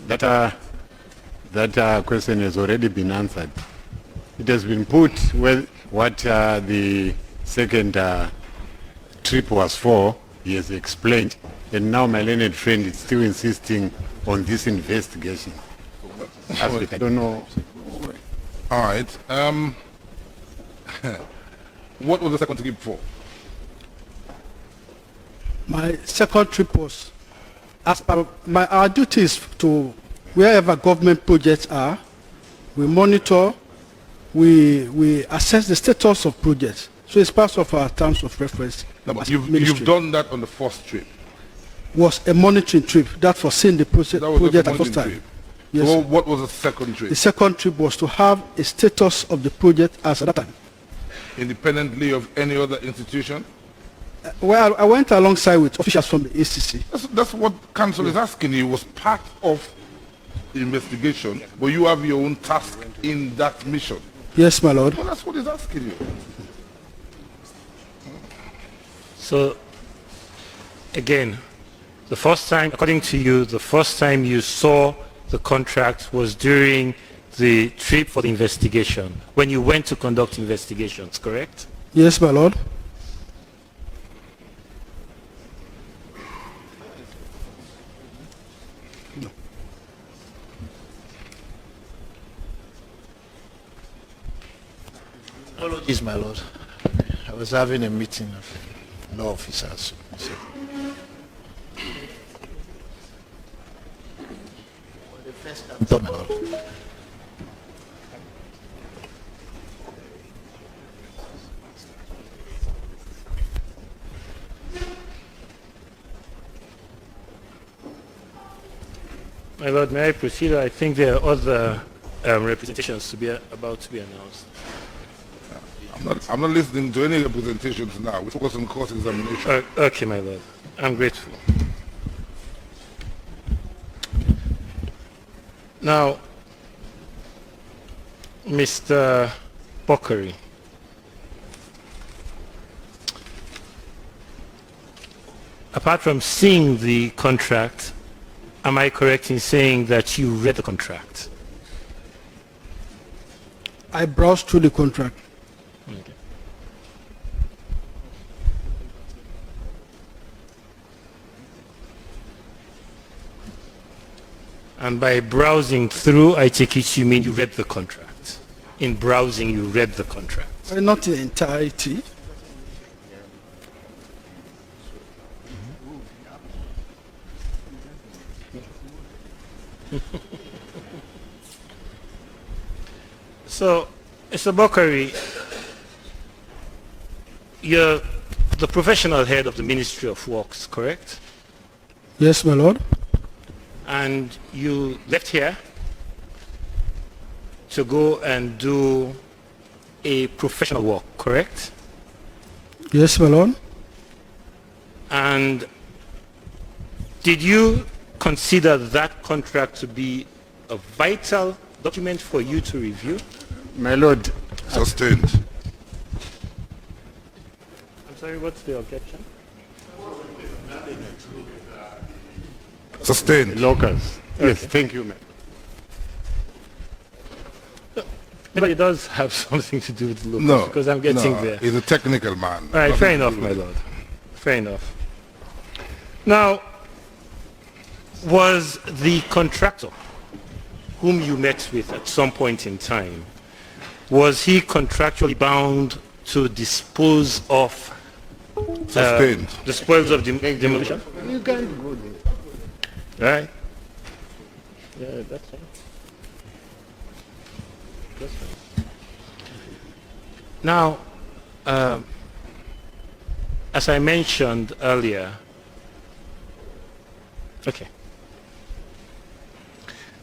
that question has already been answered. It has been put what the second trip was for. He has explained, and now my learned friend is still insisting on this investigation. I don't know. All right. What was the second trip for? My second trip was, as per our duties to wherever government projects are, we monitor, we assess the status of projects. So it's part of our terms of reference. No, but you've done that on the first trip. Was a monitoring trip that foreseen the project at the first time. Trip. Yes. So what was the second trip? The second trip was to have a status of the project as at that time. Independently of any other institution? Well, I went alongside with officials from the ACC. That's what council is asking you. It was part of the investigation, but you have your own task in that mission. Yes, my lord. Well, that's what he's asking you. So, again, the first time, according to you, the first time you saw the contract was during the trip for the investigation, when you went to conduct investigations, correct? Yes, my lord. No. Apologies, my lord. I was having a meeting of law officers. So. No, my lord. My lord, may I proceed? I think there are other representations about to be announced. I'm not listening to any representations now. We focus on course examination. Okay, my lord. I'm grateful. Now, Mr. Bockarie, apart from seeing the contract, am I correct in saying that you read the contract? I browsed through the contract. Okay. And by browsing through, I take it you mean you read the contract. In browsing, you read the contract. Well, not the entirety. So, Mr. Bockarie, you're the professional head of the Ministry of Works, correct? Yes, my lord. And you left here to go and do a professional work, correct? Yes, my lord. And did you consider that contract to be a vital document for you to review? My lord. Sustained. I'm sorry, what's the objection? Sustained. Locals. Yes, thank you, ma'am. But it does have something to do with the locals, No, because I'm getting no, there. he's a technical man. All right, Nothing fair to enough, do my with it. lord. Fair enough. Now, was the contractor whom you met with at some point in time, was he contractually bound to dispose of Sustained. the spoils of demolition? You can't go there. Right? Yeah, that's fine. That's fine. Now, as I mentioned earlier, okay.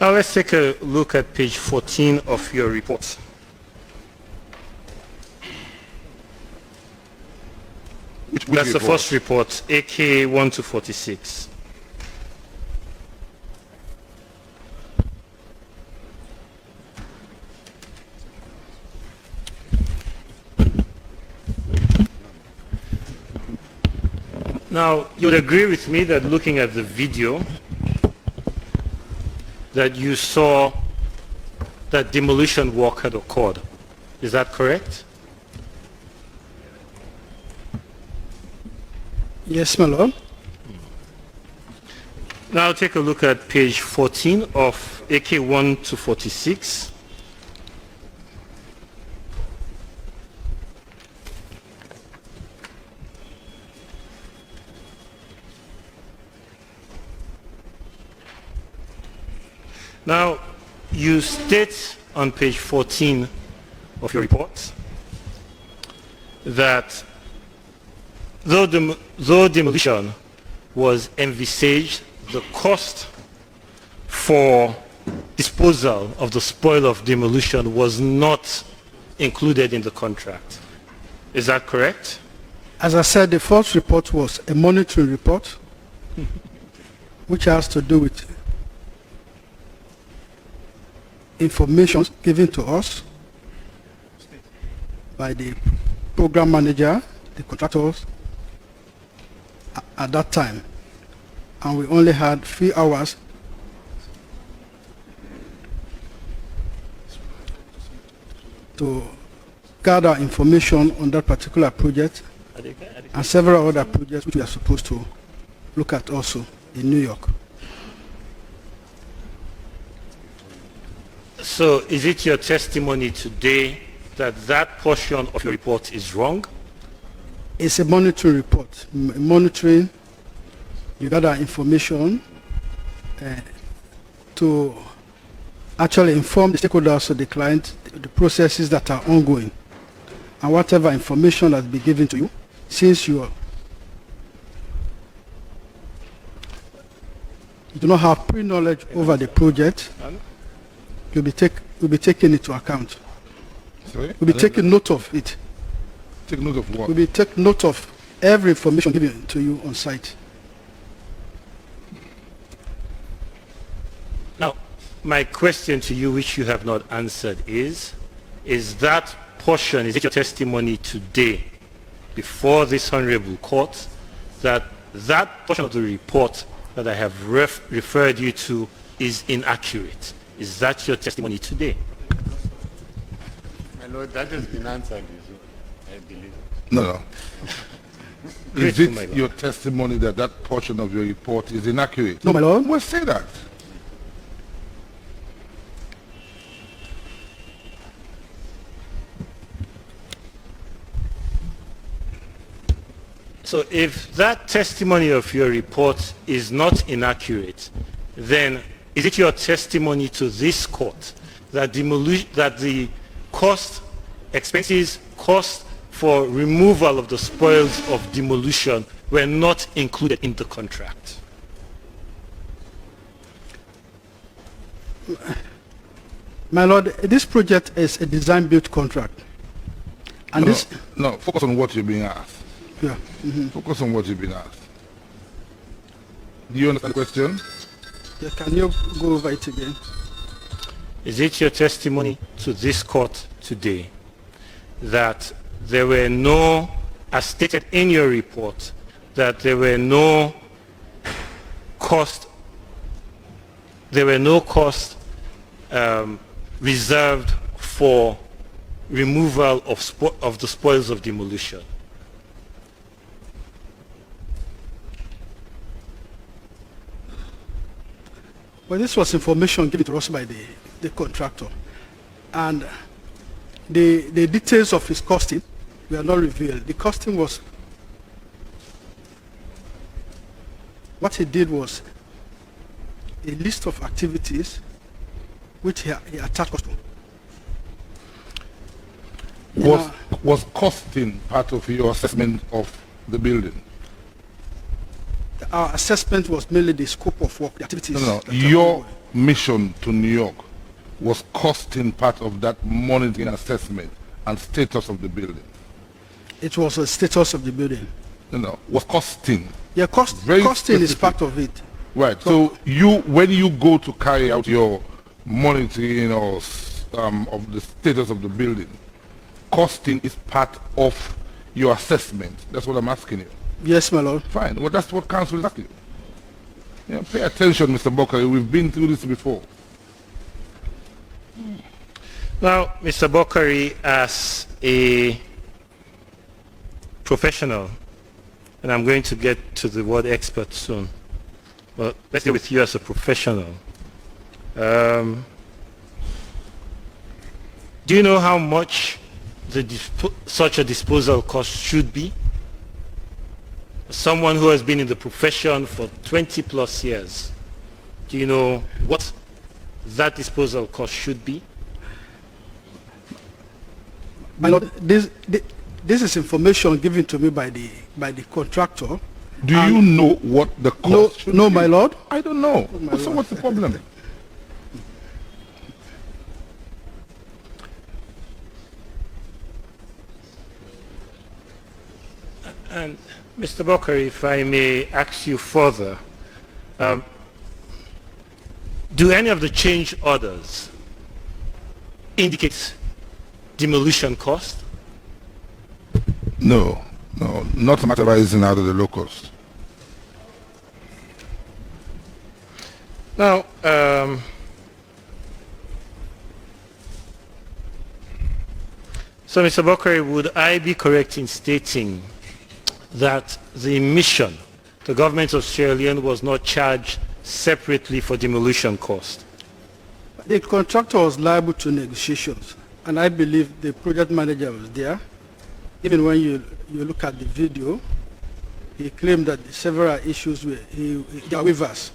Now let's take a look at page 14 of your report. Which That's the report? first report, AK 1 to 46. Now, you would agree with me that looking at the video, that you saw that demolition work had occurred. Is that correct? Yes, my lord. Now take a look at page 14 of AK 1 to 46. Now, you state on page 14 of your report that though demolition was envisaged, the cost for disposal of the spoil of demolition was not included in the contract. Is that correct? As I said, the first report was a monitoring report, which has to do with information given to us by the program manager, the contractors at that time. And we only had 3 hours to gather information on that particular project and several other projects which we are supposed to look at also in New York. So is it your testimony today that that portion of your report is wrong? It's a monitoring report. Monitoring, you gather information to actually inform the stakeholders of the client the processes that are ongoing, and whatever information has been given to you, since you do not have pre-knowledge over the project, you'll be taking it into account. Sorry? We'll be taking note of it. Take note of what? We'll be taking note of every information given to you on site. Now, my question to you, which you have not answered, is that portion, is it your testimony today before this honorable court that that portion of the report that I have referred you to is inaccurate? Is that your testimony today? My lord, that has been answered, I believe. No. Is Grateful, my it lord. your testimony that that portion of your report is inaccurate? No, my lord. Well, say that. So if that testimony of your report is not inaccurate, then is it your testimony to this court that the expenses for removal of the spoils of demolition were not included in the contract? My lord, this project is a design-build contract. And No, focus on what you're being asked. Yeah. Focus on what you've been asked. Do you understand the question? Yeah, can you go over it again? Is it your testimony to this court today that there were no, as stated in your report, that there were no costs reserved for removal of the spoils of demolition? Well, this was information given to us by the contractor, and the details of his costing were not revealed. The costing was, what he did was a list of activities which he attached cost to. Was costing part of your assessment of the building? Our assessment was mainly the scope of work, the activities. No. that are Your ongoing. mission to New York was costing part of that monitoring assessment and status of the building. It was a status of the building. No. Was costing. Yeah, Very costing is specific. part of it. Right. So when you go to carry out your monitoring or of the status of the building, costing is part of your assessment. That's what I'm asking you. Yes, my lord. Fine. Well, that's what council is asking you. Yeah, pay attention, Mr. Bockarie. We've been through this before. Now, Mr. Bockarie, as a professional, and I'm going to get to the word expert soon, but let's deal with you as a professional. Do you know how much such a disposal cost should be? Someone who has been in the profession for 20 plus years, do you know what that disposal cost should be? My Lord, this is information given to me by the contractor. Do you know what the cost should no, be? my Lord. I don't know. My So Lord. what's the problem? And Mr. Bockarie, if I may ask you further, do any of the change orders indicate demolition cost? No, not materializing out of the locals. Now, so Mr. Bockarie, would I be correct in stating that the mission, the government of Sierra Leone was not charged separately for demolition cost? The contractor was liable to negotiations, and I believe the project manager was there. Even when you look at the video, he claimed that several issues were there are waivers,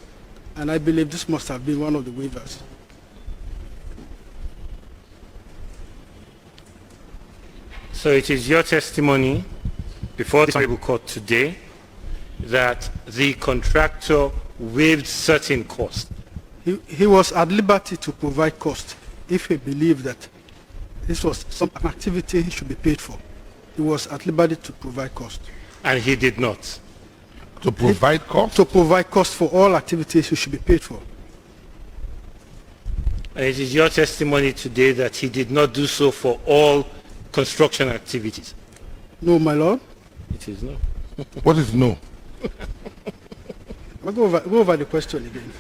and I believe this must have been one of the waivers. So it is your testimony before this honorable court today that the contractor waived certain costs. He was at liberty to provide cost if he believed that this was some activity he should be paid for. He was at liberty to provide cost. And he did not. To provide cost? To provide cost for all activities he should be paid for. And it is your testimony today that he did not do so for all construction activities. No, my Lord. It is no. What is no? I'll go over the question again.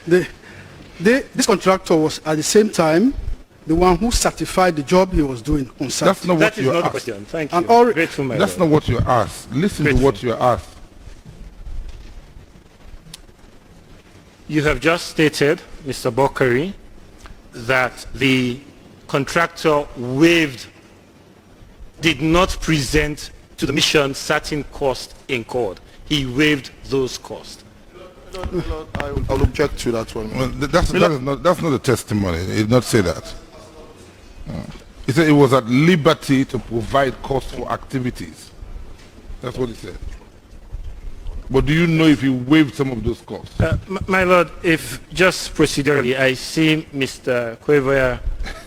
This contractor was at the same time the one who certified the job he was doing on site. That's not That what is you not the asked. question. Thank And you. all- Grateful, my That's Lord. not what you asked. Listen to what you asked. You have just stated, Mr. Bockarie, that the contractor did not present to the mission certain costs incurred. He waived those costs. Lord, I'll object to that one. Well, that's not a testimony. He did not say that. He said he was at liberty to provide costs for activities. That's what he said. But do you know if he waived some of those costs? My Lord, if just procedurally, I see Mr. Quevoya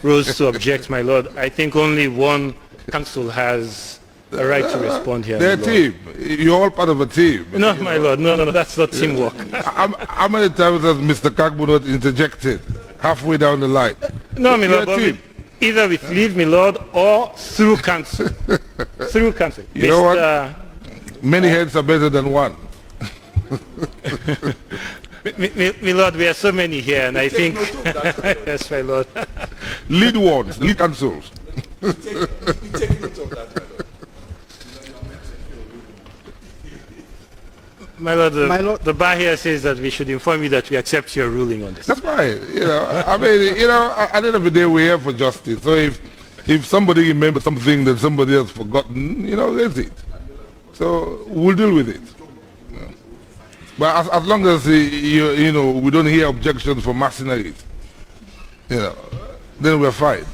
rose to object, my Lord. I think only one counsel has a right to respond here. They're a my Lord. team. You're all part of a team. No, my Lord, no, that's not teamwork. How many times has Mr. Kagbo not interjected halfway down the line? No, my You're Lord, a but team. either with leave, my Lord, or through counsel. Through counsel. You know what? Many heads are better than one. My Lord, we are so many here, and I think... Yes, my Lord. Lead ones, lead counsels. My Lord, My Lord. the bar here says that we should inform you that we accept your ruling on this. That's right. I mean, at the end of the day, we're here for justice. So if somebody remembers something that somebody has forgotten, raise it. So we'll deal with it. But as long as we don't hear objections from mercenaries, then we're fine.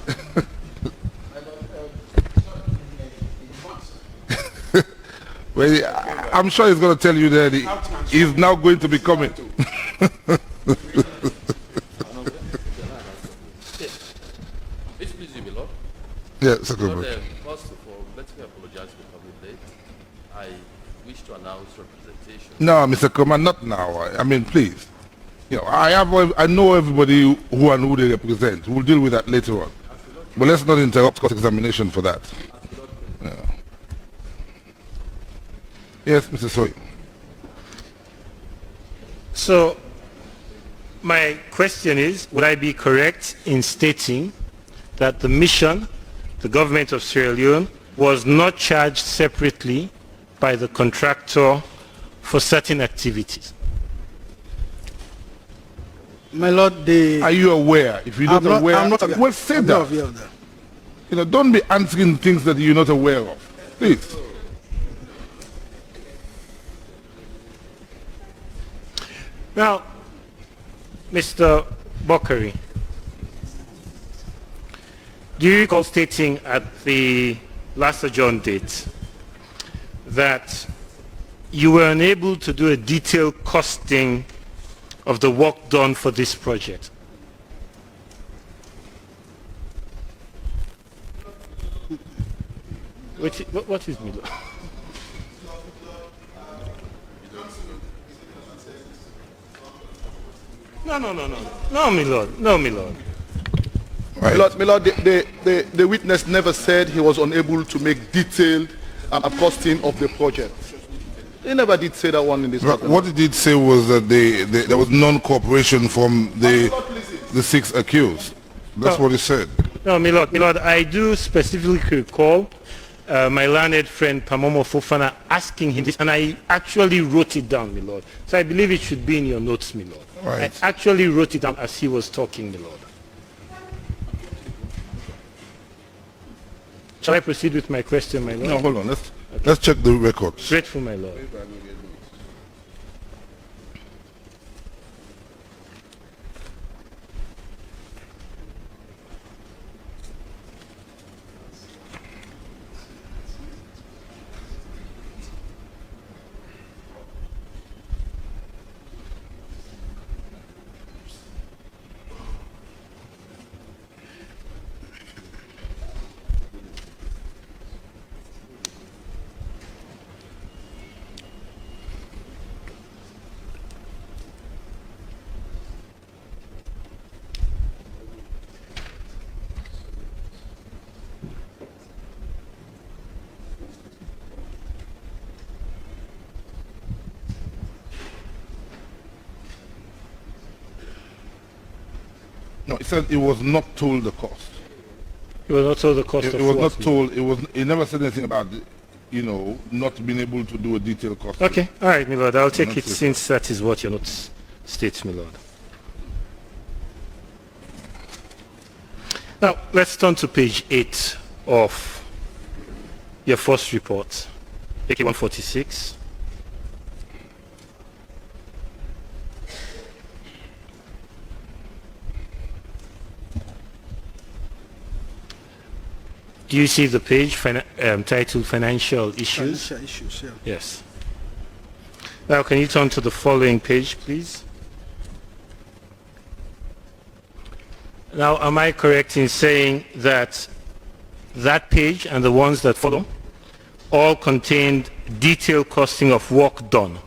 Well, I'm sure he's going to tell you that he's now going to be coming. Please, my Lord. Yeah, Secretary. Lord, first of all, let me apologize for coming late. I wish to announce representation. No, Mr. Coman, not now. I mean, please. I know everybody who and who they represent. We'll deal with that later on. But let's not interrupt cross-examination for that. Yeah. Yes, Mr. Soy. So, my question is, would I be correct in stating that the mission, the government of Sierra Leone, was not charged separately by the contractor for certain activities? My lord, Are you aware? If you're not aware, I'm not aware. well, say I'm that. not aware of that. You know, don't be answering things that you're not aware of. Please. Now, Mr. Bockarie, do you recall stating at the last adjourned date that you were unable to do a detailed costing of the work done for this project? What is Milo? No, my lord. No, my lord. Right. My lord, the witness never said he was unable to make detailed costing of the project. He never did say that one in this document. What he did say was that there was non-cooperation from the 6 accused. That's what he said. No, my lord, I do specifically recall my learned friend Pamomo Fofana asking him this, and I actually wrote it down, my lord. So I believe it should be in your notes, my lord. Right. I actually wrote it down as he was talking, my lord. Shall I proceed with my question, my lord? No, hold on. Let's check the records. Grateful, my lord. No, he said he was not told the cost. He was not told the cost It of was what, not told. He never said anything about, not being able to do a detailed cost. Okay, all right, my lord. I'll take Not it yet. since that is what your notes states, my lord. Now, let's turn to page 8 of your first report, AK 146. Do you see the page titled Financial Issues? Financial issues, yeah. Yes. Now, can you turn to the following page, please? Now, am I correct in saying that that page and the ones that follow all contained detailed costing of work done?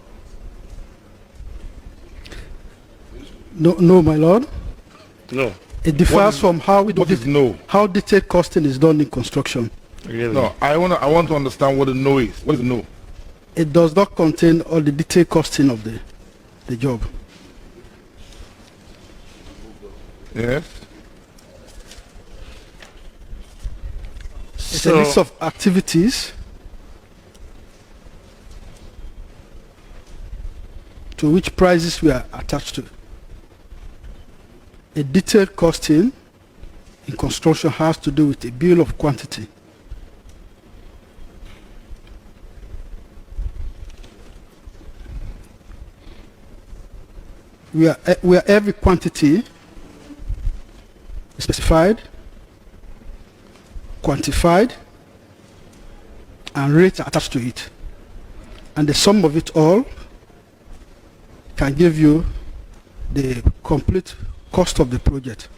No, my lord. No. It differs from how what is no? how detailed costing is done in construction. Really? No, I want to understand what the no is. What is no? It does not contain all the detailed costing of the job. Yes. It's a list of activities to which prices were attached to. A detailed costing in construction has to do with a bill of quantity. Where every quantity is specified, quantified, and rates are attached to it. And the sum of it all can give you the complete cost of the project.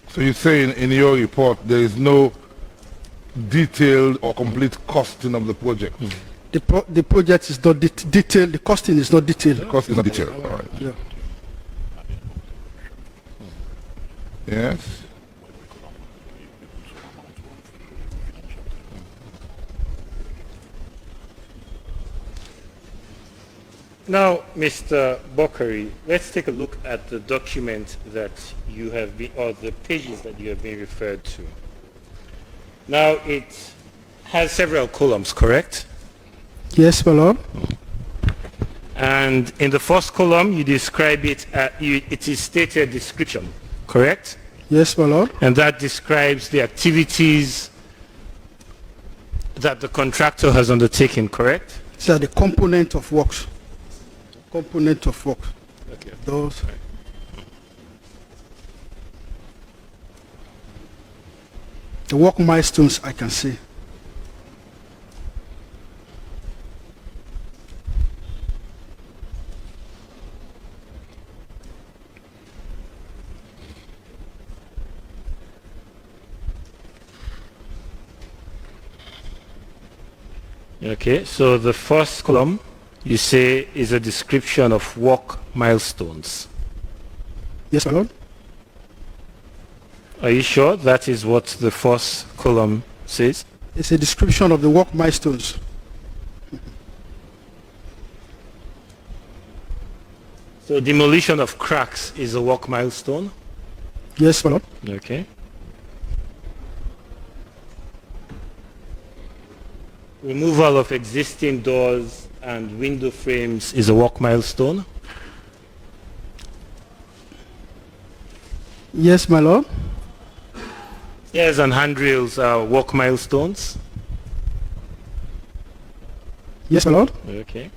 So you're saying in your report there is no detailed or complete costing of the project? The project is not detailed, the costing is not detailed. The cost is not detailed. All right. Yeah. Yes. Now, Mr. Bockarie, let's take a look at the document that you have been, or the pages that you have been referred to. Now, it has several columns, correct? Yes, my lord. And in the first column, you describe it, it is stated description, correct? Yes, my lord. And that describes the activities that the contractor has undertaken, correct? These are the component of works. Component of work. Okay. Those. The work milestones I can see. Okay, so the first column you say is a description of work milestones. Yes, my lord. Are you sure that is what the first column says? It's a description of the work milestones. So demolition of cracks is a work milestone? Yes, my lord. Okay. Removal of existing doors and window frames is a work milestone? Yes, my lord. Stairs and handrails are work milestones? Yes, my lord. Okay.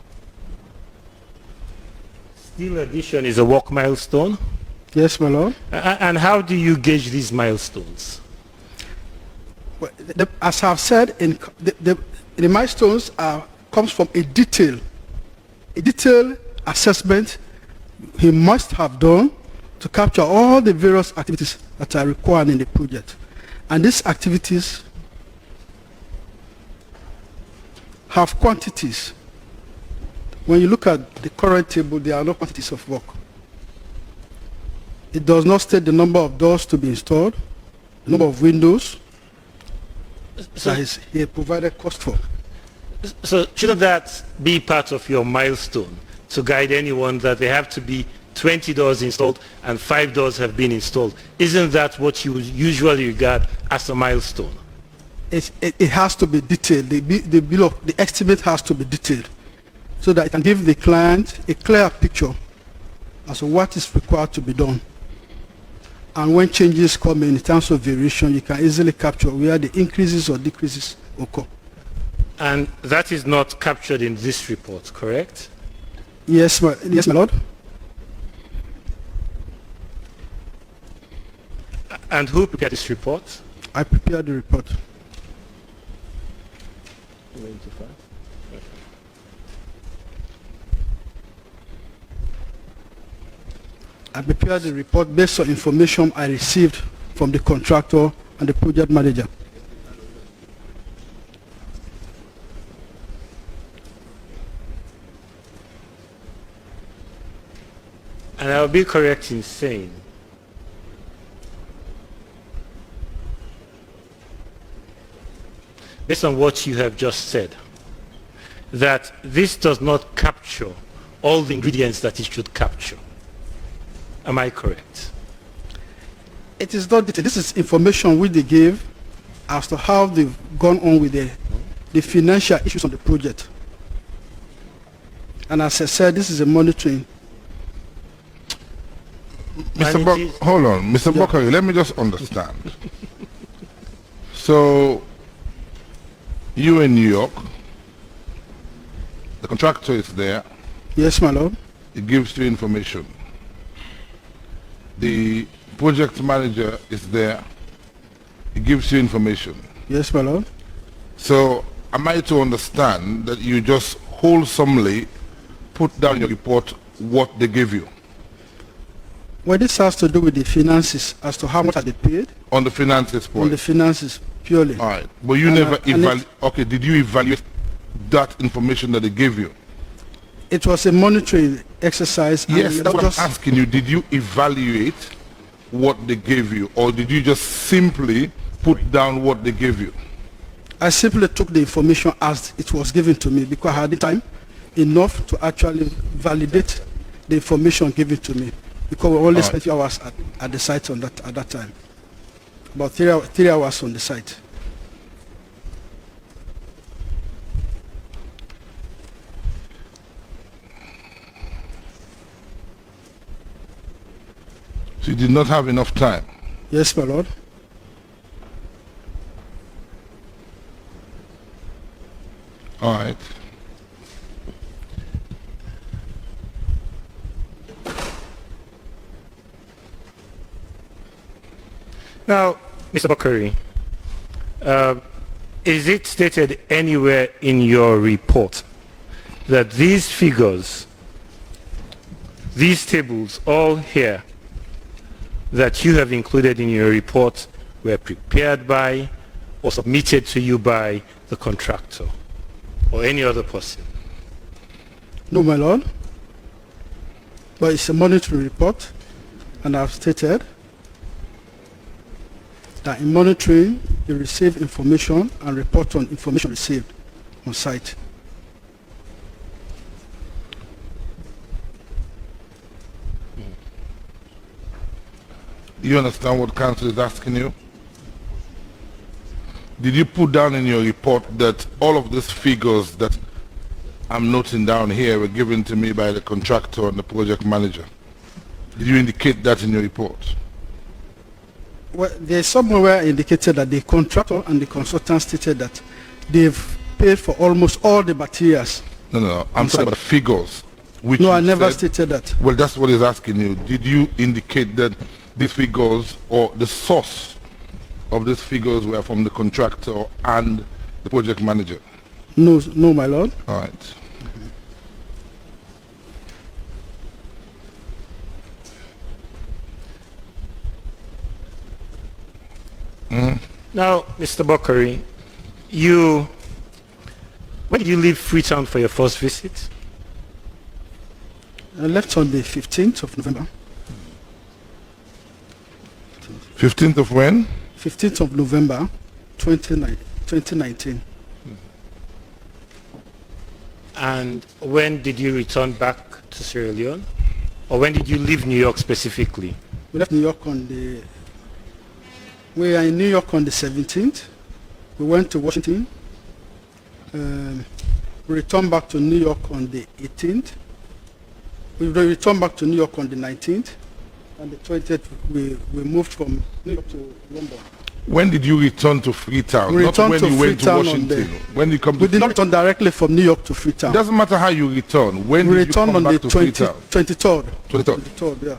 Steel addition is a work milestone? Yes, my lord. And how do you gauge these milestones? Well, as I've said, the milestones comes from a detailed assessment he must have done to capture all the various activities that are required in the project. And these activities have quantities. When you look at the current table, there are no quantities of work. It does not state the number of doors to be installed, the number of windows that is here provided cost for. So shouldn't that be part of your milestone to guide anyone that they have to be 20 doors installed and 5 doors have been installed? Isn't that what you usually regard as a milestone? It has to be detailed. The estimate has to be detailed so that it can give the client a clear picture as to what is required to be done. And when changes come in terms of variation, you can easily capture where the increases or decreases occur. And that is not captured in this report, correct? Yes, my lord. And who prepared this report? I prepared the report. I prepared the report based on information I received from the contractor and the project manager. And I'll be correct in saying based on what you have just said, that this does not capture all the ingredients that it should capture. Am I correct? It is not detailed. This is information which they gave as to how they've gone on with the financial issues on the project. And as I said, this is a monitoring. Hold on, Mr. Yeah. Bockarie, let me just understand. So, you in New York, the contractor is there, Yes, my lord. it gives you information. The project manager is there, it gives you information. Yes, my lord. So, am I to understand that you just wholesomely put down in your report what they give you? Well, this has to do with the finances as to how much are they paid On the finances on point? the finances purely. All right. But you And, never and okay, did you evaluate that information that they gave you? It was a monitoring exercise. And Yes, that's what I'm just, asking you. Did you evaluate what they gave you, or did you just simply put down what they gave you? I simply took the information as it was given to me because at the time, enough to actually validate the information given to me, because we only spent 2 hours at the site at that time. About 3 hours on the site. So you did not have enough time? Yes, my lord. All right. Now, Mr. Bockarie, is it stated anywhere in your report that these figures, these tables, all here, that you have included in your report were prepared by or submitted to you by the contractor or any other person? No, my lord. But it's a monitoring report, and I've stated that in monitoring, you receive information and report on information received on site. Do you understand what counsel is asking you? Did you put down in your report that all of these figures that I'm noting down here were given to me by the contractor and the project manager? Did you indicate that in your report? Well, there's somewhere indicated that the contractor and the consultant stated that they've paid for almost all the materials. No. I'm talking about figures. Which No, I you never said, stated that. Well, that's what he's asking you. Did you indicate that these figures or the source of these figures were from the contractor and the project manager? No, my lord. All right. Now, Mr. Bockarie, when did you leave Freetown for your first visit? I left on the 15th of November. 15th of when? 15th of November, 2019. And when did you return back to Sierra Leone? Or when did you leave New York specifically? We left New York we are in New York on the 17th. We went to Washington. We returned back to New York on the 18th. We returned back to New York on the 19th. And the 20th, we moved from New York to London. When did you return to Freetown? We Not returned when to you went to Freetown Washington. When you come to we did not return directly from New York to Freetown. It doesn't matter how you return. When We did you returned come on the back to Freetown? 23rd. 23rd. 23rd, yeah.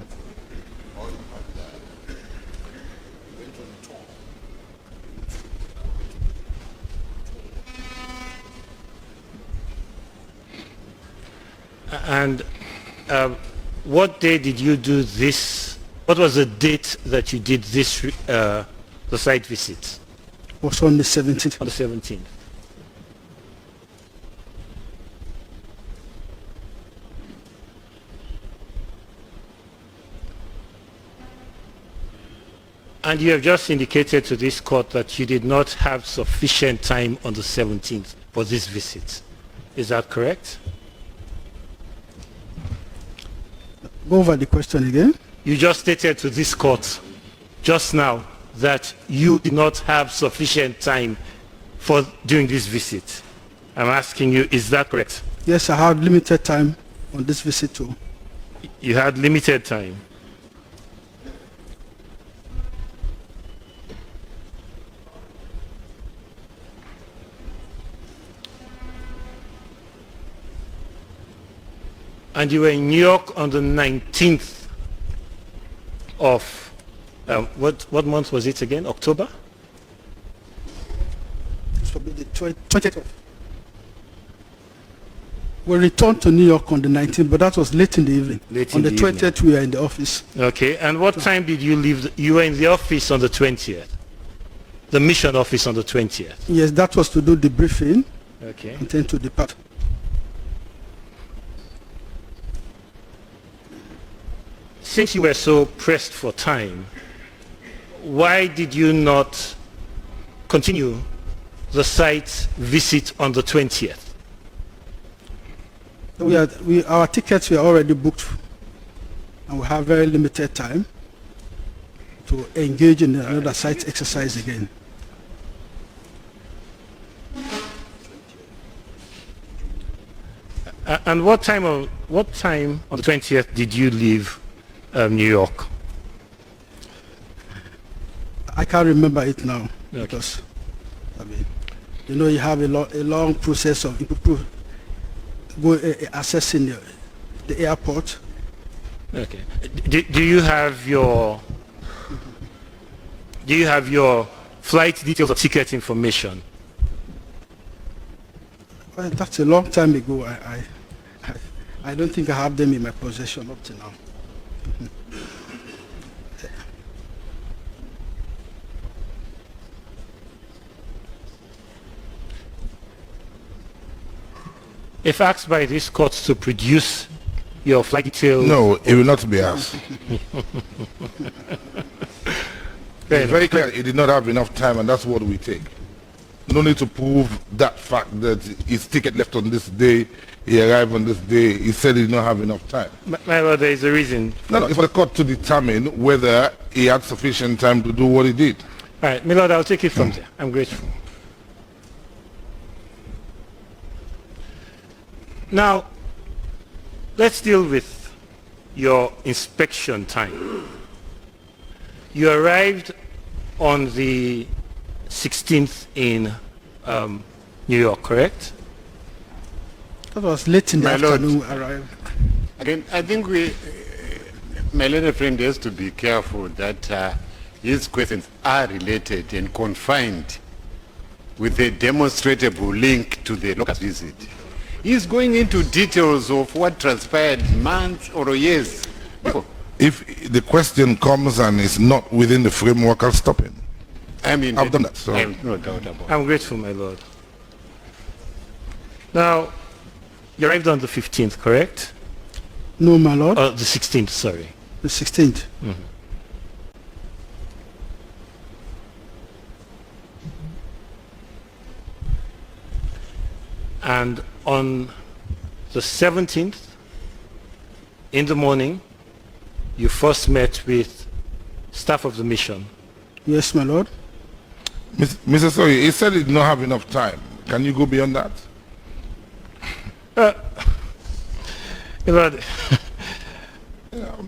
And what day did you do this? What was the date that you did this, the site visit? Was on the 17th. On the 17th. And you have just indicated to this court that you did not have sufficient time on the 17th for this visit. Is that correct? Go over the question again. You just stated to this court just now that you did not have sufficient time for doing this visit. I'm asking you, is that correct? Yes, I had limited time on this visit too. You had limited time. And you were in New York on the 19th of, what month was it again? October? This will be the 20th. We returned to New York on the 19th, but that was late in the evening. On the 20th, we were in the office. Okay, and what time did you leave? You were in the office on the 20th? The mission office on the 20th? Yes, that was to do the briefing. Okay. And then to depart. Since you were so pressed for time, why did you not continue the site visit on the 20th? Our tickets were already booked, and we have very limited time to engage in another site exercise again. And what time on the 20th did you leave New York? I can't remember it now, Okay. because, I mean, you know, you have a long process of assessing the airport. Okay. Do you have your flight details or ticket information? Well, that's a long time ago. I don't think I have them in my possession up to now. If asked by this court to produce your flight details... No, it will not be asked. It's very clear he did not have enough time, and that's what we take. No need to prove that fact that his ticket left on this day, he arrived on this day, he said he did not have enough time. My lord, there is a reason. No, it's for the court to determine whether he had sufficient time to do what he did. All right, my lord, I'll take it from there. I'm grateful. Now, let's deal with your inspection time. You arrived on the 16th in New York, correct? That was late in the My lord. afternoon we arrived. Again, I think my learned friend has to be careful that his questions are related and confined with a demonstrable link to the local visit. He's going into details of what transpired months or years before. If the question comes and is not within the framework, I'll stop him. I mean, I've done that, so- I have no doubt about it. I'm grateful, my lord. Now, you arrived on the 15th, correct? No, my lord. The 16th, sorry. The 16th. And on the 17th, in the morning, you first met with staff of the mission. Yes, my lord. Mr. Soy, he said he did not have enough time. Can you go beyond that? My lord,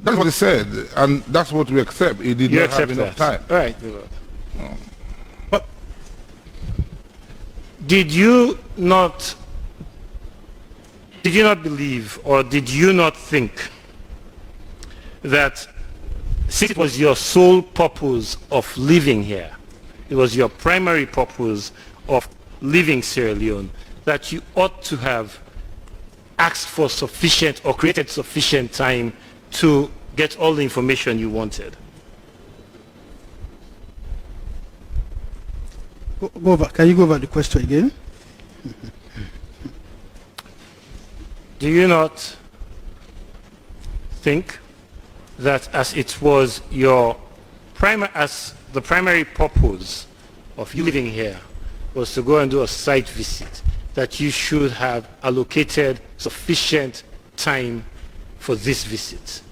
That's what he said, and that's what we accept. He did you not have accept enough that? time. All right, my lord. But did you not believe, or did you not think that since it was your sole purpose of living here, it was your primary purpose of living Sierra Leone, that you ought to have asked for sufficient or created sufficient time to get all the information you wanted? Go over. Can you go over the question again? Do you not think that as it was your the primary purpose of you living here was to go and do a site visit, that you should have allocated sufficient time for this visit?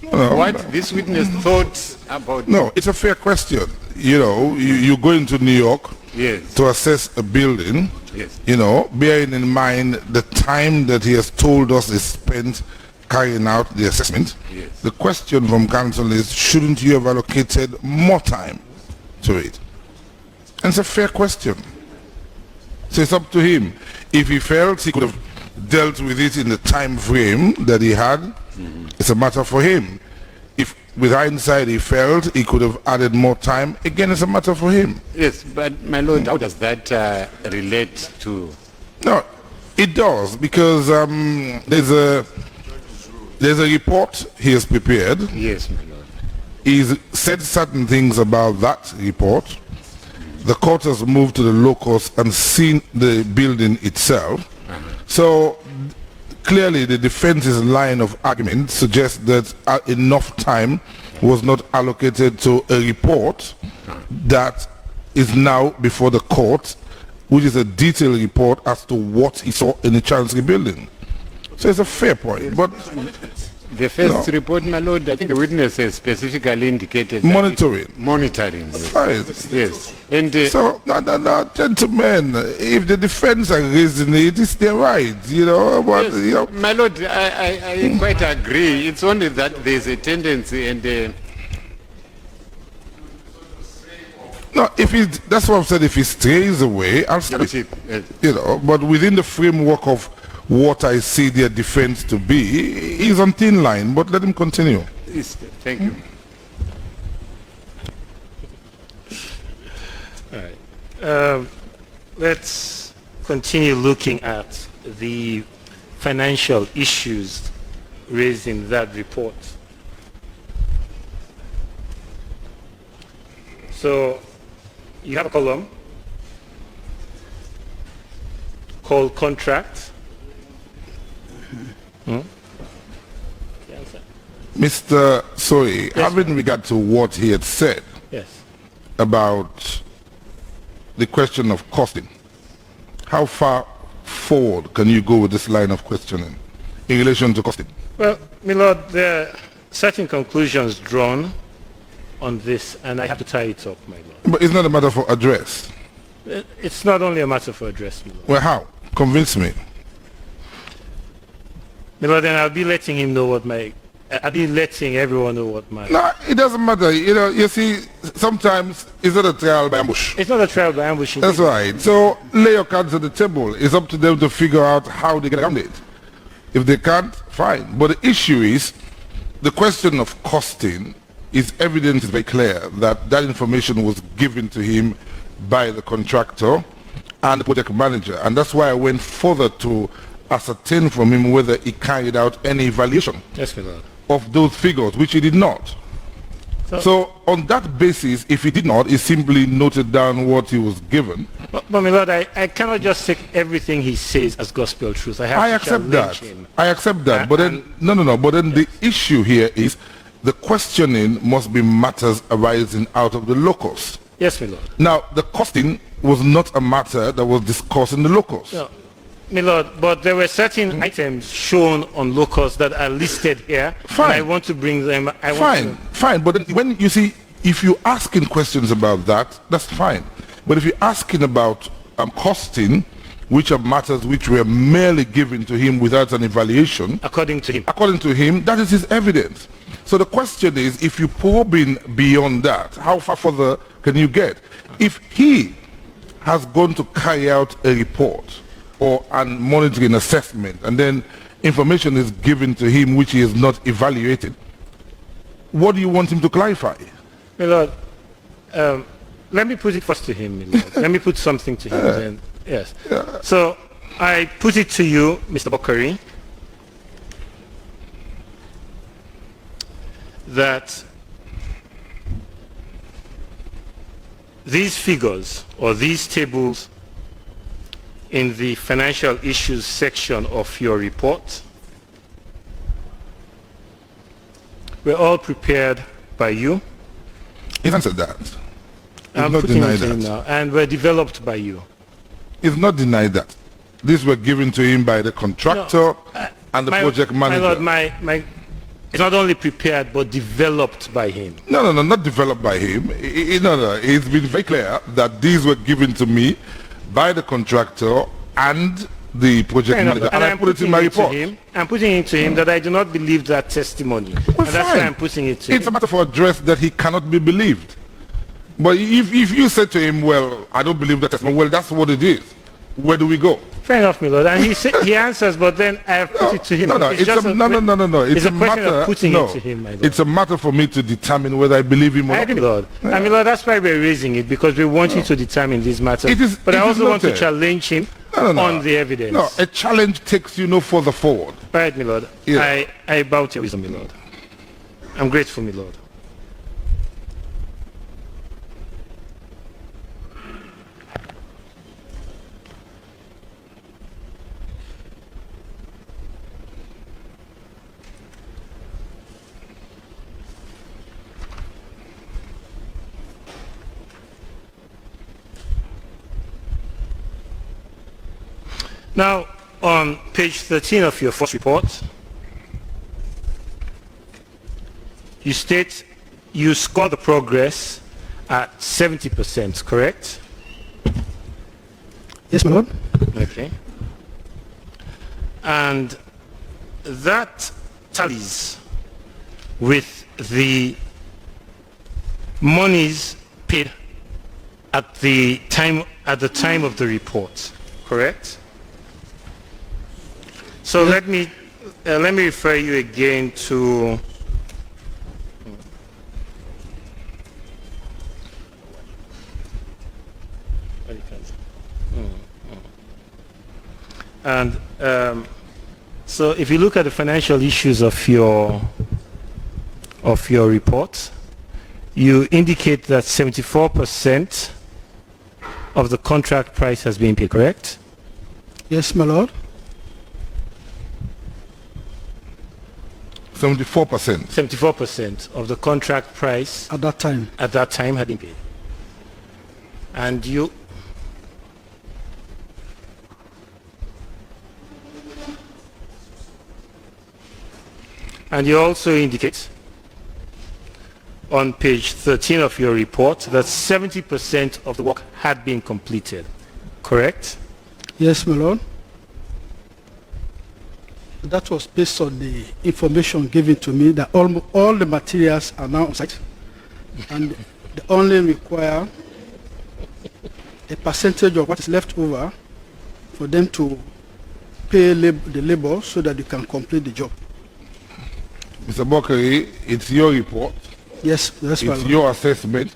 What this witness thought about... No, it's a fair question. You know, you go into New York Yes. to assess a building, Yes. you know, bearing in mind the time that he has told us is spent carrying out the assessment. Yes. The question from council is, shouldn't you have allocated more time to it? And it's a fair question. So it's up to him. If he felt he could have dealt with it in the time frame that he had, it's a matter for him. If with hindsight he felt he could have added more time, again it's a matter for him. Yes, but my lord, how does that relate to... No, it does, because there's a report he has prepared. Yes, my lord. He's said certain things about that report. The court has moved to the locus and seen the building itself. So clearly the defense's line of argument suggests that enough time was not allocated to a report that is now before the court which is a detailed report as to what he saw in the Chancery building. So it's a fair point, but the first report, my lord, I think the witnesses specifically indicated that monitoring. Monitoring, yes. Fine. Yes. And So, no, gentlemen, if the defense are raising it, it's their right, you know. But, yes, you know, my lord, I quite agree. It's only that there's a tendency and no, if he, that's what I've said. If he stays away, I'll stop it. You know, but within the framework of what I see their defense to be, he's on thin line. But let him continue. Thank you. All right. Let's continue looking at the financial issues raised in that report. So you have a column called contract. Mr. Sorry, having regard to what he had said Yes. about the question of costing, how far forward can you go with this line of questioning in relation to costing? Well, my lord, there are certain conclusions drawn on this, and I have to tie it up, my lord. But it's not a matter for address. It's not only a matter for address, my lord. Well, how? Convince me. My lord, then I'll be letting him know what I'll be letting everyone know what my... No, it doesn't matter. You know, you see, sometimes it's not a trial by ambush. It's not a trial by ambush. That's right. So lay your cards on the table. It's up to them to figure out how they get around it. If they can't, fine. But the issue is, the question of costing is evident, is very clear, that that information was given to him by the contractor and the project manager. And that's why I went further to ascertain from him whether he carried out any evaluation Yes, my lord. of those figures, which he did not. So on that basis, if he did not, he simply noted down what he was given. But my lord, I cannot just take everything he says as gospel truth. I have to accept that. him. I accept that. But then, no. But then the issue here is the questioning must be matters arising out of the locus. Yes, my lord. Now, the costing was not a matter that was discussed in the locus. No, my lord, but there were certain items shown on locus that are listed here. Fine. And I want to bring them. Fine. But then when you see, if you're asking questions about that, that's fine. But if you're asking about costing, which are matters which were merely given to him without an evaluation, According to him, that is his evidence. So the question is, if you probe in beyond that, how far further can you get? If he has gone to carry out a report or an monitoring assessment, and then information is given to him which he has not evaluated, what do you want him to clarify? my lord, let me put it first to him, my lord. Let me put something to him then. Yes. So I put it to you, Mr. Bockarie, that these figures or these tables in the financial issues section of your report were all prepared by you. He answered that. I'm not putting it denied to him that. now, and were developed by you. He's not denied that. These were given to him by the contractor and the project manager. My lord, it's not only prepared but developed by him. No, not developed by him. No. It's been very clear that these were given to me by the contractor and the project manager. And I put it in my report. I'm putting it to him that I do not believe that testimony. Well, and that's why I'm putting it to him. It's a matter for address that he cannot be believed. But if you said to him, well, I don't believe that testimony, well, that's what it is. Where do we go? Fair enough, my lord. And he answers, but then I have put it to him. No. It's a question of putting it to him, my lord. It's a matter for me to determine whether I believe him or I not. agree, my lord. I mean, lord, that's why we're raising it, because we want you to determine these matters. But I also want to challenge him on the evidence. No, a challenge takes you no further forward. Right, my lord. Yeah. I bow to your wisdom, my lord. I'm grateful, my lord. Now, on page 13 of your first report, you state you score the progress at 70%, correct? Yes, my lord. Okay. And that tallies with the monies paid at the time of the report, correct? So let me refer you again to and so if you look at the financial issues of your report, you indicate that 74% of the contract price has been paid, correct? Yes, my lord. 74%. 74% of the contract price At that time. had been paid. And you also indicate on page 13 of your report that 70% of the work had been completed, correct? Yes, my lord. That was based on the information given to me that all the materials are now on site and they only require a percentage of what is left over for them to pay the labor so that they can complete the job. Mr. Bockarie, it's your report. Yes, that's right. It's your assessment.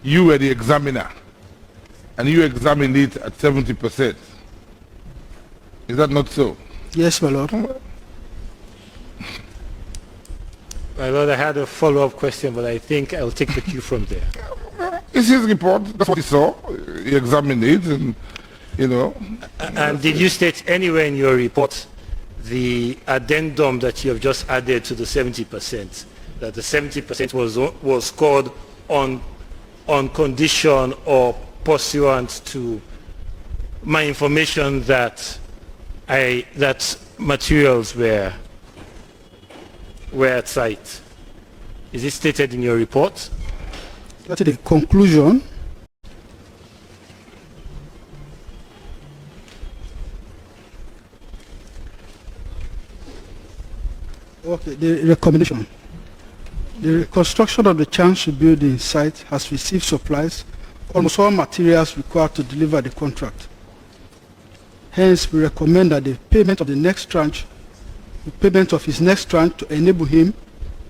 You were the examiner, and you examined it at 70%. Is that not so? Yes, my lord. My lord, I had a follow-up question, but I think I'll take the cue from there. It's his report. That's what he saw. He examined it, and you know. And did you state anywhere in your report the addendum that you have just added to the 70%, that the 70% was scored on condition or pursuant to my information that materials were at site? Is it stated in your report? That's the conclusion. Okay, the recommendation. The reconstruction of the Chancery building site has received supplies, almost all materials required to deliver the contract. Hence, we recommend that the payment of his next tranche to enable him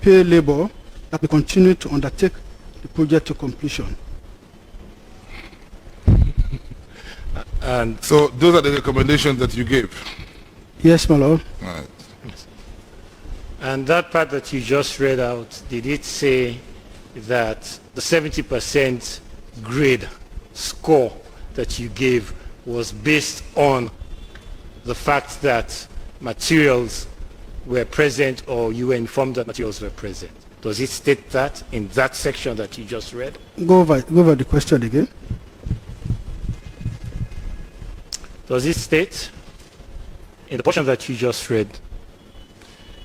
pay labor that will continue to undertake the project to completion. And so those are the recommendations that you gave? Yes, my lord. Right. And that part that you just read out, did it say that the 70% grade score that you gave was based on the fact that materials were present, or you were informed that materials were present? Does it state that in that section that you just read? Go over the question again. Does it state in the portion that you just read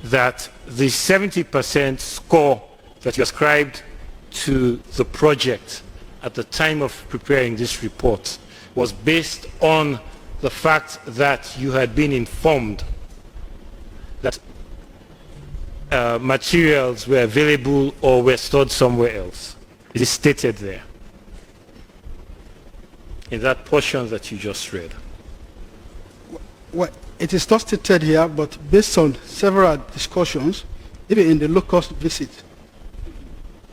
that the 70% score that you ascribed to the project at the time of preparing this report was based on the fact that you had been informed that materials were available or were stored somewhere else? Is it stated there in that portion that you just read? Well, it is not stated here, but based on several discussions, even in the locust visit,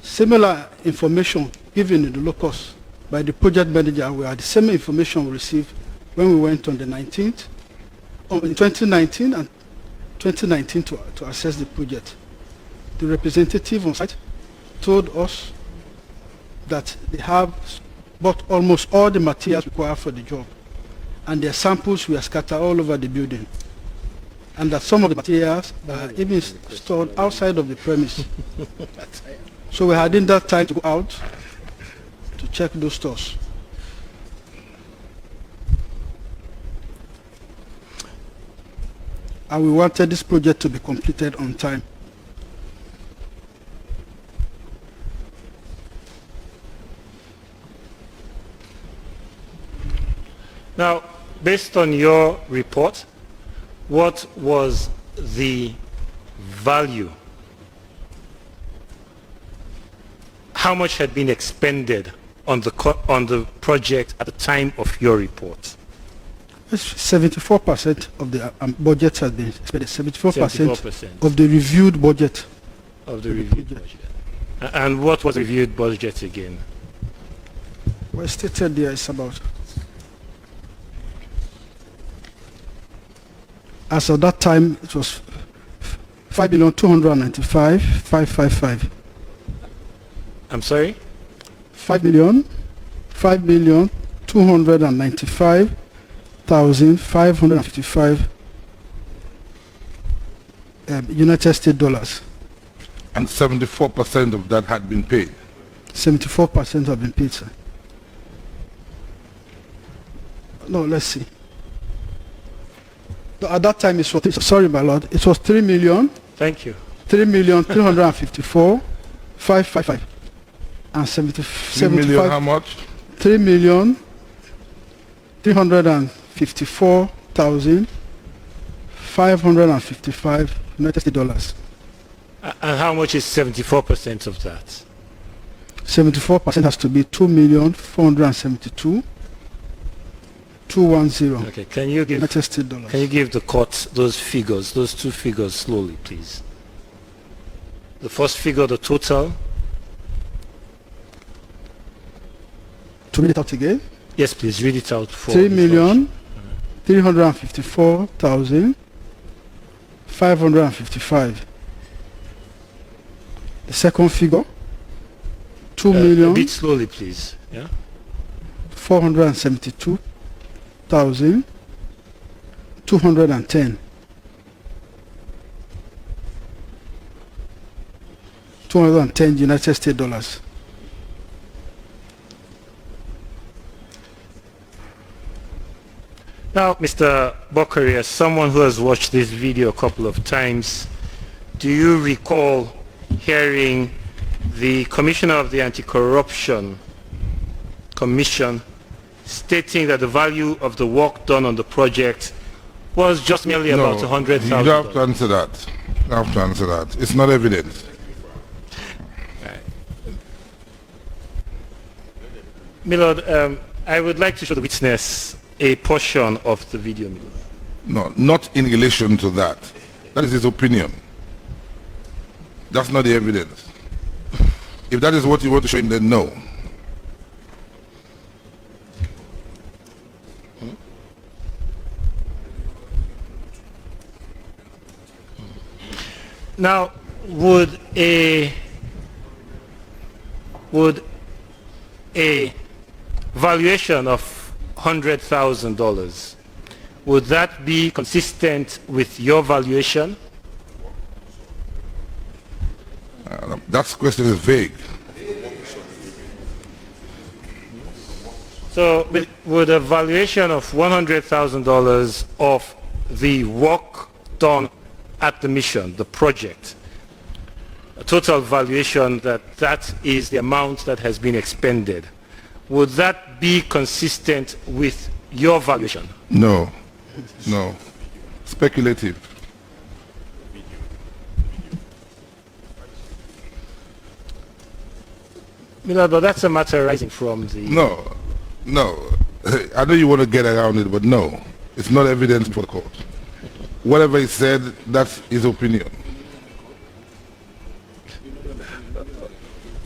similar information given in the locust by the project manager were the same information we received when we went on the 19th, in 2019 and 2019 to assess the project. The representative on site told us that they have bought almost all the materials required for the job, and their samples were scattered all over the building, and that some of the materials are even stored outside of the premise. So we had in that time to go out to check those stores. and we wanted this project to be completed on time. Now, based on your report, what was the value? How much had been expended on the project at the time of your report? 74% of the budget has been expended. 74% of the reviewed budget. Of the reviewed budget. And what was the reviewed budget again? Well, stated there is about, as of that time, it was 5,295,555. I'm sorry? 5,295,555 United States dollars. And 74% of that had been paid. 74% have been paid, sir. No, let's see. No, at that time, it was, sorry, my lord, it was 3 million. Thank you. 3,354,555. And 3 million how much? 3,354,555 United States dollars. And how much is 74% of that? 74% has to be 2,472,210 Okay, can you give United States dollars. Can you give the court those figures, those two figures slowly, please? The first figure, the total. To read it out again? Yes, please read it out for 3,354,555. The second figure, 2,000,000. A bit slowly, please. Yeah. 472,210. 210 United States dollars. Now, Mr. Bockarie, as someone who has watched this video a couple of times, do you recall hearing the Commissioner of the Anti-Corruption Commission stating that the value of the work done on the project was just merely about $100,000? You have to answer that. You have to answer that. It's not evidence. Milord, I would like to show the witness a portion of the video, Milord. No, not in relation to that. That is his opinion. That's not the evidence. If that is what you want to show him, then no. Now, would a valuation of $100,000, would that be consistent with your valuation? That question is vague. So would a valuation of $100,000 of the work done at the mission, the project, a total valuation that is the amount that has been expended, would that be consistent with your valuation? No. No. Speculative. Milord, but that's a matter arising from the... No. No. I know you want to get around it, but no. It's not evidence for the court. Whatever he said, that's his opinion.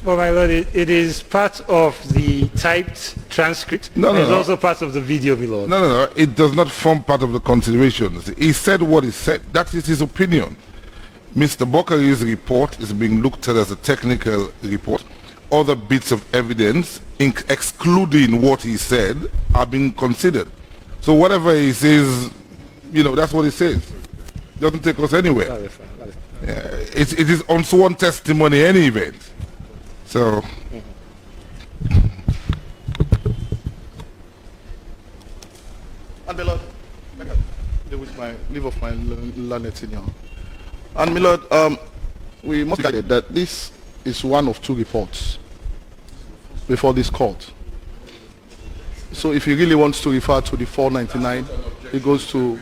Well, my lord, it is part of the typed transcript. No, it's also part of the video, my lord. No. It does not form part of the considerations. He said what he said. That is his opinion. Mr. Bockarie's report is being looked at as a technical report. Other bits of evidence, excluding what he said, are being considered. So whatever he says, that's what he says. It doesn't take us anywhere. It is unsworn testimony in any event. So, and below. with my leave of my learned tenure. And my lord, we must guide that this is one of 2 reports before this court. So if he really wants to refer to the 499, he goes to.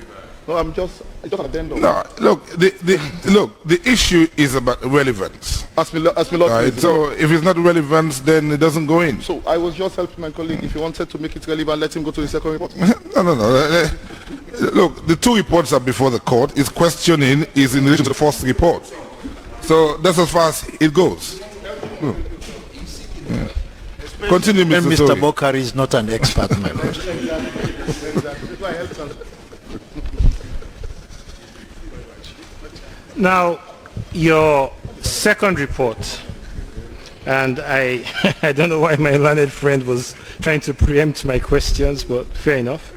No, I'm just addendum. No, look, the issue is about relevance. As my lord. Right, so if it's not relevant, then it doesn't go in. So I was just helping my colleague. If he wanted to make it relevant, let him go to the second report. No. Look, the 2 reports are before the court. His questioning is in relation to the first report. So that's as far as it goes. Yeah. Continue, Mr. And Mr. Sori. Bockarie is not an expert, my lord. Now, your second report, and I I don't know why my learned friend was trying to preempt my questions, but fair enough.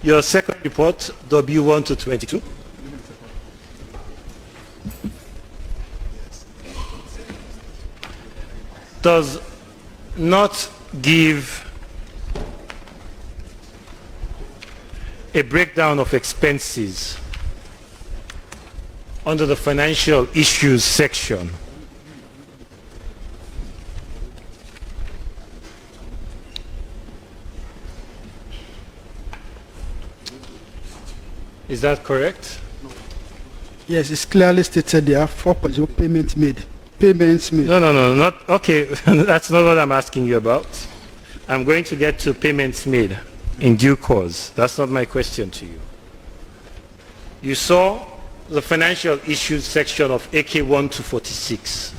Your second report, W1 to 22. Does not give a breakdown of expenses under the financial issues section. Is that correct? Yes, it's clearly stated there, 4.0 payments made. Payments made. No, not, okay, that's not what I'm asking you about. I'm going to get to payments made in due course. That's not my question to you. You saw the financial issues section of AK1 to 46.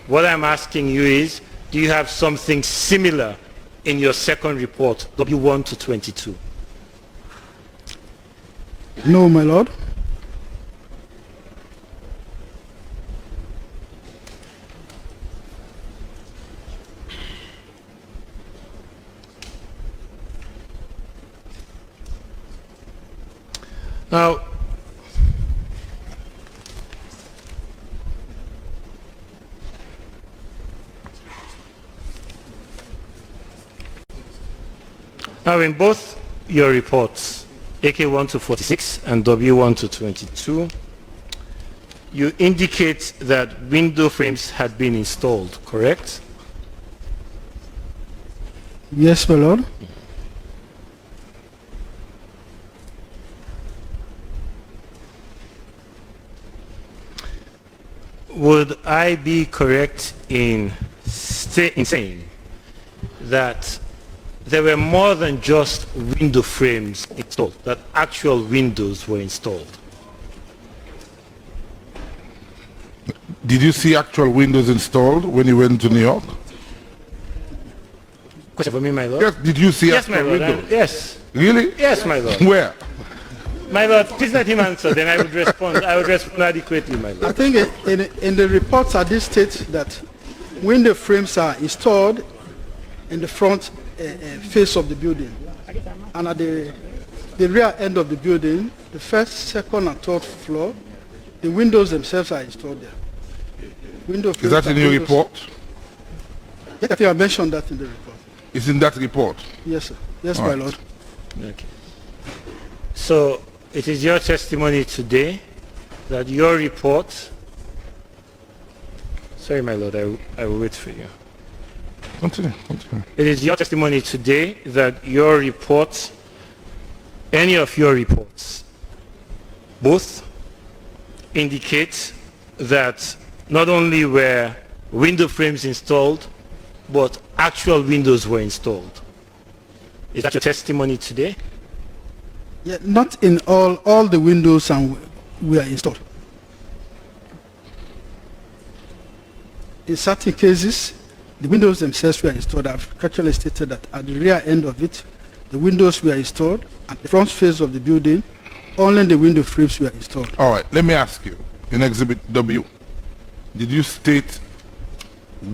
What I'm asking you is, do you have something similar in your second report, W1 to 22? No, my lord. Now, in both your reports, AK1 to 46 and W1 to 22, you indicate that window frames had been installed, correct? Yes, my lord. Would I be correct in saying that there were more than just window frames installed, that actual windows were installed? Did you see actual windows installed when you went to New York? Question for me, my lord? Yes, did you see Yes, my actual lord. windows? Yes. Really? Yes, my lord. Where? My lord, please let him answer, then I would respond. I would respond adequately, my I lord. think in the reports at this state that window frames are installed in the front face of the building, and at the rear end of the building, the first, second, and third floor, the windows themselves are installed there. Window Is that in your report? Yes, I think I mentioned that in the report. It's in that report. Yes, sir. Yes, All my right. lord. Okay. So it is your testimony today that your report. Sorry, my lord, I will wait for you. Continue. It is your testimony today that your report, any of your reports, both indicate that not only were window frames installed, but actual windows were installed. Is that your testimony today? Yeah, not in all the windows and were installed. In certain cases, the windows themselves were installed. I've actually stated that at the rear end of it, the windows were installed. At the front face of the building, only the window frames were installed. All right, let me ask you, in Exhibit W, did you state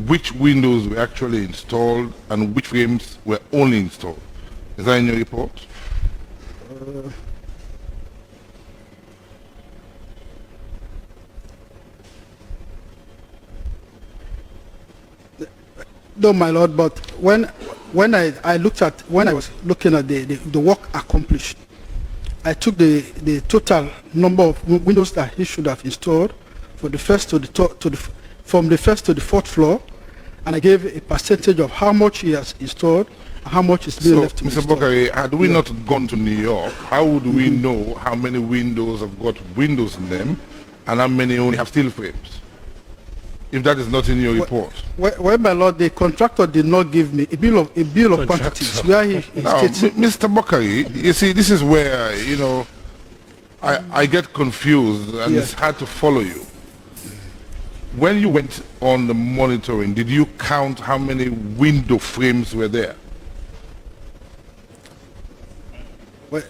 which windows were actually installed and which frames were only installed? Is that in your report? No, my lord, but when I was looking at the work accomplished, I took the total number of windows that he should have installed for the first to the from the first to the fourth floor, and I gave a percentage of how much he has installed and how much is being left to Mr. install. Bockarie, had we not gone to New York, how would we know how many windows have got windows in them and how many only have steel frames? If that is not in your report. Well, my lord, the contractor did not give me a bill of quantities where he Now, states. Mr. Bockarie, you see, this is where, you know, I get confused and Yeah. it's hard to follow you. When you went on the monitoring, did you count how many window frames were there? Well,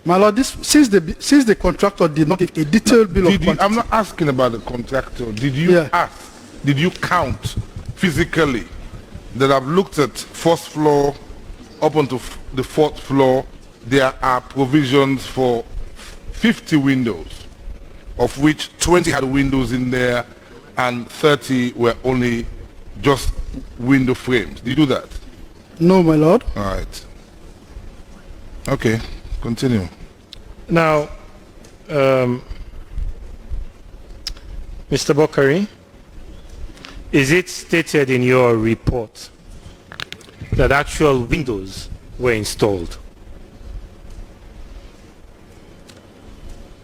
my lord, since the contractor did not give a detailed bill of quantities. I'm not asking about the contractor. Did you ask? Did you count physically that I've looked at first floor up onto the fourth floor? There are provisions for 50 windows, of which 20 had windows in there and 30 were only just window frames. Did you do that? No, my lord. All right. Okay, continue. Now, Mr. Bockarie, is it stated in your report that actual windows were installed?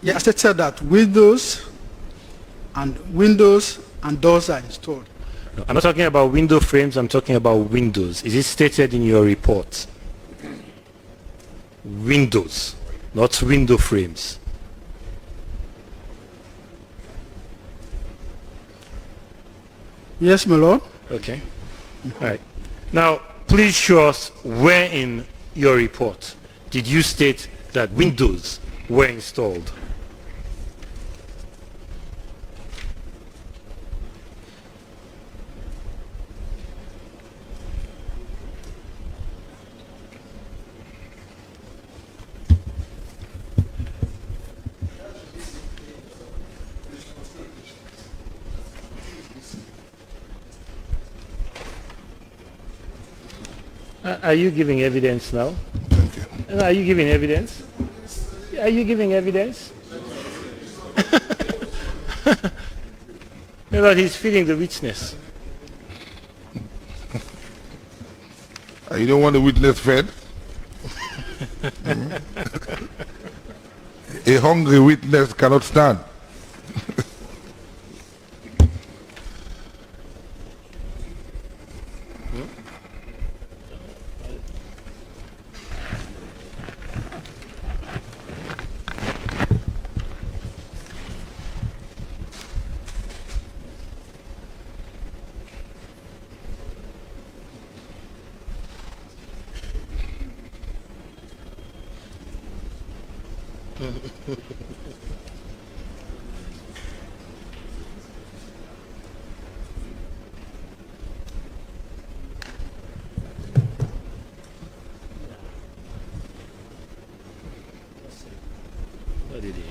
Yeah, I said that windows and doors are installed. No, I'm not talking about window frames, I'm talking about windows. Is it stated in your report? Windows, not window frames. Yes, my lord. Okay. All right. Now, please show us where in your report did you state that windows were installed? Are you giving evidence now? Thank you. Are you giving evidence? Are you giving evidence? No, but he's feeding the witness. You don't want the witness fed? A hungry witness cannot stand. What did he?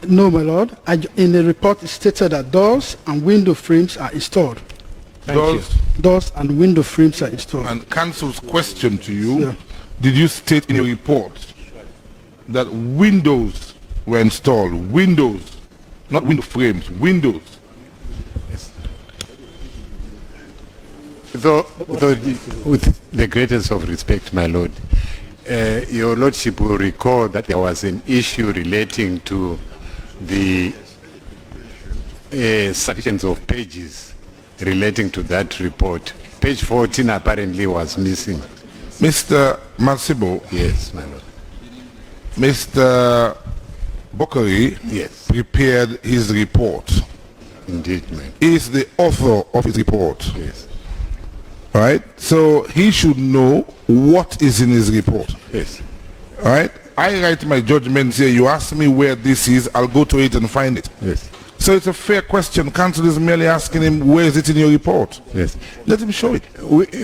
No, my lord. In the report, it stated that doors and window frames are installed. Thank you. doors and window frames are installed. And council's question to you, Yeah. did you state in your report that windows were installed? Windows, not window frames, windows. Though with the greatest of respect, my lord, your lordship will recall that there was an issue relating to the sufficiency of pages relating to that report. Page 14 apparently was missing. Mr. Masibo, Yes, my lord. Mr. Bockarie Yes, prepared his report. indeed, ma'am. He is the author of his report. Yes, Right? So he should know what is in his report. yes. Right? I write my judgments here. You ask me where this is, I'll go to it and find it. Yes, So it's a fair question. Council is merely asking him, where is it in your report? yes. Let him show it.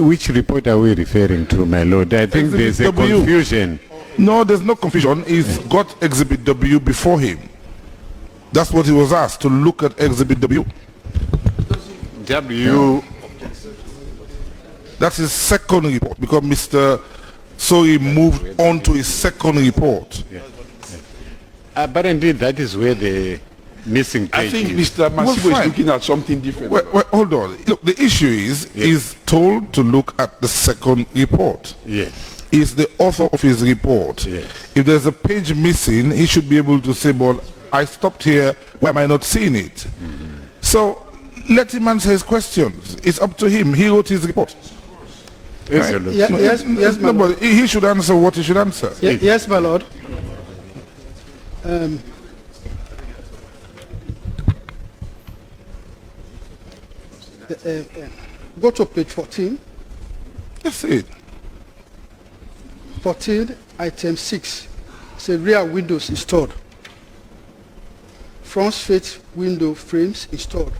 Which report are we referring to, my lord? I think Exhibit there's a W. confusion. No, there's no confusion. He's got Exhibit W before him. That's what he was asked, to look at Exhibit W. W, That's his second report, because Mr. Sori moved on to his second report. apparently that is where the missing I page think is. Mr. Masibo fine. is looking at something different. Well, hold on. Look, the issue is, he's told to look at the second report. Yes, He's the author of his report. Yes. If there's a page missing, he should be able to say, well, I stopped here, why am I not seeing it? So let him answer his questions. It's up to him. He wrote his report. yes, your lord. Yeah, yes, yes, my No, lord. but he should answer what he should answer. Yes, my lord. Go to page 14. That's it. 14, item 6. Say rear windows installed. Front face window frames installed.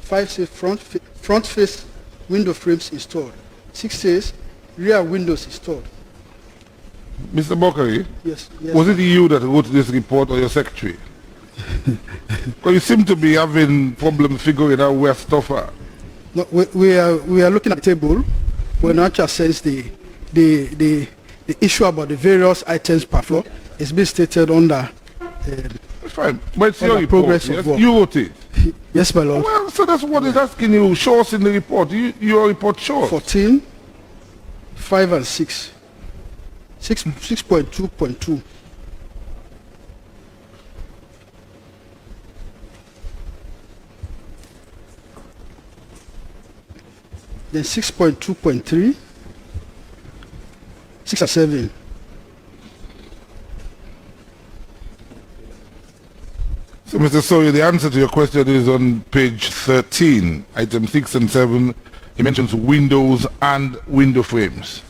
5 says front face window frames installed. 6 says rear windows installed. Mr. Bockarie, Yes, yes. was it you that wrote this report or your secretary? Because you seem to be having problems figuring out where stuff are. No, we are looking at the table. We're not just sense the issue about the various items per floor is being stated under. Fine, but it's On your the report. progress of Yes? work. You wrote it. Yes, my lord. Well, so that's what he's asking you. Show us in the report. Your report shows. 14, 5 and 6. 6.2.2. Then 6.2.3. 6 and 7. So, Mr. Sawyer, the answer to your question is on page 13, item 6 and 7. He mentions windows and window frames.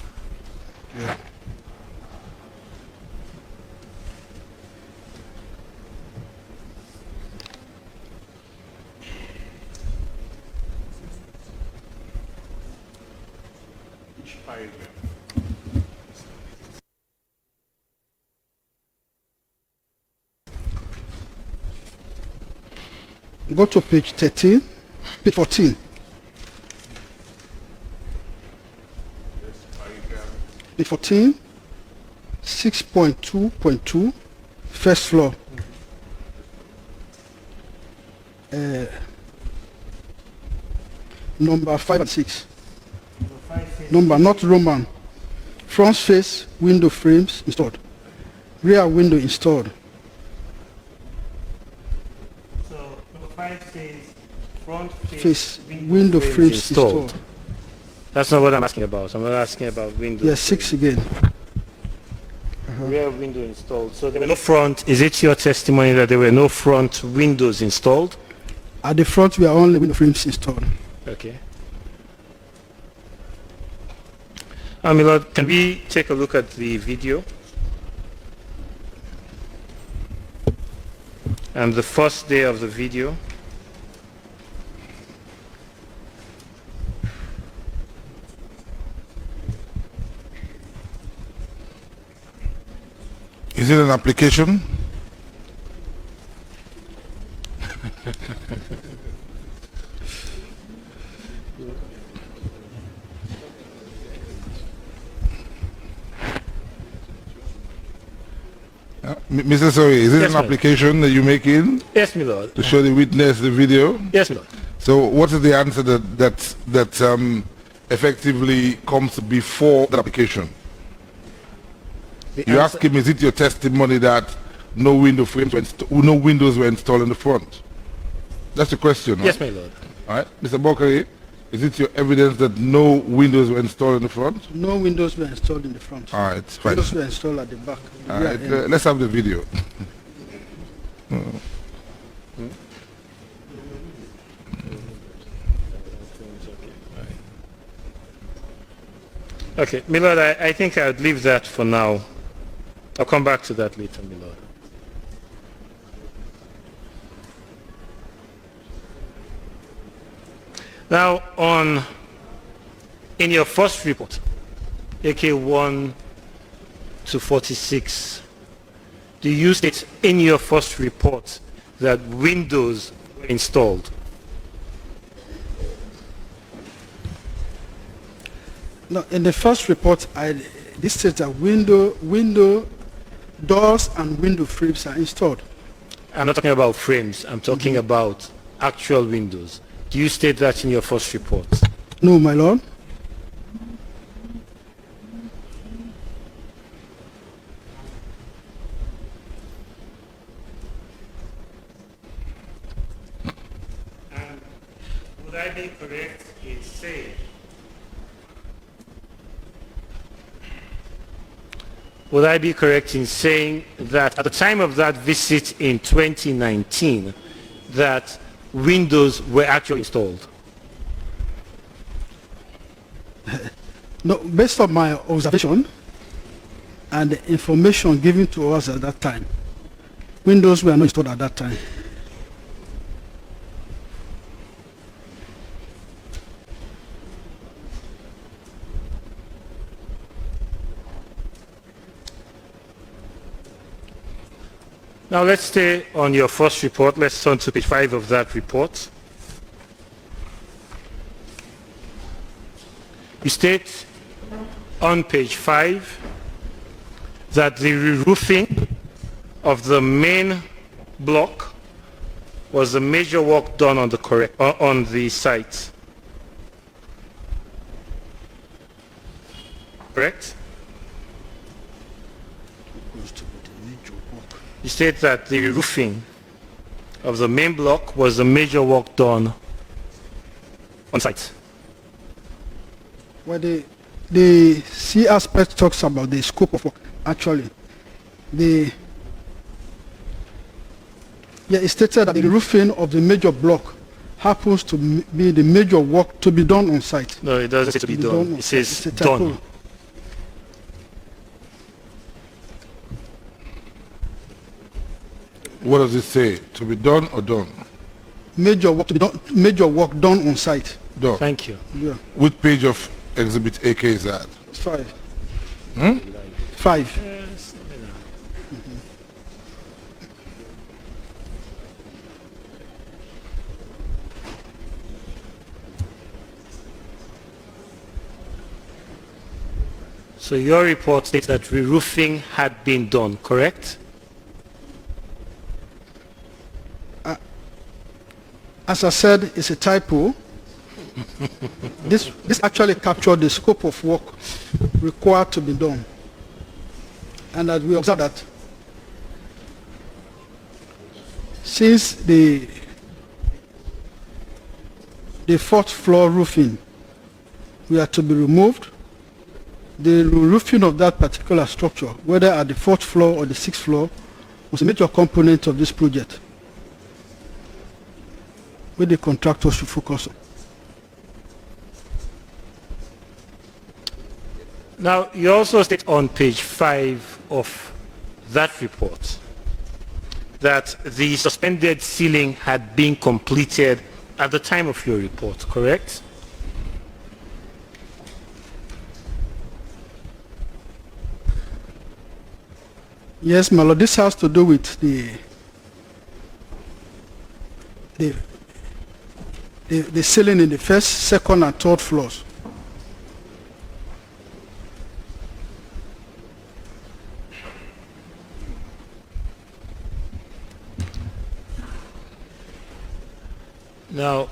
Go to page 13, page 14. Page 14, 6.2.2, first floor. Number 5 and 6. Number, not Roman. Front face window frames installed. Rear window installed. So number 5 says front Face window frames installed. That's not what I'm asking about. I'm not asking about windows. Yes, 6 again. Rear window installed. So there were no front. Is it your testimony that there were no front windows installed? At the front, we are only window frames installed. Okay. Milord, can we take a look at the video? And the first day of the video. Is it an application? Mr. Sorry, is this Yes, an my lord. application that you make in Yes, my lord. to show the witness the video? Yes, my lord. So what is the answer that effectively comes before the application? The You answer- ask him, is it your testimony that no window frames no windows were installed in the front? That's the question. Yes, right? my lord. All right, Mr. Bockarie, is it your evidence that no windows were installed in the front? No windows were installed in the front. All right, fine. Windows were installed at the back. All rear right, end. let's have the video. Okay, my lord, I think I would leave that for now. I'll come back to that later, my lord. Now, in your first report, AK1 to 46, do you state in your first report that windows were installed? No, in the first report, this says that window doors and window frames are installed. I'm not talking about frames, I'm talking about actual windows. Do you state that in your first report? No, my lord. Would I be correct in saying that at the time of that visit in 2019 that windows were actually installed? No, based on my observation and the information given to us at that time, windows were not installed at that time. Now let's stay on your first report. Let's turn to page 5 of that report. You state on page 5 that the re-roofing of the main block was a major work done on the site. Correct? You state that the roofing of the main block was a major work done on site. Well, the C aspect talks about the scope of work. Actually, it stated that the roofing of the major block happens to be the major work to be done on site. No, it doesn't say to be done. It says It's a typo. done. What does it say? To be done or done? Major work to be done. Major work done on site. Done. Thank you. Yeah, Which page of Exhibit AK is that? it's 5. Hmm? 5. So your report states that re-roofing had been done, correct? As I said, it's a typo. This actually captured the scope of work required to be done. And as we observe that since the fourth floor roofing were to be removed, the roofing of that particular structure, whether at the fourth floor or the sixth floor, was a major component of this project, where the contractor should focus on. Now, you also state on page 5 of that report that the suspended ceiling had been completed at the time of your report, correct? Yes, my lord, this has to do with the ceiling in the first, second, and third floors. Now,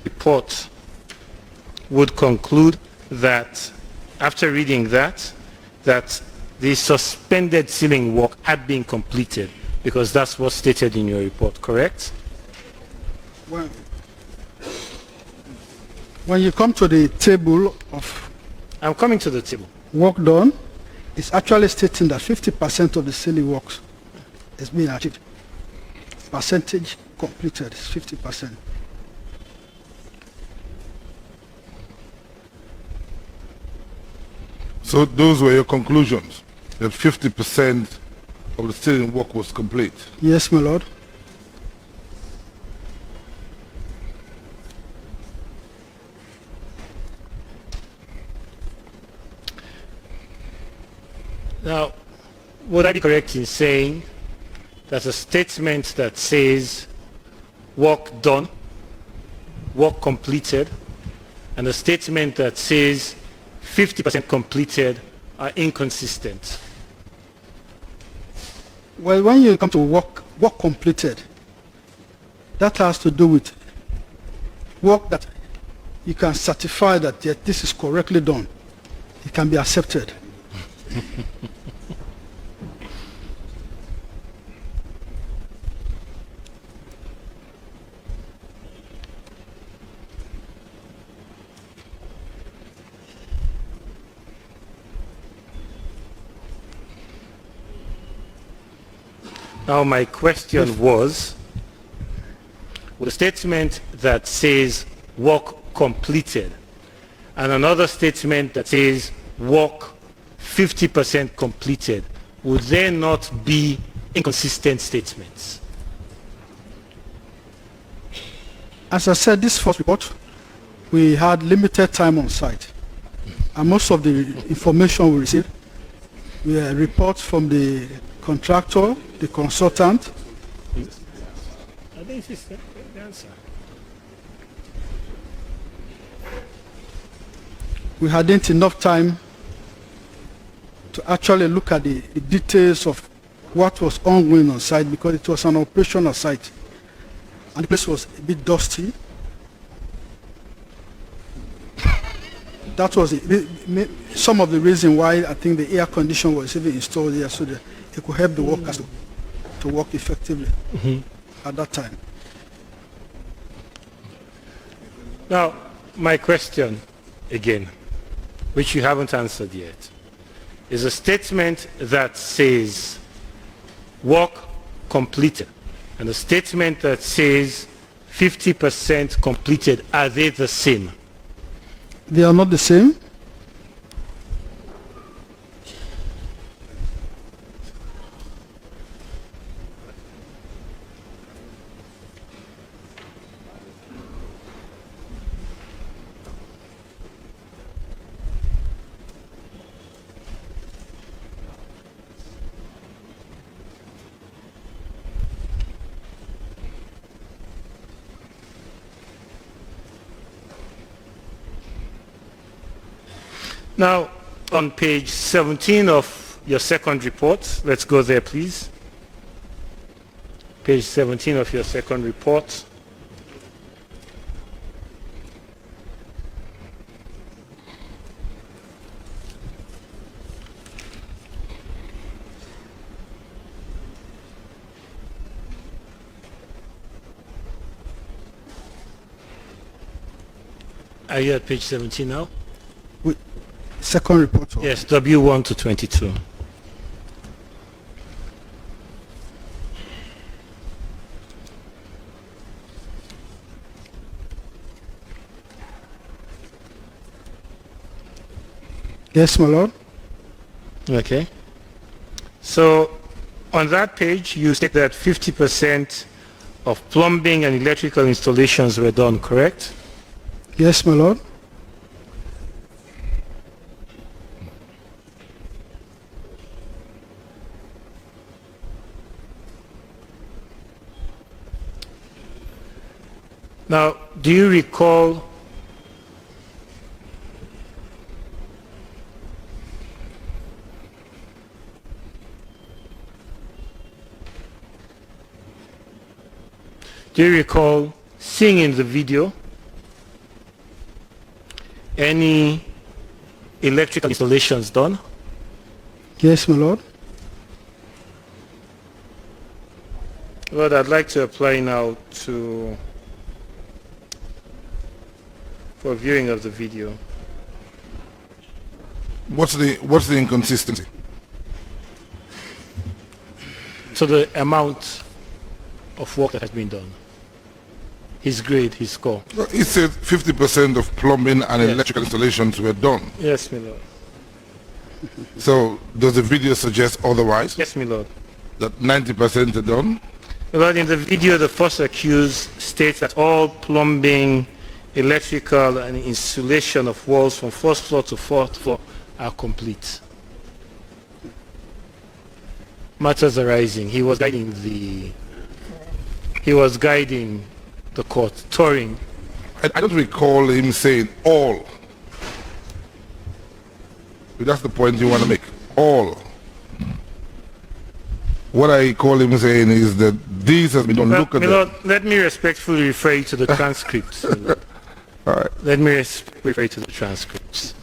report would conclude that, after reading that the suspended ceiling work had been completed, because that's what's stated in your report, correct? When you come to the table of I'm coming to the table. work done, it's actually stating that 50% of the ceiling works is being achieved. Percentage completed is 50%. So those were your conclusions, that 50% of the ceiling work was complete. Yes, my lord. Now, would I be correct in saying that a statement that says work done, work completed, and a statement that says 50% completed are inconsistent? Well, when you come to work completed, that has to do with work that you can certify that yes, this is correctly done. It can be accepted. Now my question was, with a statement that says work completed and another statement that says work 50% completed, would there not be inconsistent statements? As I said, this first report, we had limited time on site. And most of the information we received were reports from the contractor, the consultant. I think this is the answer. We hadn't enough time to actually look at the details of what was ongoing on site because it was an operational site and the place was a bit dusty. That was some of the reason why I think the air condition was even installed here so that it could help the workers to work effectively at that time. Now, my question again, which you haven't answered yet, is a statement that says work completed and a statement that says 50% completed, are they the same? They are not the same. Now, on page 17 of your second report, let's go there, please. Page 17 of your second report. Are you at page 17 now? Second report. Yes, W1 to 22. Yes, my lord. Okay. So on that page, you state that 50% of plumbing and electrical installations were done, correct? Yes, my lord. Now, do you recall Do you recall seeing in the video any electrical installations done? Yes, my lord. Lord, I'd like to apply now for viewing of the video. What's the inconsistency? So the amount of work that has been done, his grade, his score. Well, he said 50% of plumbing and Yes. electrical installations were done. Yes, my lord. So does the video suggest otherwise? Yes, my lord. That 90% are done? My lord, in the video, the first accused states that all plumbing, electrical, and insulation of walls from first floor to fourth floor are complete. Matters arising. He was guiding the court, touring. I don't recall him saying all. If that's the point you want to make. All. What I call him saying is that these has been done. Look at my them. lord, let me respectfully refer you to the transcripts. My lord. All right. Let me refer you to the transcripts.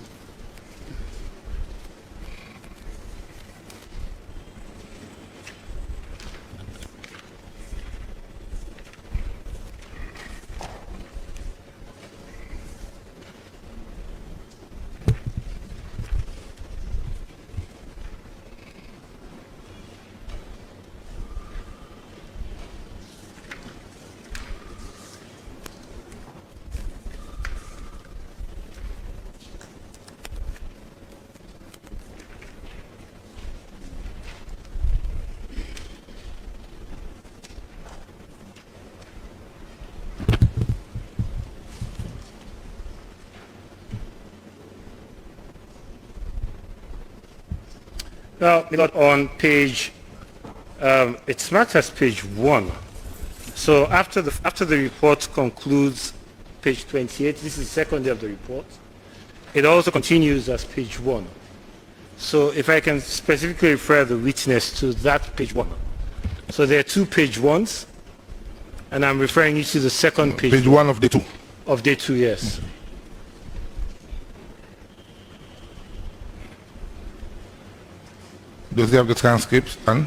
Now, my lord, on page, it's marked as page 1. So after the report concludes, page 28, this is the second day of the report, it also continues as page 1. So if I can specifically refer the witness to that page 1. So there are 2 page 1s, and I'm referring you to the second page. Page 1 of the 2. Of day 2, yes. Does he have the transcripts? And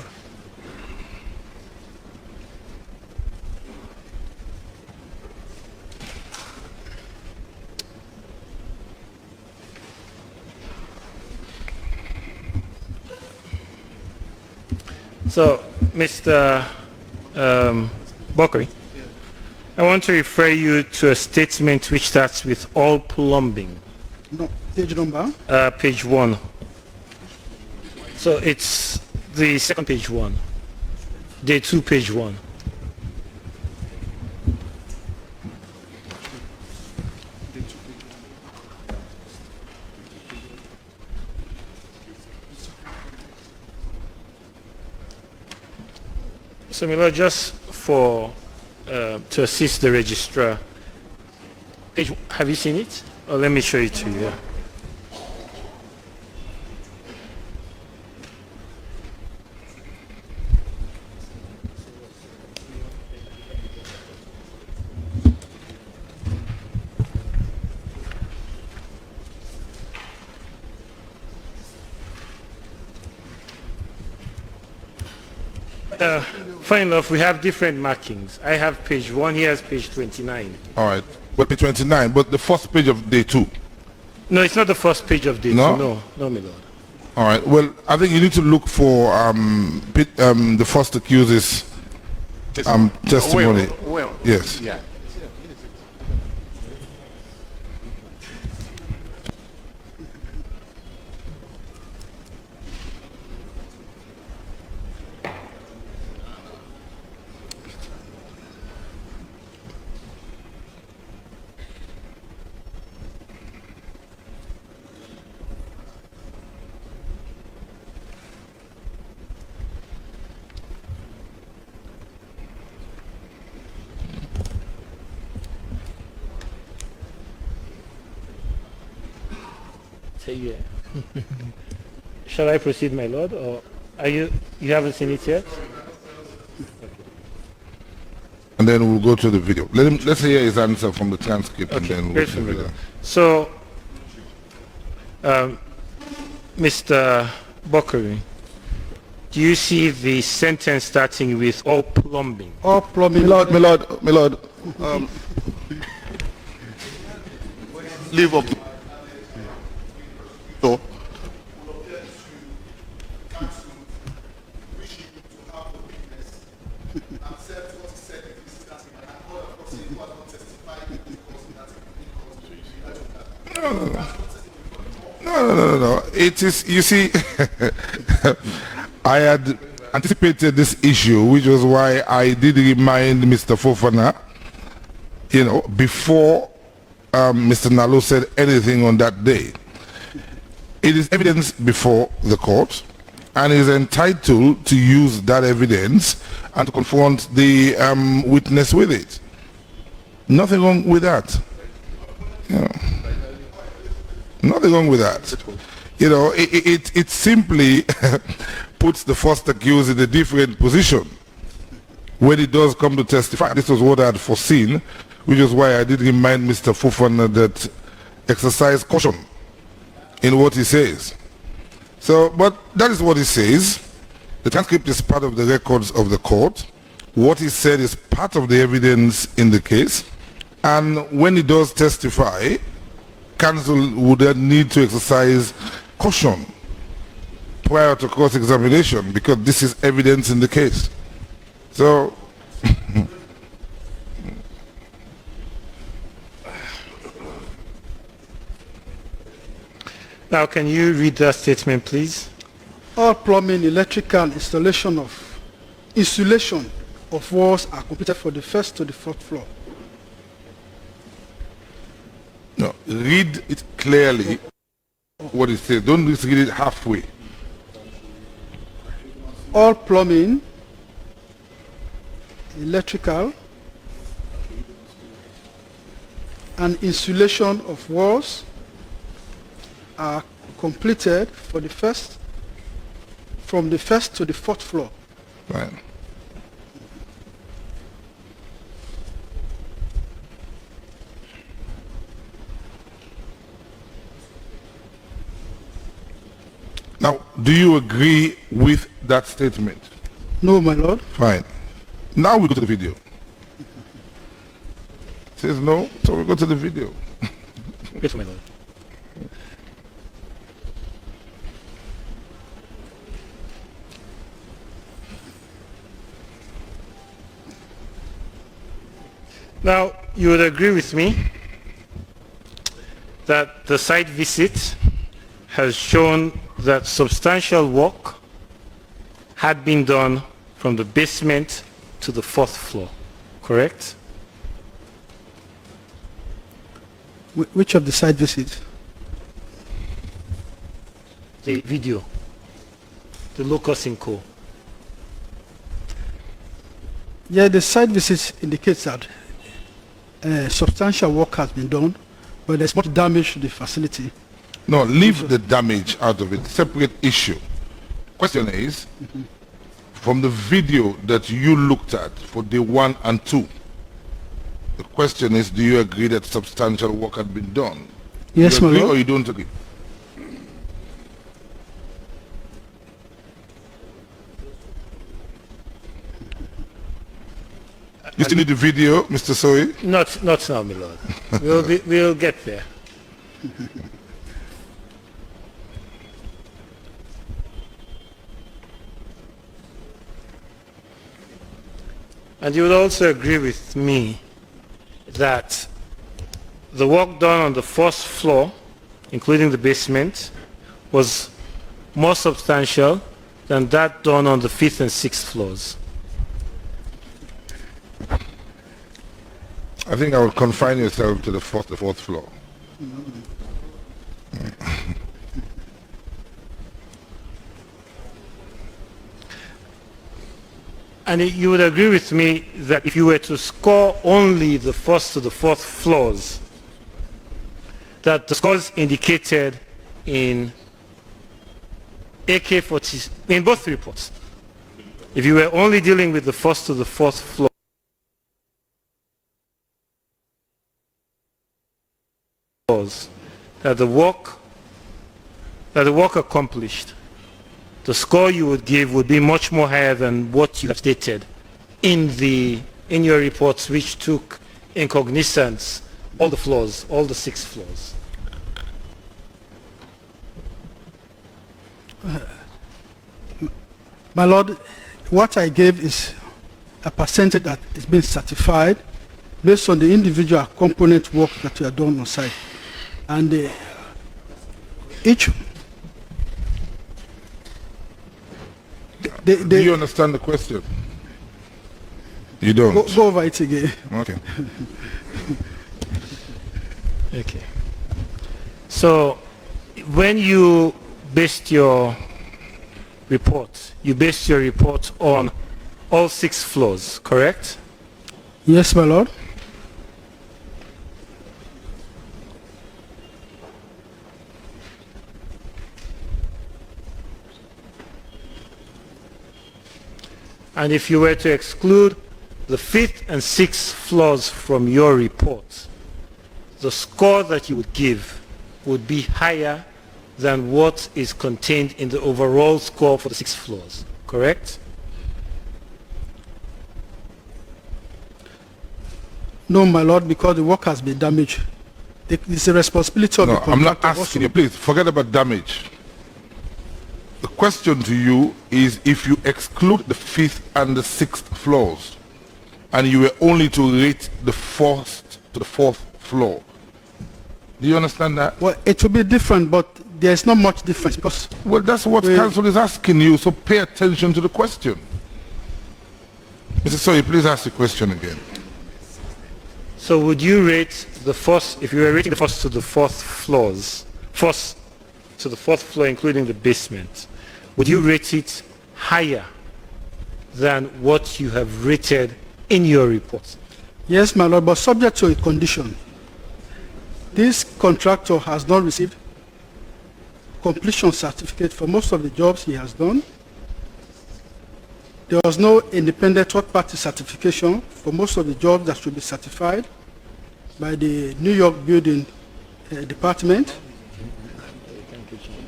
So, Mr. Bockarie, I want to refer you to a statement which starts with all plumbing. No, page number. Page 1. So it's the second page 1. Day 2, page 1. So, my lord, just for to assist the registrar, page, have you seen it? Or let me show it to you. Yeah. Funny enough, we have different markings. I have page 1, he has page 29. all right. Well, page 29, but the first page of day 2. No, it's not the first page of day No? 2. No, my lord. All right. Well, I think you need to look for the first accused's testimony. Well, Yes. yeah. Say yeah. Shall I proceed, my lord, or are you haven't seen it yet? and then we'll go to the video. Let's hear his answer from the transcript, and then we'll go to the video. So, Mr. Bockarie, do you see the sentence starting with all plumbing? All plumbing. Milord, leave up. So, No. It is, you see, I had anticipated this issue, which was why I did remind Mr. Fofana, before Mr. Nalo said anything on that day. It is evidence before the court, and is entitled to use that evidence and to confront the witness with it. Nothing wrong with that. Nothing wrong with that. It simply puts the first accused in a different position when he does come to testify. This was what I had foreseen, which is why I did remind Mr. Fofana that exercise caution in what he says. So, but that is what he says. The transcript is part of the records of the court. What he said is part of the evidence in the case. And when he does testify, counsel would then need to exercise caution prior to cross-examination, because this is evidence in the case. So, now can you read that statement, please? All plumbing, electrical insulation of walls are completed from the first to the fourth floor. no, read it clearly, what it says. Don't just read it halfway. All plumbing, electrical, and insulation of walls are completed from the first to the fourth floor. Right. Now, do you agree with that statement? No, my lord. Fine. Now we go to the video. Says no, so we go to the video. Yes, my lord. Now, you would agree with me that the site visit has shown that substantial work had been done from the basement to the fourth floor, correct? Which of the site visits? The video, the locus in co. Yeah, the site visits indicates that substantial work has been done, but there's much damage to the facility. No, leave the damage out of it. Separate issue. Question is, from the video that you looked at for day 1 and 2, the question is, do you agree that substantial work had been done? Yes, you agree my lord. or you don't agree? You still need the video, Mr. Soy? Not now, my lord. We'll get there. And you would also agree with me that the work done on the first floor, including the basement, was more substantial than that done on the 5th and 6th floors. I think I would confine yourself to the fourth floor. And you would agree with me that if you were to score only the first to the fourth floors, that the scores indicated in AK-40, in both reports, if you were only dealing with the first to the fourth floor, floors that the work accomplished, the score you would give would be much more higher than what you have stated in your reports, which took in cognizance all the floors, all the 6 floors. My Lord, what I gave is a percentage that is being certified based on the individual component work that we are doing on site. And each... Do you understand the question? You don't? Go over it again. Okay. Okay. So when you based your report, you based your report on all 6 floors, correct? Yes, my Lord. And if you were to exclude the 5th and 6th floors from your report, the score that you would give would be higher than what is contained in the overall score for the 6 floors, correct? No, my Lord, because the work has been damaged. It's a responsibility of the contractor. I'm not asking you, please, forget about damage. The question to you is, if you exclude the 5th and the 6th floors, and you were only to rate the 1st to the 4th floor, do you understand that? Well, it will be different, but there's not much difference because... Well, that's what council is asking you, so pay attention to the question. Mr. Soy, please ask the question again. So would you rate the first, if you were rating the 1st to the 4th floors, 1st to the 4th floor including the basement, would you rate it higher than what you have rated in your report? Yes, my Lord, but subject to a condition. This contractor has not received completion certificate for most of the jobs he has done. There was no independent third-party certification for most of the jobs that should be certified by the New York Building Department.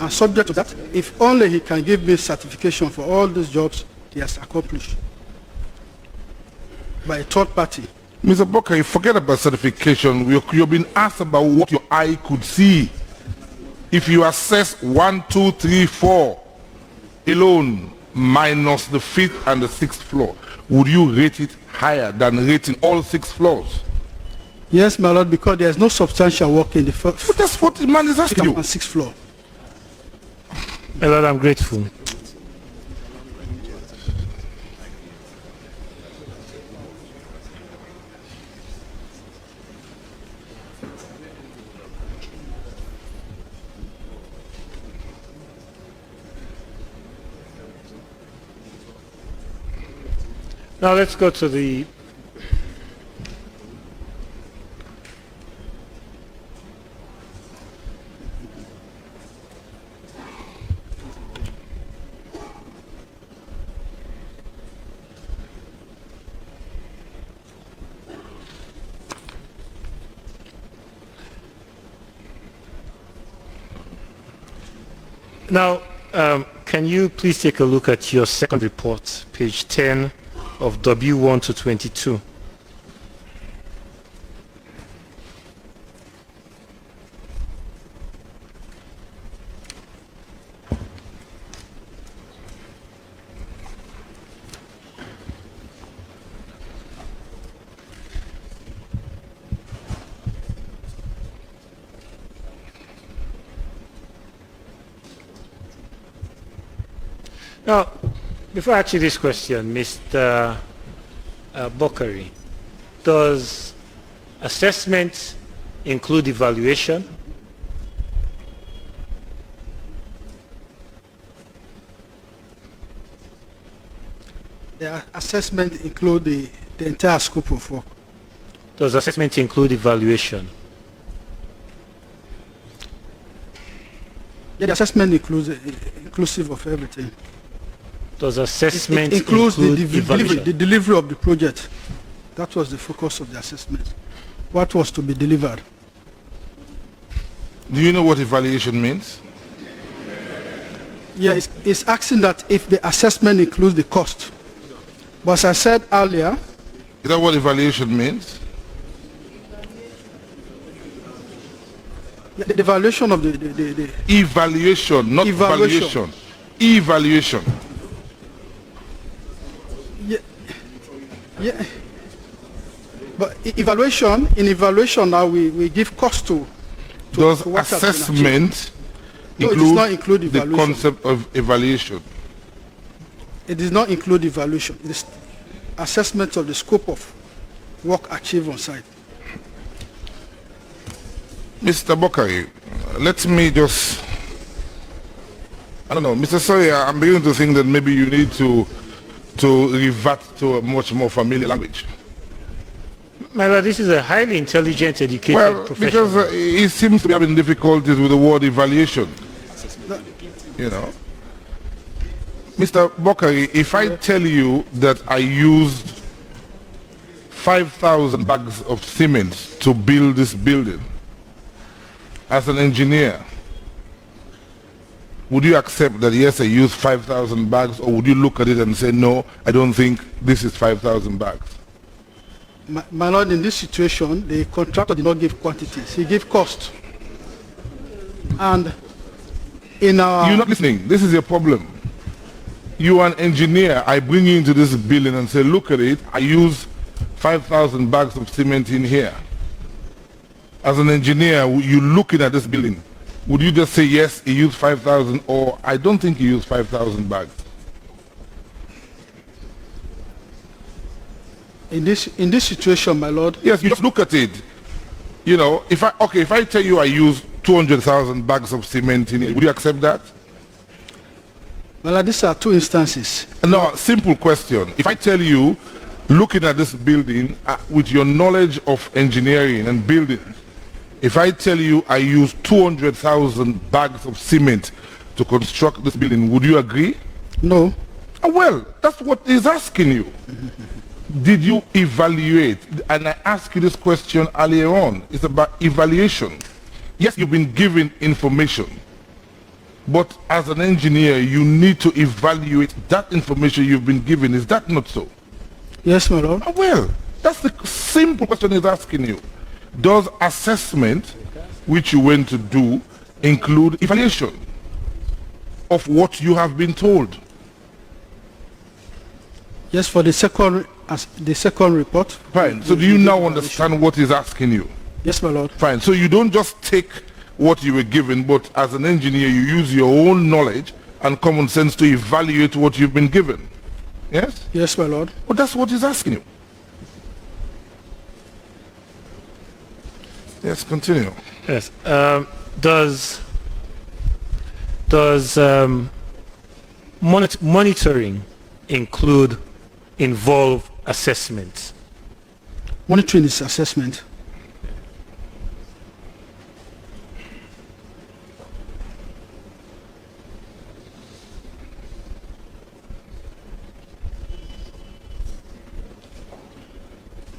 And subject to that, if only he can give me certification for all these jobs he has accomplished by a third party. Mr. Bockarie, forget about certification. You're being asked about what your eye could see. If you assess 1, 2, 3, 4 alone, minus the 5th and the 6th floor, would you rate it higher than rating all 6 floors? Yes, my Lord, because there is no substantial work in the first. But that's what the man is asking you. And 6th floor. My Lord, I'm grateful. Now let's go to the can you please take a look at your second report, page 10 of W1 to 22. Now, before I ask you this question, Mr. Bockarie, does assessment include evaluation? The assessment include the entire scope of work. Does assessment include evaluation? Yeah, the assessment includes inclusive of everything. Does assessment it includes include the delivery of the project. That was the focus of the assessment. What was to be delivered. Do you know what evaluation means? Yeah, it's asking that if the assessment includes the cost. But as I said earlier, Is that what evaluation means? the evaluation of the Evaluation, not Evaluation. valuation. Evaluation. yeah. But evaluation, in evaluation now we give cost to Does what has been achieved. assessment No, it does not include the evaluation. concept of evaluation? It does not include evaluation. It's assessment of the scope of work achieved on site. Mr. Bockarie, let me just, I don't know, Mr. Sawyer, I'm beginning to think that maybe you need to revert to a much more familiar language. My lord, this is a highly intelligent, educated Well, professional. because he seems to be having difficulties with the word evaluation. You know, Mr. Bockarie, if I tell you that I used 5,000 bags of cement to build this building, as an engineer, would you accept that yes, I used 5,000 bags, or would you look at it and say, no, I don't think this is 5,000 bags? My lord, in this situation, the contractor did not give quantities. He gave cost. And in our... You're not listening. This is your problem. You are an engineer. I bring you into this building and say, look at it. I use 5,000 bags of cement in here. As an engineer, you looking at this building, would you just say, yes, he used 5,000, or I don't think he used 5,000 bags? In this situation, my lord... Yes, you just look at it. You know, if I tell you I use 200,000 bags of cement in it, would you accept that? Well, these are two instances. No, simple question. If I tell you, looking at this building, with your knowledge of engineering and building, if I tell you I use 200,000 bags of cement to construct this building, would you agree? No. Well, that's what he's asking you. Did you evaluate? And I asked you this question earlier on. It's about evaluation. Yes, you've been given information, but as an engineer, you need to evaluate that information you've been given. Is that not so? Yes, my lord. Well, that's the simple question he's asking you. Does assessment, which you went to do, include evaluation of what you have been told? Yes, for the second report. Fine. So do you now understand what he's asking you? Yes, my lord. Fine. So you don't just take what you were given, but as an engineer, you use your own knowledge and common sense to evaluate what you've been given. Yes? Yes, my lord. Well, that's what he's asking you. Yes, continue. Yes. Does monitoring involve assessment? Monitoring is assessment.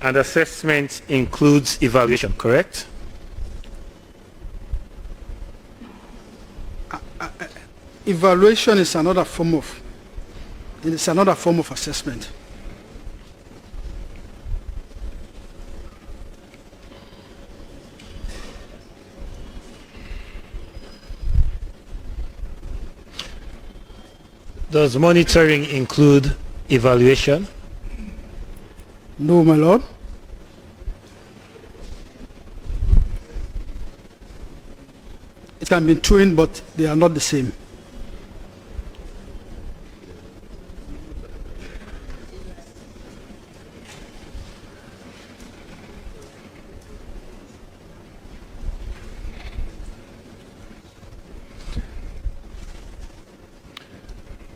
And assessment includes evaluation, correct? Evaluation is another form of assessment. Does monitoring include evaluation? No, my lord. It can be twin, but they are not the same.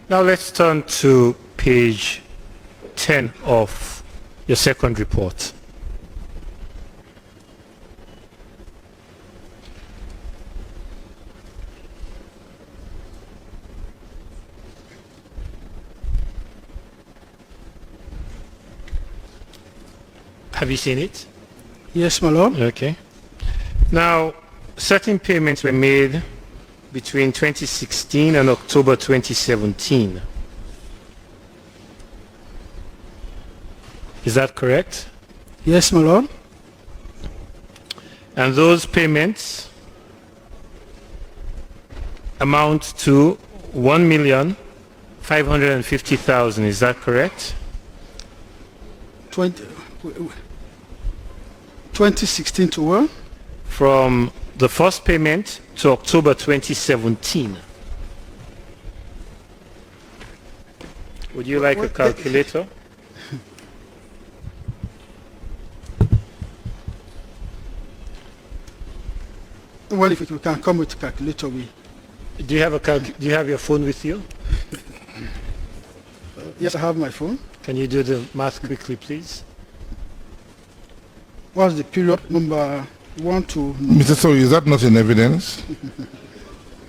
Now let's turn to page 10 of your second report. Have you seen it? Yes, my lord. Okay. Now, certain payments were made between 2016 and October 2017. Is that correct? Yes, my lord. And those payments amount to 1,550,000. Is that correct? 2016 to what? From the first payment to October 2017. Would you like a calculator? Well, if you can come with a calculator, we... Do you have your phone with you? Yes, I have my phone. Can you do the math quickly, please? What's the period number 1 to... Mr. Sorry, is that not in evidence?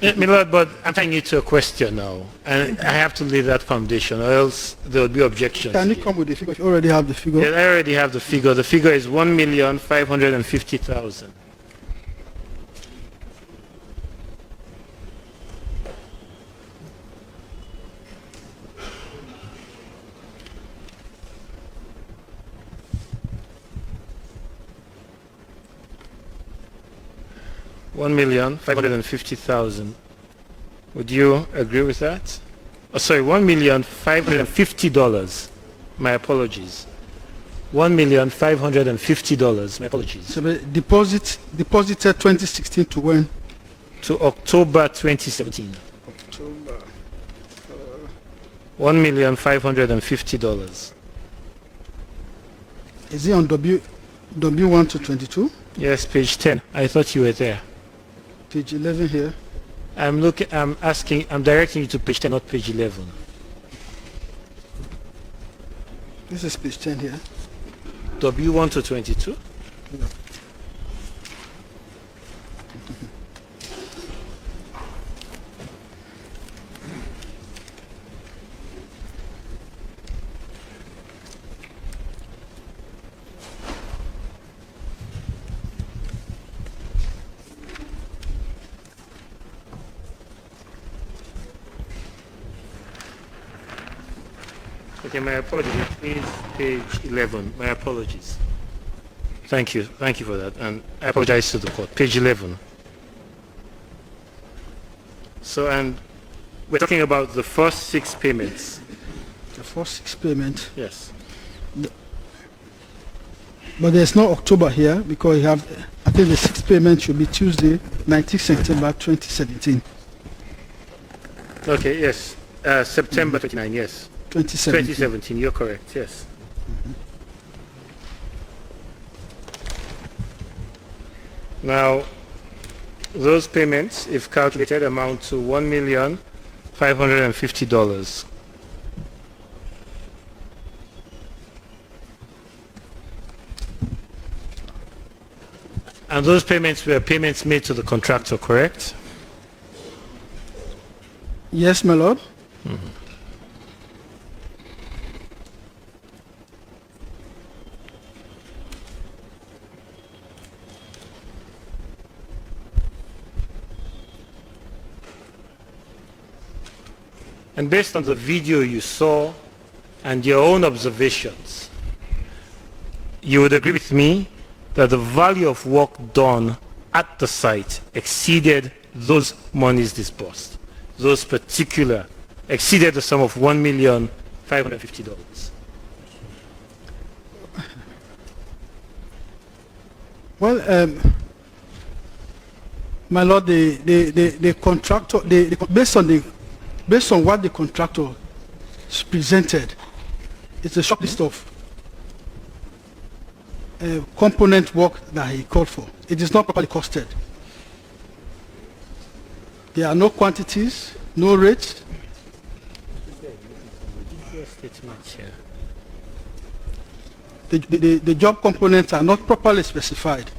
My lord, but I'm tying you to a question now, and I have to lay that foundation, or else there will be objections. Can you here. come with the figure? You already have the figure. Yes, I already have the figure. The figure is 1,550,000. $1,550,000. Would you agree with that? Oh, sorry, $1,550,000. My apologies. $1,550,000. My apologies. So the deposited 2016 to when? To October 2017. October. $1,550,000. Is it on W1 to 22? Yes, page 10. I thought you were there. Page 11 here. I'm directing you to page 10, not page 11. This is page 10 here. W1 to 22? Yeah. Okay, my apologies. Please, page 11. My apologies. Thank you. Thank you for that. And I apologize to the court. Page 11. So, and we're talking about the first 6 payments. The first 6 payments. Yes. But there's no October here because you have, I think the 6th payment should be Tuesday, 19th September 2017. Okay, yes. September 29, yes. 2017. 2017, you're correct, yes. Now, those payments, if calculated, amount to $1,550,000. And those payments were payments made to the contractor, correct? Yes, my lord. And based on the video you saw and your own observations, you would agree with me that the value of work done at the site exceeded those monies disbursed. Those particular exceeded the sum of $1,550,000. Well, my lord, the contractor, based on what the contractor presented, it's a short list of component work that he called for. It is not properly costed. There are no quantities, no rates. The job components are not properly specified.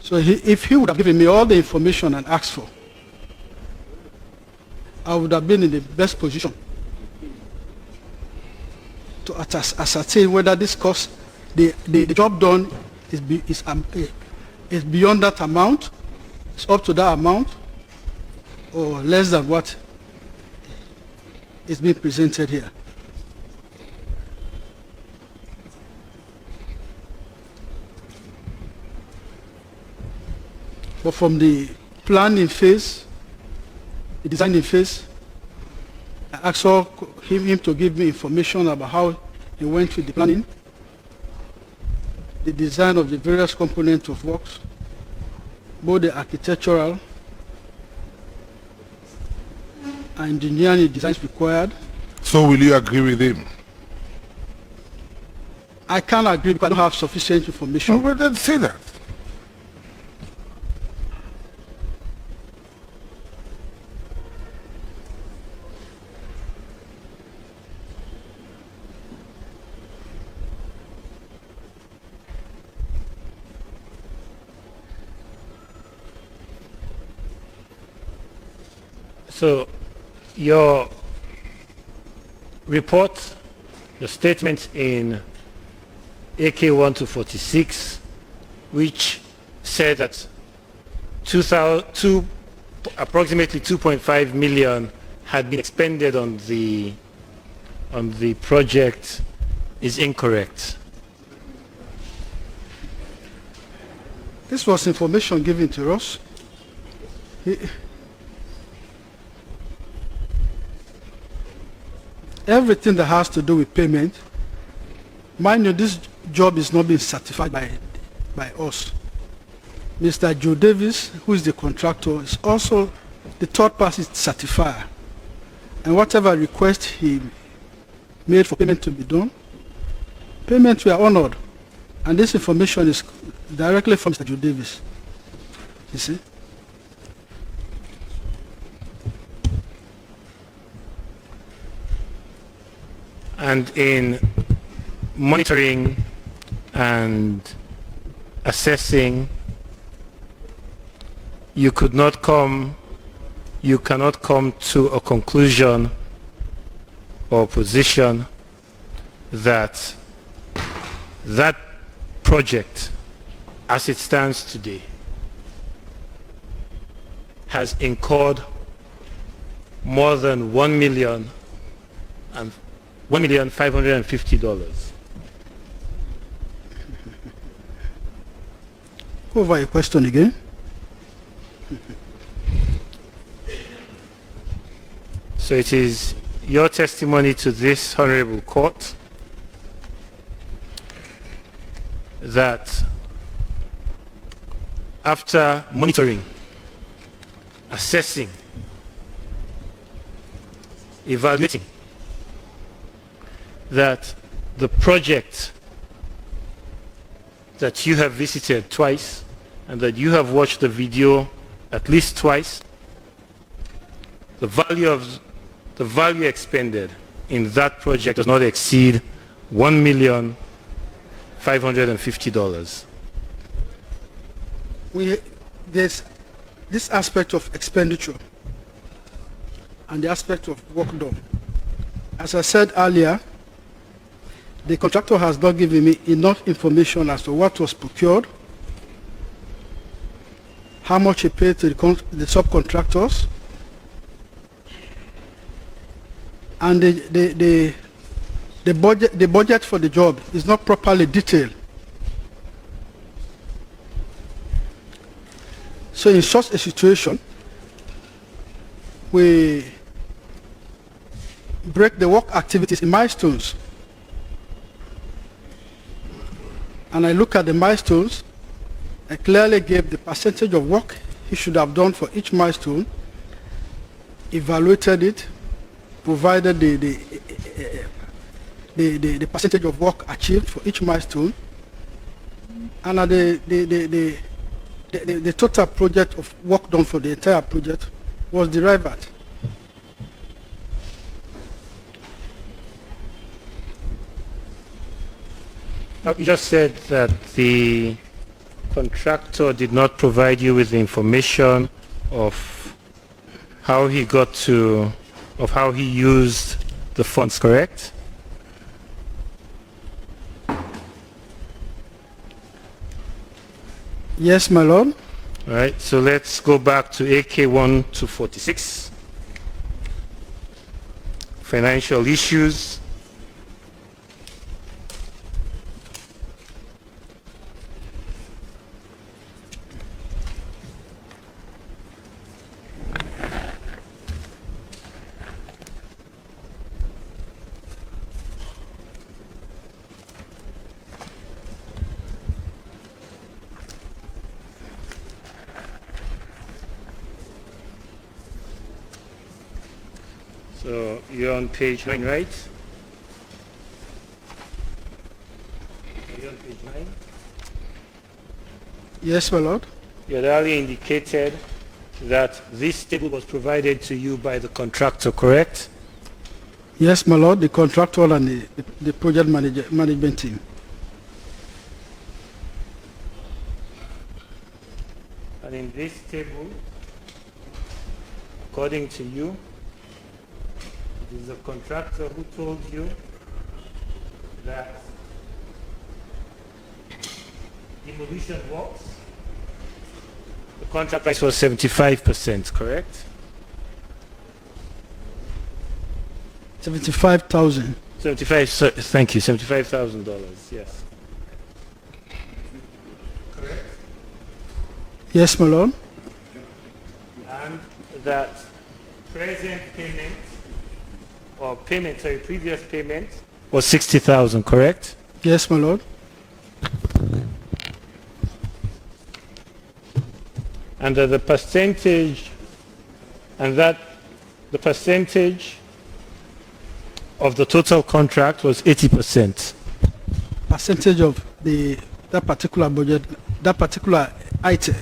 So if he would have given me all the information and asked for, I would have been in the best position to ascertain whether this cost, the job done is beyond that amount, it's up to that amount, or less than what is being presented here. But from the planning phase, the designing phase, I asked him to give me information about how he went through the planning, the design of the various components of works, both the architectural and engineering designs required. So will you agree with him? I can't agree because I don't have sufficient information. Well, then say that. So your report, your statement in AK1 to 46, which said that approximately 2.5 million had been expended on the project, is incorrect. This was information given to us. Everything that has to do with payment, mind you, this job is not being certified by us. Mr. Joe Davis, who is the contractor, is also the third party certifier. And whatever request he made for payment to be done, payments were honored. And this information is directly from Mr. Joe Davis. You see? And in monitoring and assessing, you cannot come to a conclusion or position that that project, as it stands today, has incurred more than $1,550,000. Go over your question again. So it is your testimony to this honorable court that after monitoring, assessing, evaluating, that the project that you have visited twice and that you have watched the video at least twice, the value expended in that project does not exceed $1,550,000. There's this aspect of expenditure and the aspect of work done. As I said earlier, the contractor has not given me enough information as to what was procured, how much he paid to the subcontractors, and the budget for the job is not properly detailed. So in such a situation, we break the work activities in milestones. And I look at the milestones, I clearly gave the percentage of work he should have done for each milestone, evaluated it, provided the percentage of work achieved for each milestone, and the total project of work done for the entire project was derived at. You just said that the contractor did not provide you with the information of how he got to, of how he used the funds, correct? Yes, my lord. All right, so let's go back to AK1 to 46. Financial issues. So you're on page 9, right? You're on page 9. Yes, my lord. You had earlier indicated that this table was provided to you by the contractor, correct? Yes, my lord, the contractor and the project management team. And in this table, according to you, is the contractor who told you that demolition works. The contract price was 75%, correct? 75,000. 75, thank you, $75,000, yes. Correct? Yes, my lord. And that present payment, or payment, sorry, previous payment was 60,000, correct? Yes, my lord. And the percentage, and that the percentage of the total contract was 80%. Percentage of that particular budget, that particular item,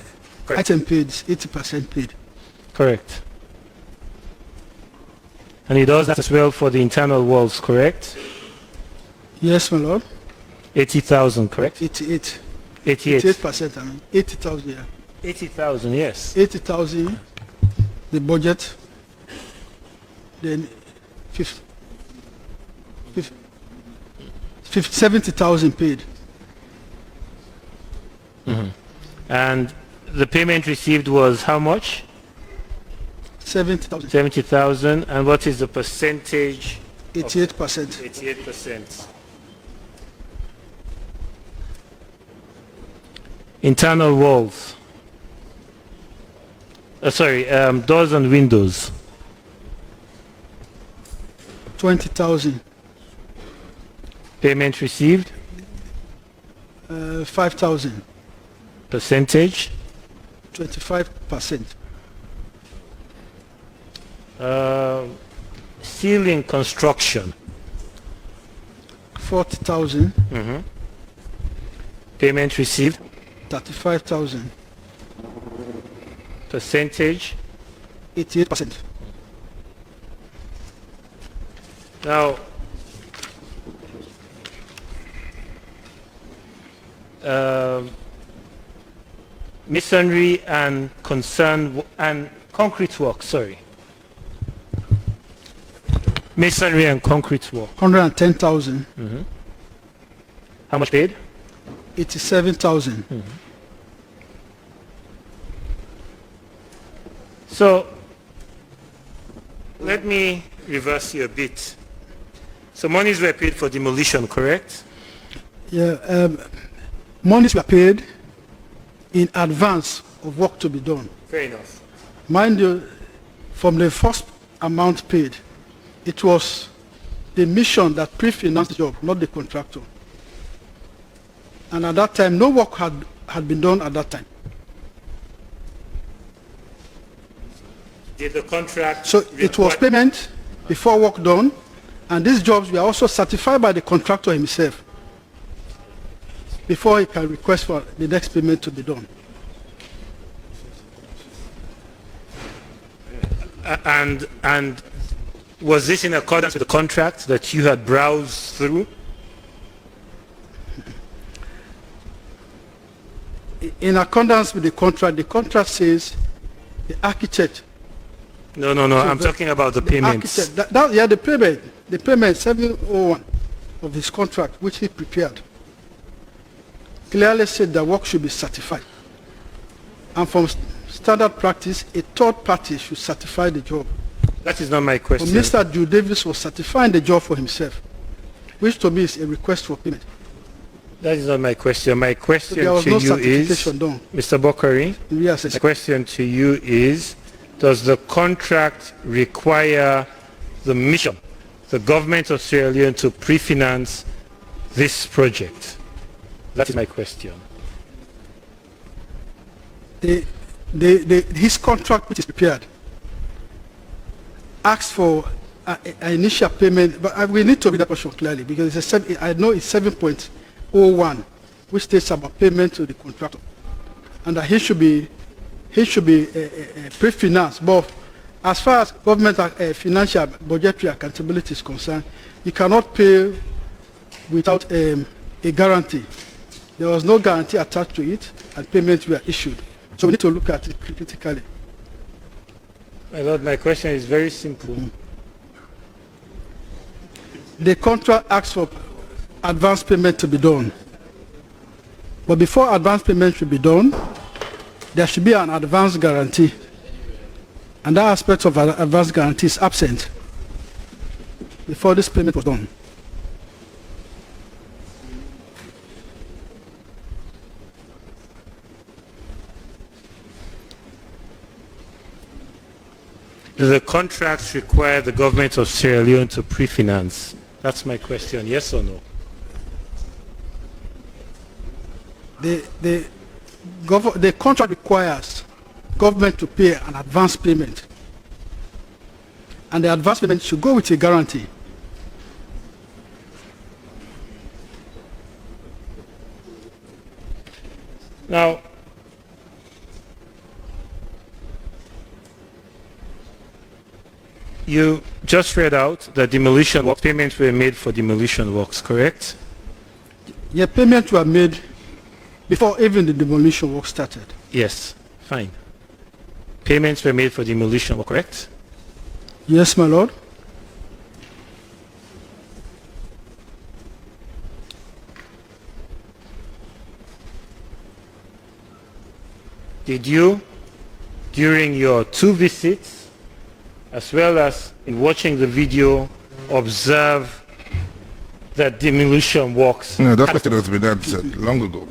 Correct. item paid is 80% paid. Correct. And he does that as well for the internal walls, correct? Yes, my lord. 80,000, correct? 88. 88. 88%, I mean, 80,000, yeah. 80,000, yes. 80,000, the budget, then 70,000 paid. And the payment received was how much? 70,000. 70,000. And what is the percentage? 88%. 88%. Internal walls. Doors and windows. 20,000. Payment received. 5,000. Percentage. 25%. Ceiling construction. 40,000. Payment received. 35,000. Percentage. 88%. Now, masonry and concrete work, sorry. Masonry and concrete work. 110,000. How much paid? 87,000. So, let me reverse you a bit. So monies were paid for demolition, correct? Yeah, monies were paid in advance of work to be done. Fair enough. Mind you, from the first amount paid, it was the mission that pre-financed the job, not the contractor. And at that time, no work had been done at that time. Did the contract... So it was payment before work done, and these jobs were also certified by the contractor himself before he can request for the next payment to be done. And was this in accordance with the contract that you had browsed through? In accordance with the contract says the architect No, I'm talking about the payments. Architect, the payment 701 of his contract, which he prepared, clearly said that work should be certified. And from standard practice, a third party should certify the job. That is not my question. But Mr. Drew Davis was certifying the job for himself, which to me is a request for payment. That is not my question. My question So there was to no you is, certification done. Mr. Bockarie, Yes, the question to you is, does the contract require the mission, the government of Sierra Leone, to pre-finance this project? That is my question. His contract, which is prepared, asks for an initial payment, but we need to read that portion clearly, because I know it's 7.01, which states about payment to the contractor, and that he should be pre-financed. But as far as government financial budgetary accountability is concerned, you cannot pay without a guarantee. There was no guarantee attached to it, and payments were issued. So we need to look at it critically. My Lord, my question is very simple. The contract asks for advance payment to be done. But before advance payment should be done, there should be an advance guarantee. And that aspect of advance guarantee is absent before this payment was done. Do the contracts require the government of Sierra Leone to pre-finance? That's my question, yes or no? The contract requires government to pay an advance payment. And the advance payment should go with a guarantee. Now, you just read out that demolition work payments were made for demolition works, correct? Yeah, payments were made before even the demolition work started. Yes, fine. Payments were made for demolition work, correct? Yes, my lord. Did you, during your 2 visits, as well as in watching the video, observe that demolition works? No, that question has been answered long ago.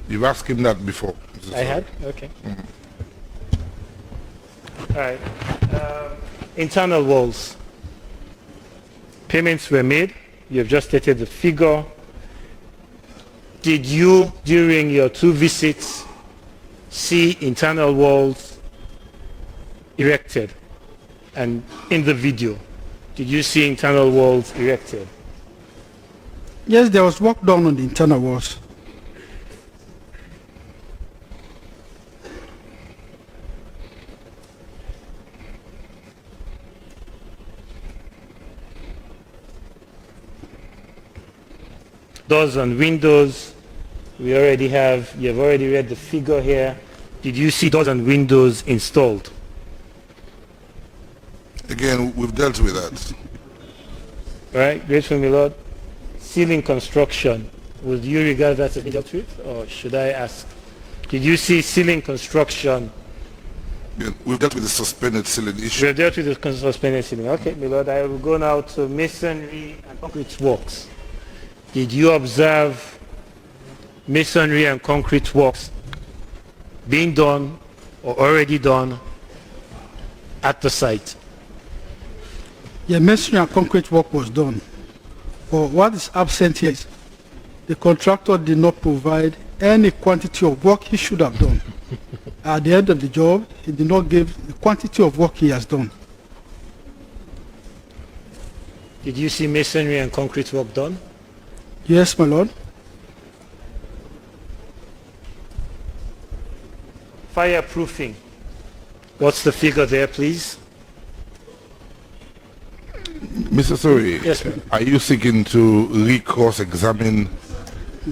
You've asked him that before. I had? Okay. All right. Internal walls. Payments were made. You have just stated the figure. Did you, during your 2 visits, see internal walls erected? And in the video, did you see internal walls erected? Yes, there was work done on the internal walls. Doors and windows, you've already read the figure here. Did you see doors and windows installed? Again, we've dealt with that. All right, grateful, my lord. Ceiling construction, would you regard that as being dealt with, or should I ask? Did you see ceiling construction? Again, we've dealt with the suspended ceiling issue. We have dealt with the suspended ceiling. Okay, my lord, I will go now to masonry and concrete works. Did you observe masonry and concrete works being done or already done at the site? Yeah, masonry and concrete work was done. But what is absent here is the contractor did not provide any quantity of work he should have done. At the end of the job, he did not give the quantity of work he has done. Did you see masonry and concrete work done? Yes, my lord. Fireproofing. What's the figure there, please? Mr. Sori, Yes, ma'am. are you seeking to re-cross-examine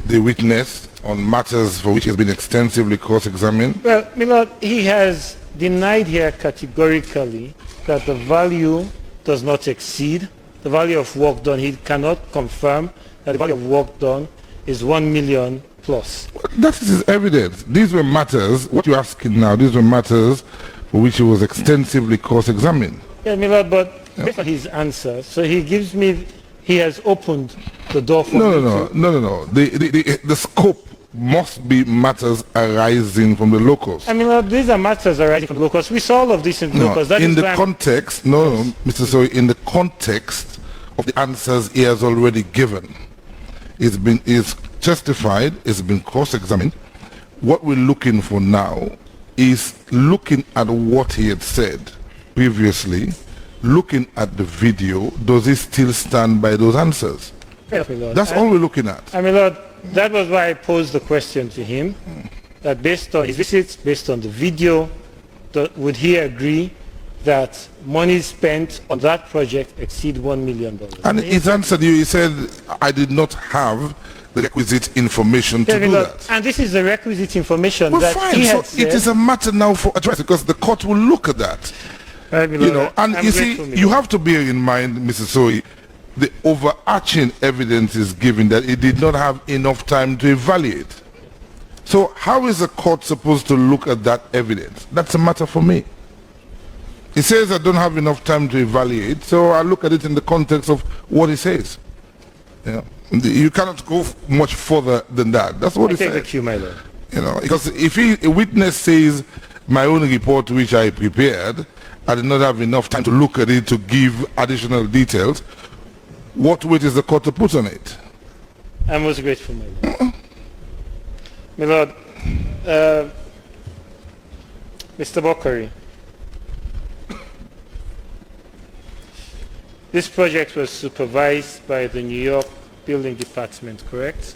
the witness on matters for which he has been extensively cross-examined? Well, my lord, he has denied here categorically that the value does not exceed the value of work done. He cannot confirm that the value of work done is 1 million plus. That is evidence. These were matters, what you're asking now, these were matters for which he was extensively cross-examined. Yeah, Milord, but based on his answer, so he gives me, he has opened the door for No. The scope must be matters arising from the locals. I mean, these are matters arising from the locals. We saw all of this in the locals. That in is the context, Mr. Soy, in the context of the answers he has already given, is testified, it's been cross-examined. What we're looking for now is looking at what he had said previously, looking at the video, does he still stand by those answers? That's all we're looking at. I mean, Lord, that was why I posed the question to him, that based on his visits, based on the video, would he agree that money spent on that project exceed $1 million? And he's answered you, he said, I did not have the requisite information to do that. And this is the requisite information that fine. he So had said. it is a matter now for address, because the court will look at that. And you see, you have to bear in mind, Mr. Soy, the overarching evidence is given that it did not have enough time to evaluate. So how is the court supposed to look at that evidence? That's a matter for me. He says I don't have enough time to evaluate, so I look at it in the context of what he says. You cannot go much further than that. That's what he says. I take the cue, my lord. Because if a witness says my own report which I prepared, I did not have enough time to look at it to give additional details, what weight is the court to put on it? I'm most grateful, my lord. My lord, Mr. Bockarie, this project was supervised by the New York Building Department, correct?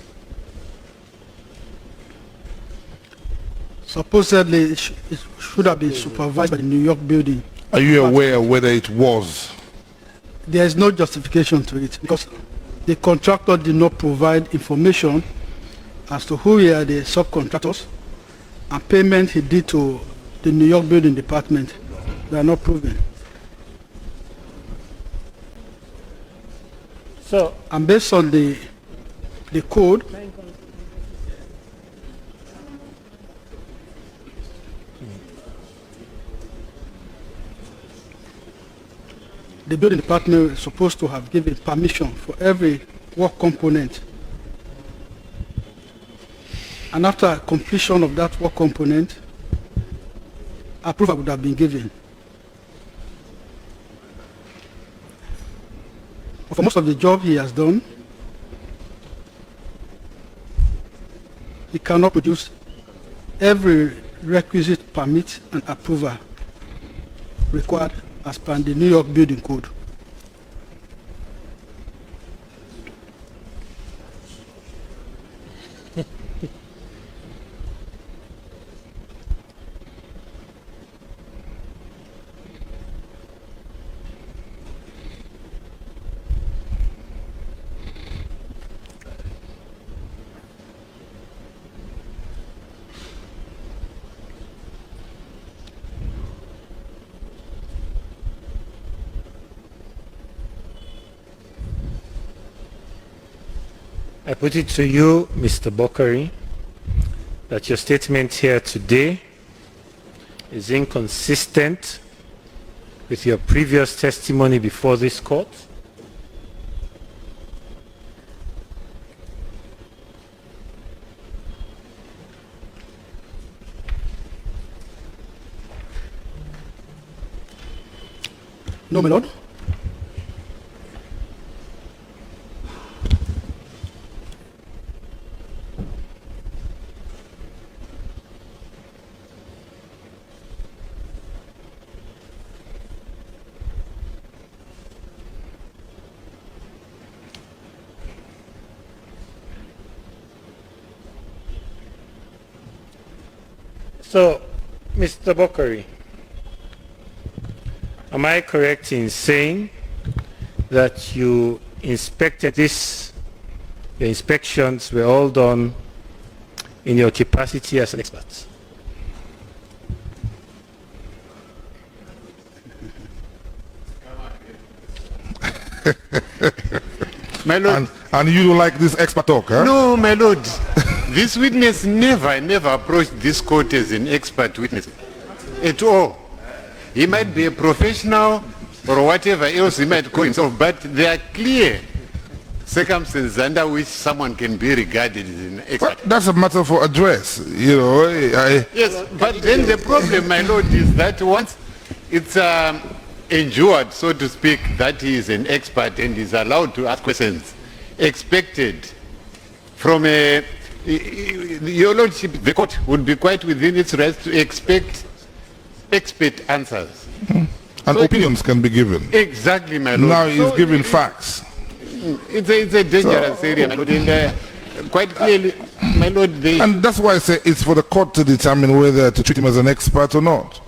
Supposedly, it should have been supervised by the New York Building. Are you aware whether it was? There is no justification to it because the contractor did not provide information as to who were the subcontractors and payment he did to the New York Building Department. They are not proven. So, and based on the code, the building department is supposed to have given permission for every work component. And after completion of that work component, approval would have been given. But for most of the job he has done, he cannot produce every requisite permit and approval required as per the New York Building Code. I put it to you, Mr. Bockarie, that your statement here today is inconsistent with your previous testimony before this court. No, my lord. So, Mr. Bockarie, am I correct in saying that you inspected this, the inspections were all done in your capacity as an expert? My lord. And you don't like this expert talk, huh? No, my lord. This witness never approached this court as an expert witness at all. He might be a professional or whatever else he might call himself, but there are clear circumstances under which someone can be regarded as an expert. Well, that's a matter for address, you know. Yes, but then the problem, my lord, is that once it's endured, so to speak, that he is an expert and is allowed to ask questions expected from your lordship, the court would be quite within its rights to expect expert answers. And so opinions can be given. Exactly, my lord. Now he's giving facts. It's a dangerous area, my lord. And, quite clearly, my lord, and that's why I say it's for the court to determine whether to treat him as an expert or not.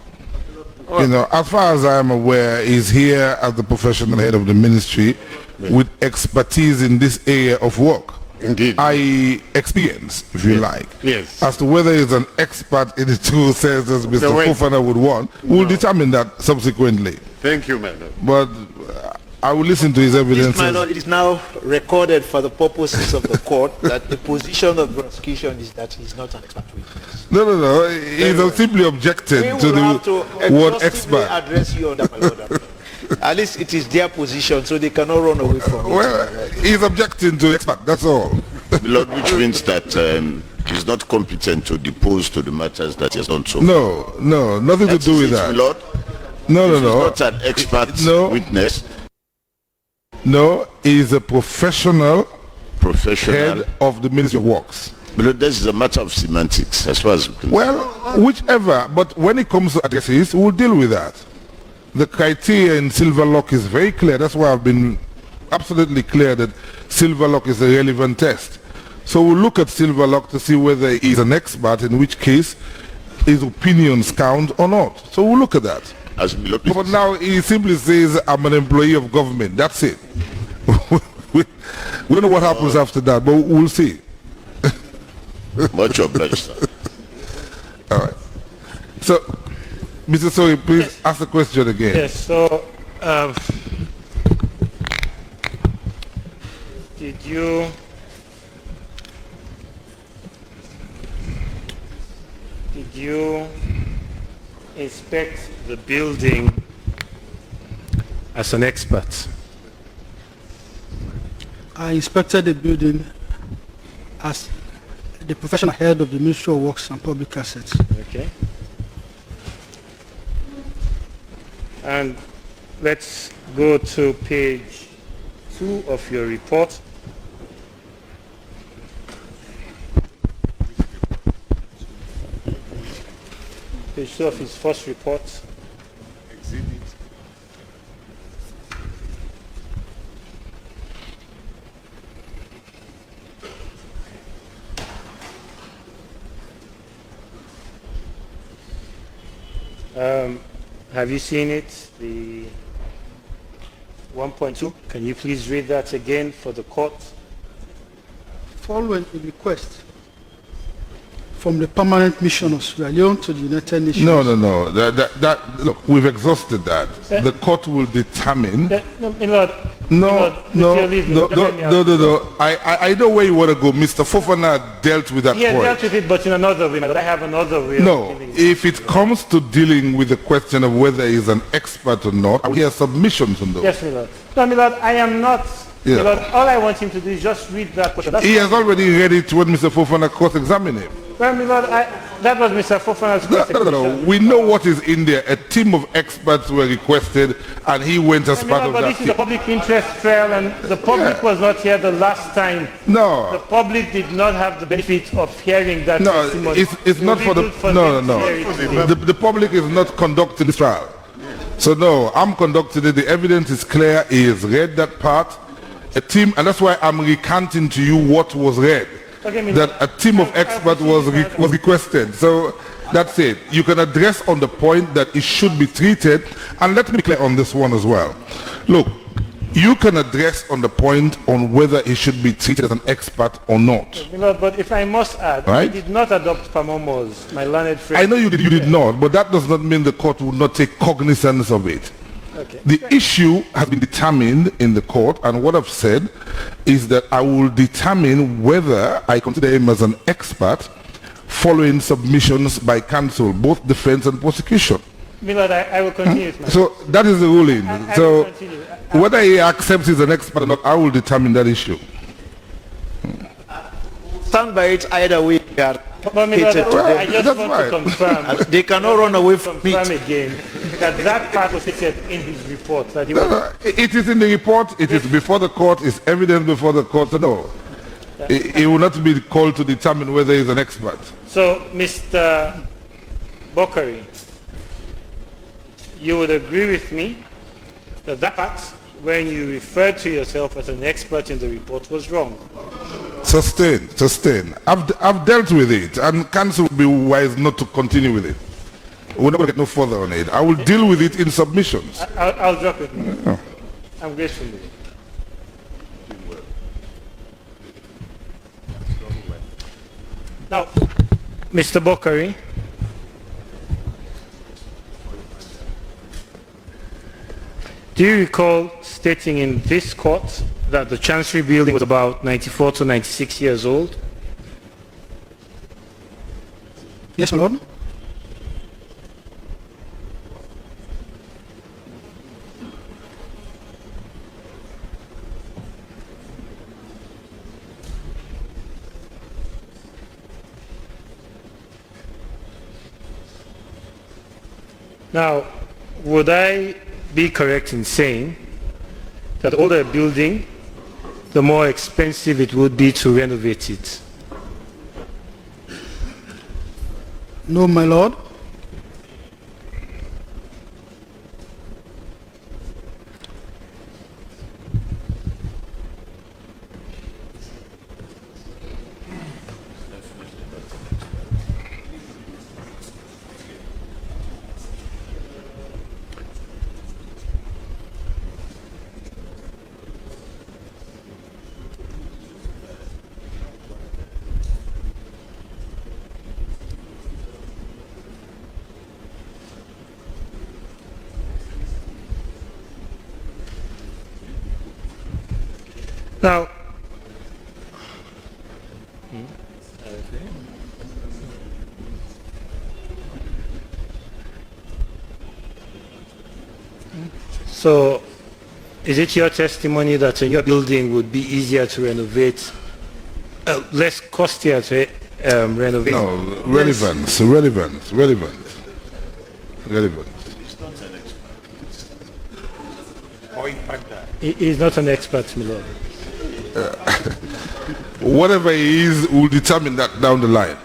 You know, as far as I'm aware, he's here as the professional head of the ministry with expertise in this area of work. Indeed. I experience, if you like. Yes. As to whether he's an expert in the two senses as Mr. Fofana would want, we'll determine that subsequently. Thank you, my lord. But I will listen to his evidence. My lord, it is now recorded for the purposes of the court that the position of the prosecution is that he's not an expert witness. No. He's simply objected to the word expert. Address you on that, my lord. At least it is their position, so they cannot run away from it. Well, he's objecting to expert, that's all. Lord, which means that he's not competent to depose to the matters that he has done so. No, nothing to do with that. Lord? No. He's not an expert witness. No, he's a professional head of the Ministry of Works. But this is a matter of semantics, as far as we can. Well, whichever, but when it comes to addresses, we'll deal with that. The criteria in Silver Lock is very clear. That's why I've been absolutely clear that Silver Lock is a relevant test. So we'll look at Silver Lock to see whether he's an expert, in which case his opinions count or not. So we'll look at that. But now he simply says, I'm an employee of government. That's it. We don't know what happens after that, but we'll see. Much obliged, sir. All right. So, Mr. Sori, please ask the question again. Yes, so did you inspect the building as an expert? I inspected the building as the professional head of the Ministry of Works and Public Assets. Okay. And let's go to page 2 of your report. Page 2 of his first report. Exhibit. Have you seen it? The 1.2. Can you please read that again for the court? Following a request from the permanent mission of Sierra Leone to the United Nations. No. Look, we've exhausted that. The court will determine. No. I know where you want to go. Mr. Fofana dealt with that point. He dealt with it, but in another way. I have another way. No, if it comes to dealing with the question of whether he's an expert or not, I will hear submissions on those. Yes, my lord. No, my lord, I am not. Yeah. My lord, all I want him to do is just read that question. He has already read it when Mr. Fofana cross-examined him. Well, my lord, that was Mr. Fofana's question. No. We know what is in there. A team of experts were requested, and he went as part of but that this team. is a public interest trial, and the public was not here the last time. No. The public did not have the benefit of hearing that testimony. It's not for the... The public is not conducting this trial. So no, I'm conducting it. The evidence is clear. He has read that part. A team, and that's why I'm recanting to you what was read. Okay, that a team of experts was requested. So that's it. You can address on the point that it should be treated, and let me be clear on this one as well. Look, you can address on the point on whether he should be treated as an expert or not. But if I must add, I did not adopt Pamomos, my learned friend. I know you did not, but that does not mean the court would not take cognizance of it. Okay. The issue has been determined in the court, and what I've said is that I will determine whether I consider him as an expert following submissions by counsel, both defense and prosecution. Milord, I will continue with my... So that is the ruling. I So will continue. whether he accepts he's an expert or not, I will determine that issue. Stand by it either way. We are But Milord, hated to I them. just That's want right. to confirm, They cannot run away from it. again that part was stated in his report. That he was, It is in the report, it is before the court, it's evidence before the court. So no, he will not be called to determine whether he's an expert. so, Mr. Bockarie, you would agree with me that that part, when you referred to yourself as an expert in the report, was wrong. Sustain. I've dealt with it, and counsel will be wise not to continue with it. We're not going to get no further on it. I will deal with it in submissions. I'll drop it. Oh. I'm grateful. Now, Mr. Bockarie, do you recall stating in this court that the Chancery building was about 94 to 96 years old? Yes, my lord. Now, would I be correct in saying that the older a building, the more expensive it would be to renovate it? No, my lord. Now, so is it your testimony that your building would be easier to renovate, less costlier to renovate? No, relevance. He's not an expert, my lord. Whatever he is, we'll determine that down the line.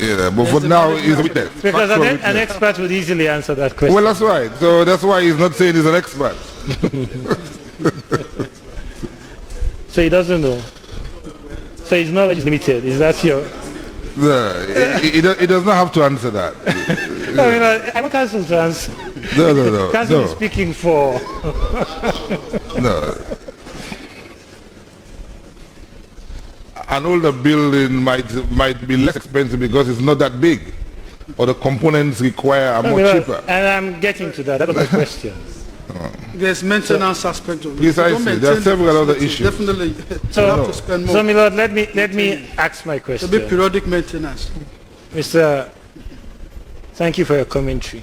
Yeah, but for now, he's a witness. Because Factual an witness. expert would easily answer that question. Well, that's right. So that's why he's not saying he's an expert. So he doesn't know. So his knowledge is limited. Is that your... No, he does not have to answer that. No, I want counsel to answer. No. Counsel is speaking for... No. An older building might be less expensive because it's not that big, or the components require are more cheaper. And I'm getting to that. That was my question. There's maintenance aspect of it. Precisely. There are several other issues. Definitely, So, you have to spend more. So, my lord, let me ask my question. There'll be periodic maintenance. Mr. Thank you for your commentary.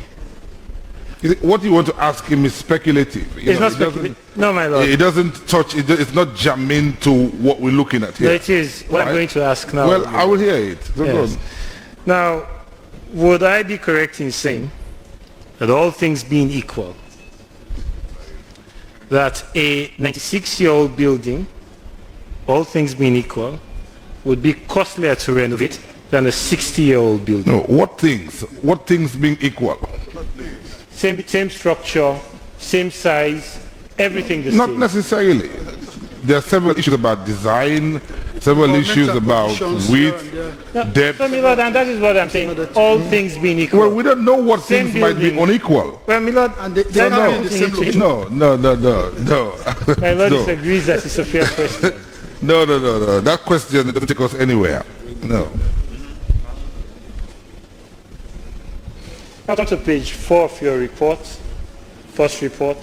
What you want to ask him is speculative. It's not speculative. No, my lord. It doesn't touch, it's not germane to what we're looking at here. No, it is what I'm going to ask now. Well, I will hear it. So go Yes. on. Now, would I be correct in saying that all things being equal, that a 96-year-old building, all things being equal, would be costlier to renovate than a 60-year-old building? No, what things? What things being equal? Same structure, same size, everything the Not same. necessarily. There are several issues about design, several issues about width, depth. So, my lord, and that is what I'm saying. All things being equal. Well, we don't know what Same things might be building. unequal. Well, my lord, And they no, are in the same location. No. my lord No. disagrees that it's a fair question. No. That question doesn't take us anywhere. No. Now, on to page 4 of your report. first report?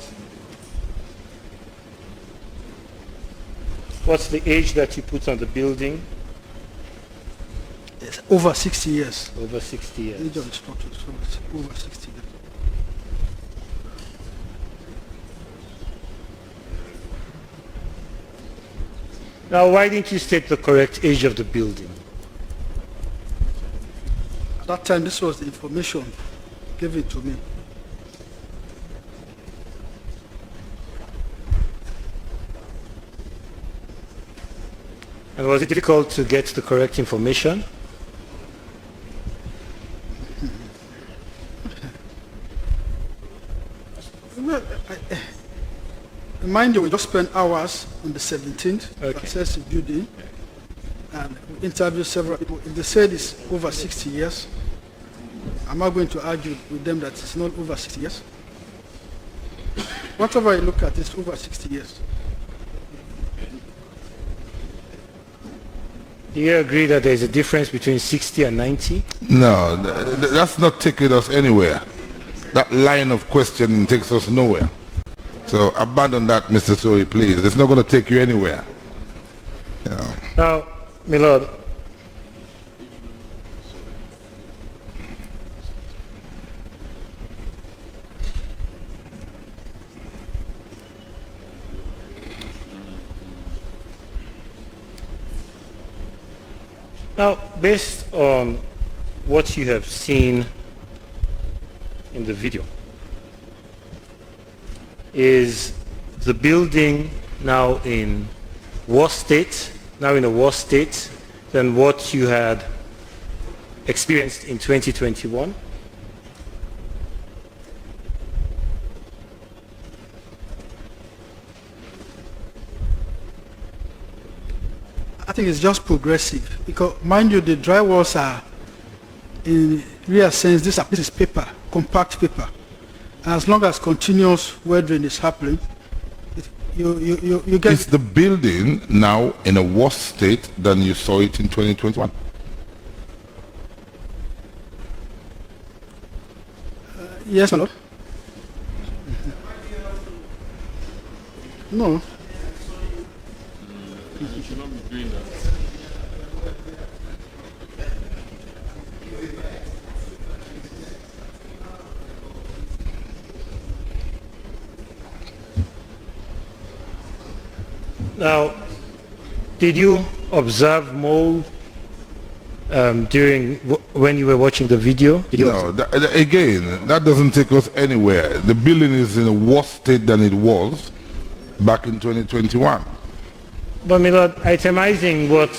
What's the age that you put on the building? It's over 60 years. Over 60 years. Age of the structure is over 60 years. Now, why didn't you state the correct age of the building? At that time, this was the information given to me. And was it difficult to get the correct information? Well, mind you, we just spent hours on the 17th to Okay. assess the building, and we interviewed several people. If they said it's over 60 years, I'm not going to argue with them that it's not over 60 years. Whatever you look at, it's over 60 years. Do you agree that there's a difference between 60 and 90? No, that's not taking us anywhere. That line of questioning takes us nowhere. So abandon that, Mr. Sori, please. It's not going to take you anywhere. You know. Now, my lord, now, based on what you have seen in the video, is the building now in worse state, now in a worse state than what you had experienced in 2021? I think it's just progressive because, mind you, the drywalls are, in real sense, this is paper, compact paper. And as long as continuous weathering is happening, you get... Is the building now in a worse state than you saw it in 2021? Yes, my lord. No. You should not be doing that. Now, did you observe mold when you were watching the video? Did you No, again, that doesn't take us anywhere. The building is in a worse state than it was back in 2021. But my lord, itemizing what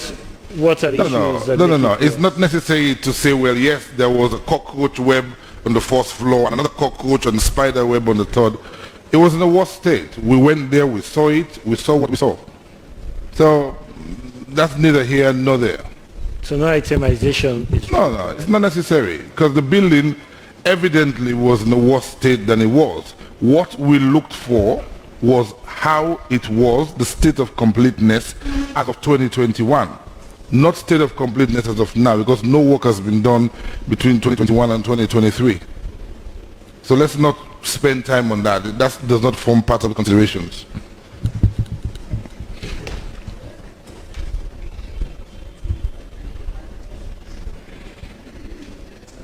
are the issues that No. It's not necessary to say, well, yes, there was a cockroach web on the fourth floor and another cockroach and spider web on the third. It was in a worse state. We went there, we saw it, we saw what we saw. So that's neither here nor there. So no itemization is... No, it's not necessary because the building evidently was in a worse state than it was. What we looked for was how it was, the state of completeness as of 2021. Not state of completeness as of now, because no work has been done between 2021 and 2023. So let's not spend time on that. That does not form part of the considerations.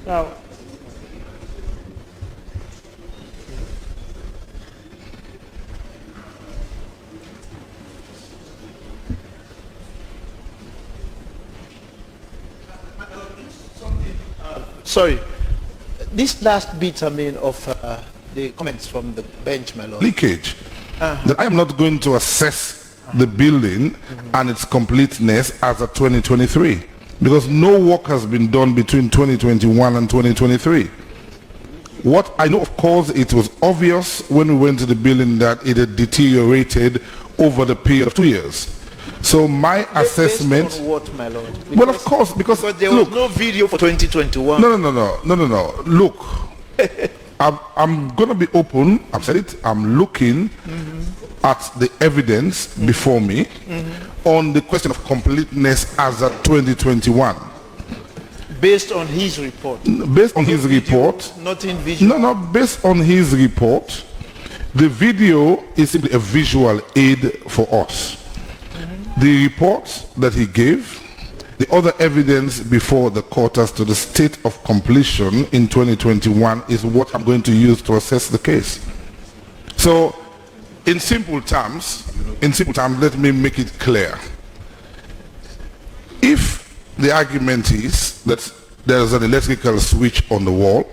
Now, Sorry, this last bit, I mean, of the comments from the bench, my lord. Leakage. That I am not going to assess the building and its completeness as of 2023 because no work has been done between 2021 and 2023. What I know, of course, it was obvious when we went to the building that it had deteriorated over the period of 2 years. So my assessment... Based on what, my lord? Because, well, of course, because there was no video for 2021. No. Look, I'm going to be open. I've said it. I'm looking at the evidence before me on the question of completeness as at 2021. Based on his report. Based on his report. Not in visual. No, based on his report, The video is simply a visual aid for us. The report that he gave, the other evidence before the court as to the state of completion in 2021 is what I'm going to use to assess the case. So, in simple terms, let me make it clear. If the argument is that there's an electrical switch on the wall,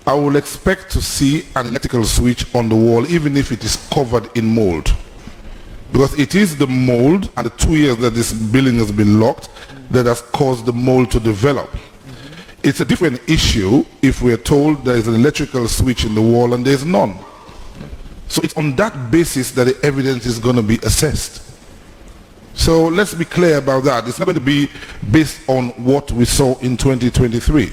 I will expect to see an electrical switch on the wall even if it is covered in mold. Because it is the mold and the 2 years that this building has been locked that has caused the mold to develop. It's a different issue if we're told there is an electrical switch in the wall and there's none. So it's on that basis that the evidence is going to be assessed. So let's be clear about that. It's not going to be based on what we saw in 2023.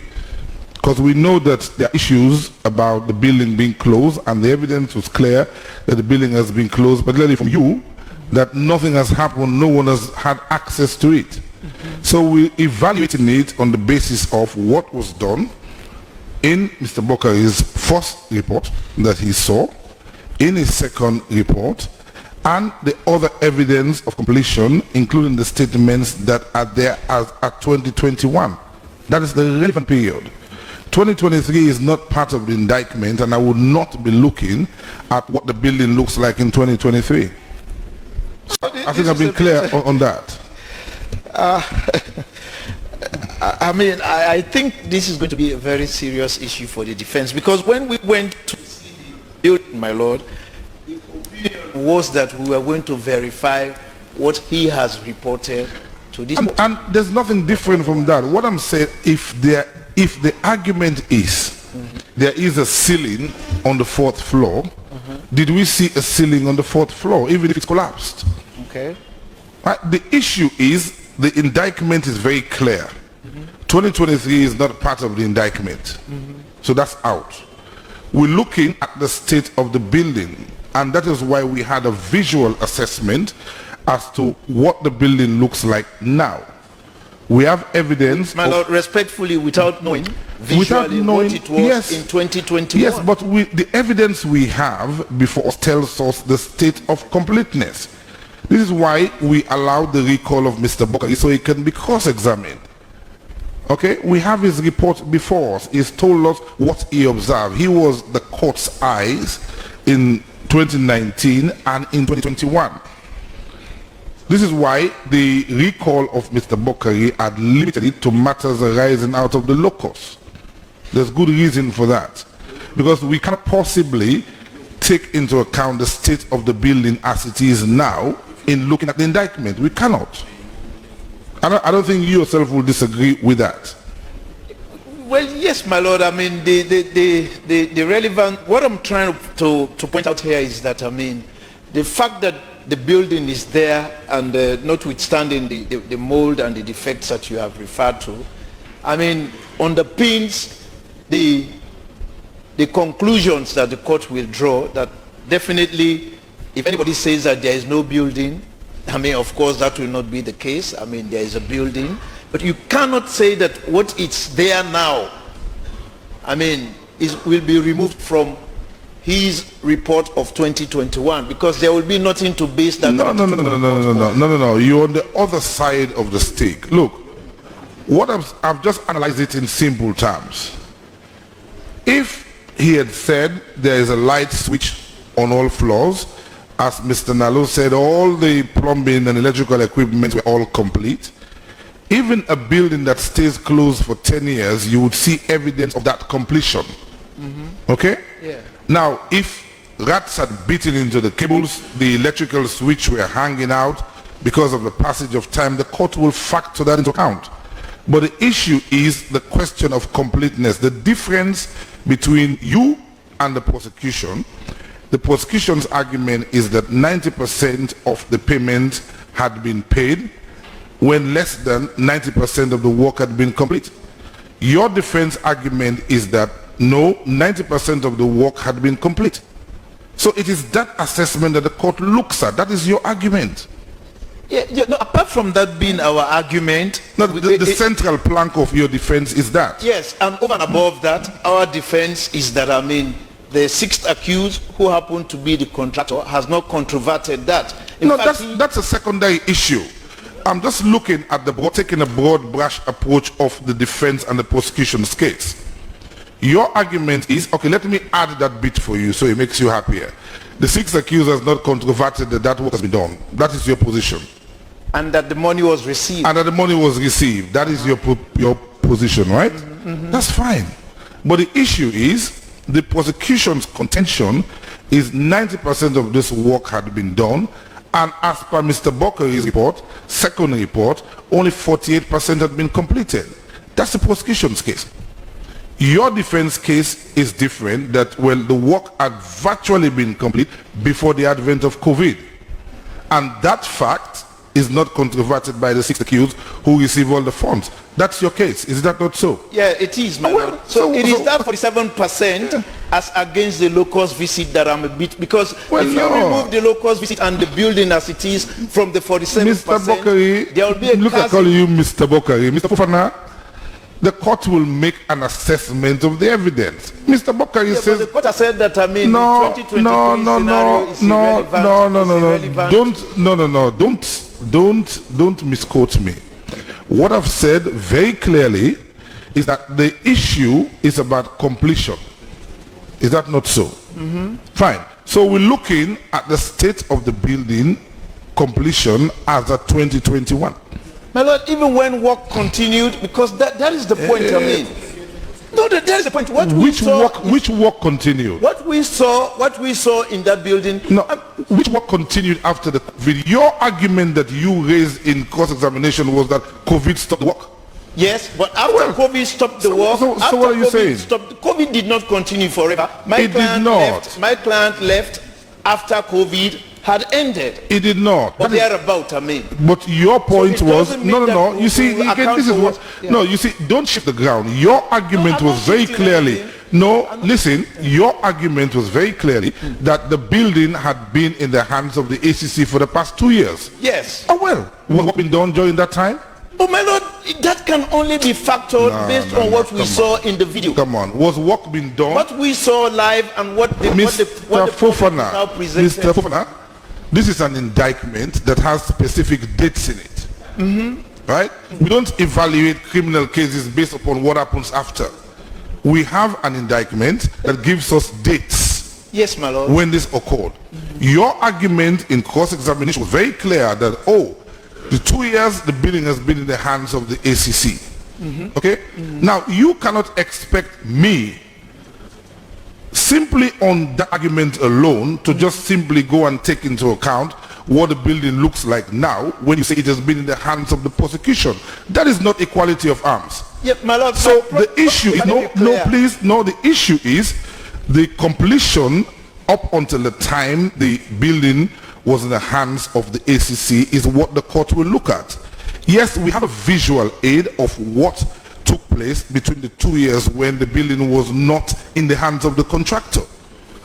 Because we know that there are issues about the building being closed, and the evidence was clear that the building has been closed, particularly from you, that nothing has happened, no one has had access to it. So we're evaluating it on the basis of what was done in Mr. Bockarie's first report that he saw, in his second report, and the other evidence of completion, including the statements that are there as at 2021. That is the relevant period. 2023 is not part of the indictment, and I would not be looking at what the building looks like in 2023. So I think I've been clear on that. I mean, I think this is going to be a very serious issue for the defense, because when we went to see the building, my lord, the opinion was that we were going to verify what he has reported to this. And there's nothing different from that. What I'm saying, if the argument is there is a ceiling on the 4th floor, did we see a ceiling on the 4th floor, even if it's collapsed? Okay. The issue is the indictment is very clear. 2023 is not part of the indictment. So that's out. We're looking at the state of the building, and that is why we had a visual assessment as to what the building looks like now. We have evidence. My lord, respectfully, without knowing visually what it was in 2021. Yes, but the evidence we have before us tells us the state of completeness. This is why we allowed the recall of Mr. Bockarie, so he can be cross-examined. Okay, we have his report before us. He's told us what he observed. He was the court's eyes in 2019 and in 2021. This is why the recall of Mr. Bockarie had limited it to matters arising out of the locus. There's good reason for that. Because we cannot possibly take into account the state of the building as it is now in looking at the indictment. We cannot. I don't think you yourself will disagree with that. Well, yes, my lord. I mean, the relevant, what I'm trying to point out here is that, I mean, the fact that the building is there, and notwithstanding the mold and the defects that you have referred to, I mean, underpins the conclusions that the court will draw, that definitely, if anybody says that there is no building, I mean, of course, that will not be the case. I mean, there is a building, but you cannot say that what is there now, I mean, will be removed from his report of 2021, because there will be nothing to base that. No. You're on the other side of the stake. Look, what I've just analyzed it in simple terms. If he had said there is a light switch on all floors, as Mr. Nalo said, all the plumbing and electrical equipment were all complete, even a building that stays closed for 10 years, you would see evidence of that completion. Okay? Yeah. Now, if rats had bitten into the cables, the electrical switch were hanging out because of the passage of time, the court will factor that into account. But the issue is the question of completeness. The difference between you and the prosecution, the prosecution's argument is that 90% of the payment had been paid when less than 90% of the work had been complete. Your defense argument is that no, 90% of the work had been complete. So it is that assessment that the court looks at. That is your argument. Yeah, no, apart from that being our argument, no, the central plank of your defense is that. Yes, and over and above that, our defense is that, I mean, the sixth accused, who happened to be the contractor, has not controverted that. In No, fact, that's a secondary issue. I'm just looking at taking a broad brush approach of the defense and the prosecution's case. Your argument is, okay, let me add that bit for you so it makes you happier. The sixth accused has not controverted that work has been done. That is your position. and that the money was received. And that the money was received. That is your position, right? That's fine. But the issue is, the prosecution's contention is 90% of this work had been done, and as per Mr. Bockarie's report, second report, only 48% had been completed. That's the prosecution's case. Your defense case is different, that, well, the work had virtually been complete before the advent of COVID. And that fact is not controverted by the six accused who receive all the funds. That's your case, is that not so? Yeah, it is, my lord. So it is that 47% as against the locust visit that I'm a bit, because if you remove the locust visit and the building as it is from the 47%, Mr. Bockarie, there will be a look at calling you Mr. Bockarie. Mr. Fofana, the court will make an assessment of the evidence. Mr. Bockarie says... But the court has said that, I mean, the 2023 scenario is irrelevant. Don't misquote me. What I've said very clearly is that the issue is about completion. Is that not so? Fine. So we're looking at the state of the building completion as at 2021. My lord, even when work continued, because that is the point, I mean. No, that is the point. Which work continued? What we saw in that building. No, which work continued after the COVID? Your argument that you raised in cross-examination was that COVID stopped the work. Yes, but after COVID stopped the work. So what are you saying? COVID did not continue forever. My client left after COVID had ended. It did not. But thereabout, I mean. But your point was no. You see, again, this is what. Yeah. No, you see, don't shift the ground. Your argument was very clearly. No, listen. Your argument was very clearly that the building had been in the hands of the ACC for the past 2 years. Yes. Oh well, what been done during that time? Oh my lord, that can only be factored based on what we saw in the video. Come on, was work being done? What we saw live and what the Fofana, now presented. Mr. Fofana, this is an indictment that has specific dates in it. Right? We don't evaluate criminal cases based upon what happens after. We have an indictment that gives us dates. Yes, my lord. When this occurred. Your argument in cross-examination was very clear that, the 2 years the building has been in the hands of the ACC. Okay? Now, you cannot expect me, simply on the argument alone, to just simply go and take into account what the building looks like now when you say it has been in the hands of the prosecution. That is not equality of arms. Yeah, my lord. So the issue is, the issue is the completion up until the time the building was in the hands of the ACC is what the court will look at. Yes, we have a visual aid of what took place between the 2 years when the building was not in the hands of the contractor.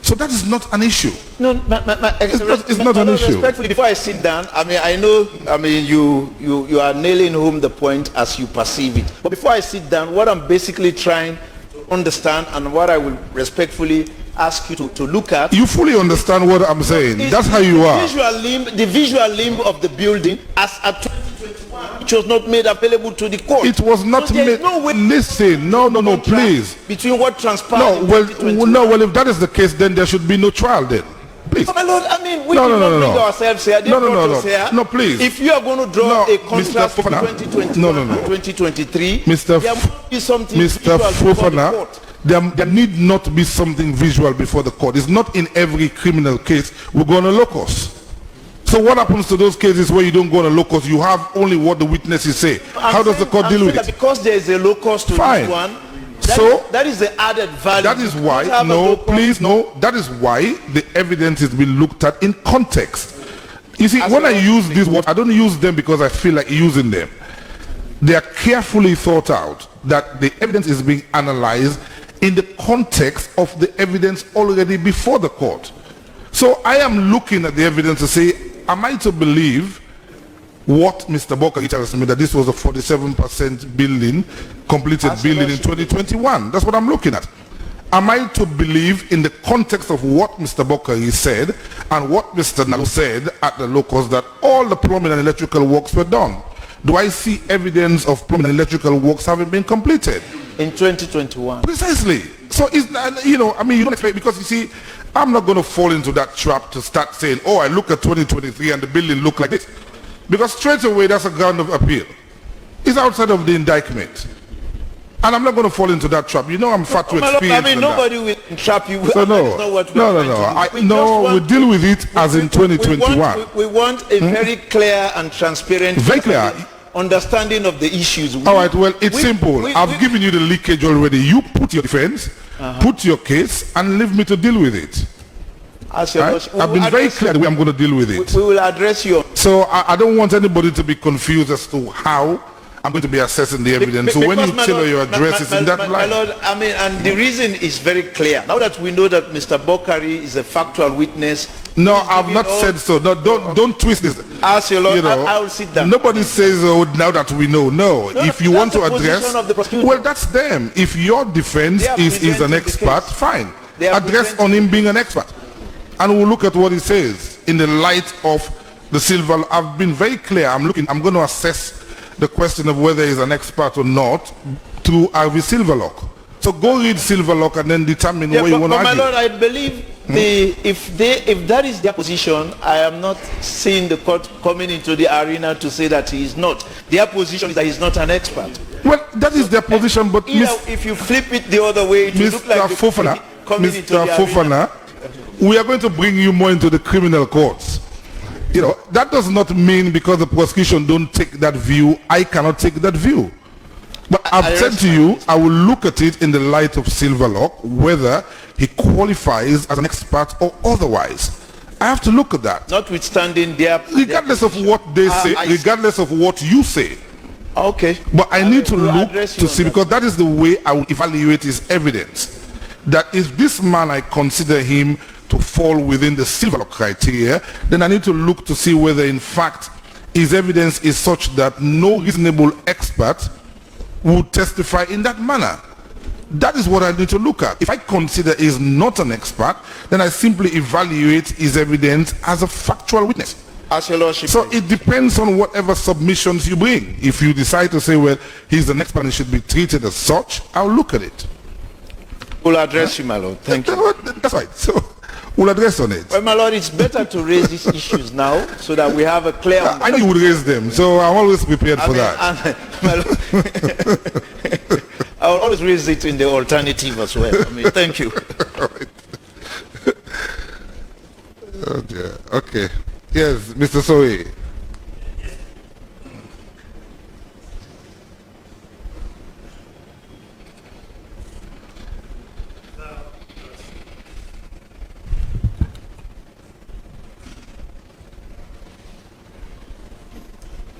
So that is not an issue. No, it's not an issue. Respectfully, before I sit down, I know, you are nailing home the point as you perceive it. But before I sit down, what I'm basically trying to understand and what I will respectfully ask you to look at. You fully understand what I'm saying. That's how you are. The visual limb of the building as at 2021, which was not made available to the court. It was not made. No way. Listen, no, please. Between what transpired. Well, if that is the case, then there should be no trial then. Please. My lord, I mean, we did not bring ourselves here. No, please. If you are going to draw a contrast to 2021 and 2023, there must be something Mr. Fofana, there need not be something visual before the court. It's not in every criminal case we're going to locus. So what happens to those cases where you don't go on a locus? You have only what the witnesses say. How does the court deal with it? Because there is a locus to this one, that is the added value. That is why, that is why the evidence is being looked at in context. You see, when I use these words, I don't use them because I feel like using them. They are carefully thought out, that the evidence is being analyzed in the context of the evidence already before the court. So I am looking at the evidence to say, am I to believe what Mr. Bockarie tells me, that this was a 47% building, completed building in 2021? That's what I'm looking at. Am I to believe in the context of what Mr. Bockarie said and what Mr. Nalu said at the locus that all the plumbing and electrical works were done? Do I see evidence of plumbing and electrical works having been completed? In 2021. Precisely. So, you don't expect, because you see, I'm not going to fall into that trap to start saying, oh, I look at 2023 and the building look like this. Because straight away, that's a ground of appeal. It's outside of the indictment. And I'm not going to fall into that trap. You know, I'm far too experienced. I mean, nobody will trap you. So we deal with it as in 2021. We want a very clear and transparent understanding of the issues. All right, well, it's simple. I've given you the leakage already. You put your defense, put your case, and leave me to deal with it. Right? I've been very clear the way I'm going to deal with it. We will address you. So I don't want anybody to be confused as to how I'm going to be assessing the evidence. So when you tailor your address, it's in that light. My Lord, I mean, and the reason is very clear. Now that we know that Mr. Bockarie is a factual witness. No, I've not said so. No, don't twist this. Ask your Lord, I will sit down. Nobody says, oh, now that we know. No, if you want to address, well, that's them. If your defense is an expert, fine. Address on him being an expert. And we'll look at what he says in the light of the silver. I've been very clear. I'm going to assess the question of whether he's an expert or not through Ivy Silverlock. So go read Silverlock and then determine where you want to argue. My Lord, I believe if that is their position, I am not seeing the court coming into the arena to say that he is not. Their position is that he's not an expert. Well, that is their position, but if you flip it the other way, it will look like Mr. Fofana, we are going to bring you more into the criminal courts. You know, that does not mean because the prosecution don't take that view, I cannot take that view. But I've said to you, I will look at it in the light of Silverlock, whether he qualifies as an expert or otherwise. I have to look at that. Notwithstanding regardless of what they say, regardless of what you say. Okay. But I need to look to see, because that is the way I will evaluate his evidence. That if this man, I consider him to fall within the Silverlock criteria, then I need to look to see whether in fact his evidence is such that no reasonable expert would testify in that manner. That is what I need to look at. If I consider he is not an expert, then I simply evaluate his evidence as a factual witness. As your Lordship. So it depends on whatever submissions you bring. If you decide to say, well, he's an expert and should be treated as such, I'll look at it. We'll address you, my Lord. Thank you. That's right. So we'll address on it. Well, my Lord, it's better to raise these issues now so that we have a clear I know you would raise them, so I'm always prepared for that. My Lord, I will always raise it in the alternative as well. I mean, thank you. Right. Oh dear. Okay. Yes, Mr. Soe.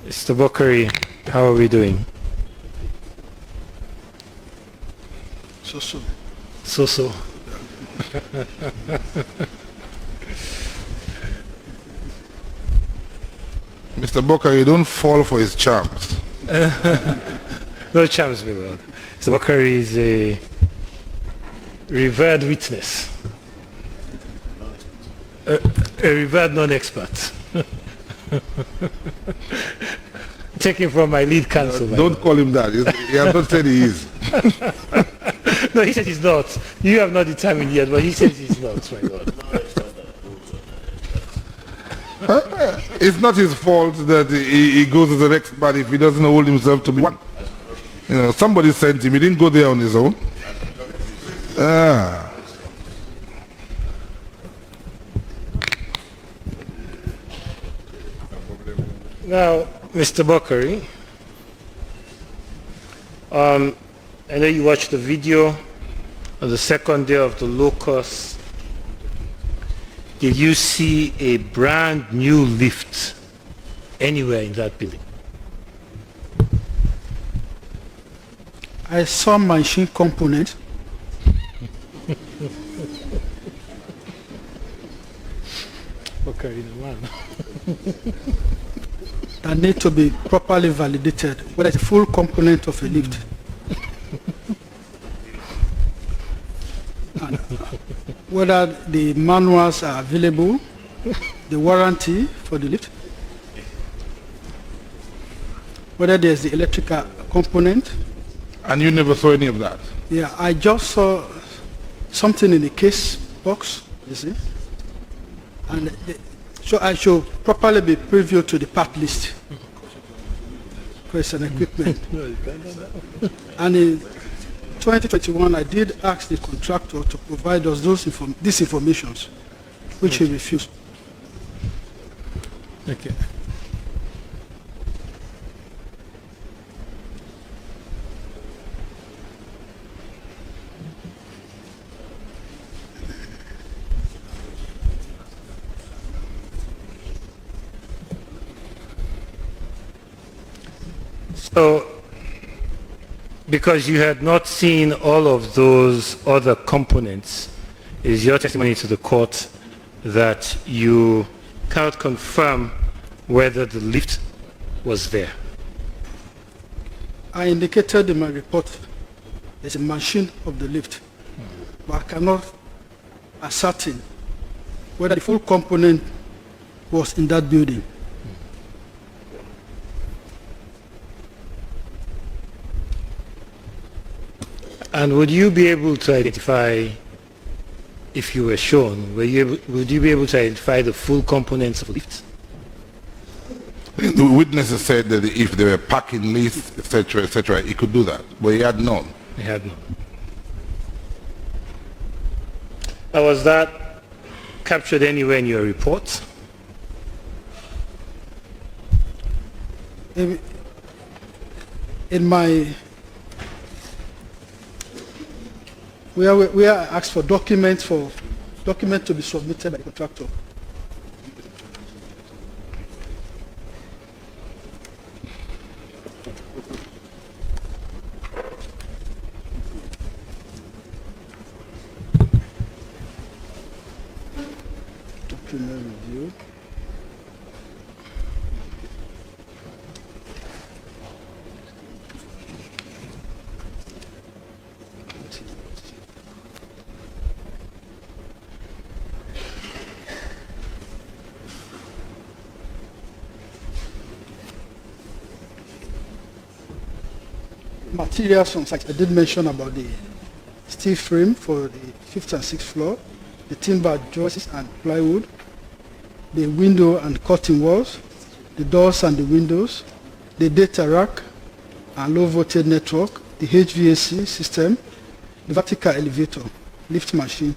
Mr. Bockarie, how are we doing? So. Mr. Bockarie, don't fall for his charms. No charms, my Lord. Mr. Bockarie is a revered witness. A revered non-expert. Taking from my lead counsel. Don't call him that. He has not said he is. No, he said he's not. You have not determined yet, but he says he's not, my Lord. It's not his fault that he goes as an expert if he doesn't hold himself to be one. You know, somebody sent him. He didn't go there on his own. Now, Mr. Bockarie, I know you watched the video on the second day of the locust. Did you see a brand new lift anywhere in that building? I saw machine component. Bockarie, man. That need to be properly validated, whether it's a full component of a lift. whether the manuals are available, the warranty for the lift, whether there's the electrical component. And you never saw any of that? Yeah, I just saw something in the case box, you see. And so I should properly be privy to the part list. Because it's an equipment. And in 2021, I did ask the contractor to provide us these informations, which he refused. Okay. So, because you had not seen all of those other components, is your testimony to the court that you cannot confirm whether the lift was there? I indicated in my report there's a machine of the lift, but I cannot ascertain whether the full component was in that building. And would you be able to identify, if you were shown, would you be able to identify the full components of the lift? The witnesses said that if there were parking lists, etc., he could do that, but he had none. He had none. Now, was that captured anywhere in your report? In my, we are asked for document to be submitted by the contractor. Document review. Materials on site. I did mention about the steel frame for the 5th and 6th floor, the timber joists and plywood, the window and curtain walls, the doors and the windows, the data rack and low voltage network, the HVAC system, the vertical elevator, lift machine,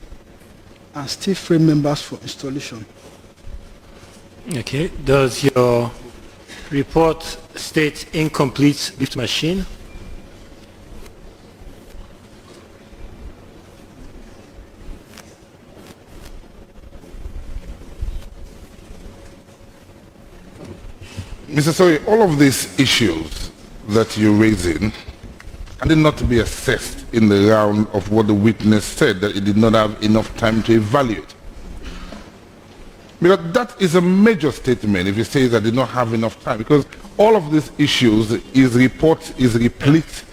and steel frame members for installation. Okay. Does your report state incomplete lift machine? Mr. Sorry, all of these issues that you're raising are not to be assessed in the round of what the witness said, that he did not have enough time to evaluate. Because that is a major statement if he says I did not have enough time, because all of these issues, his report is replete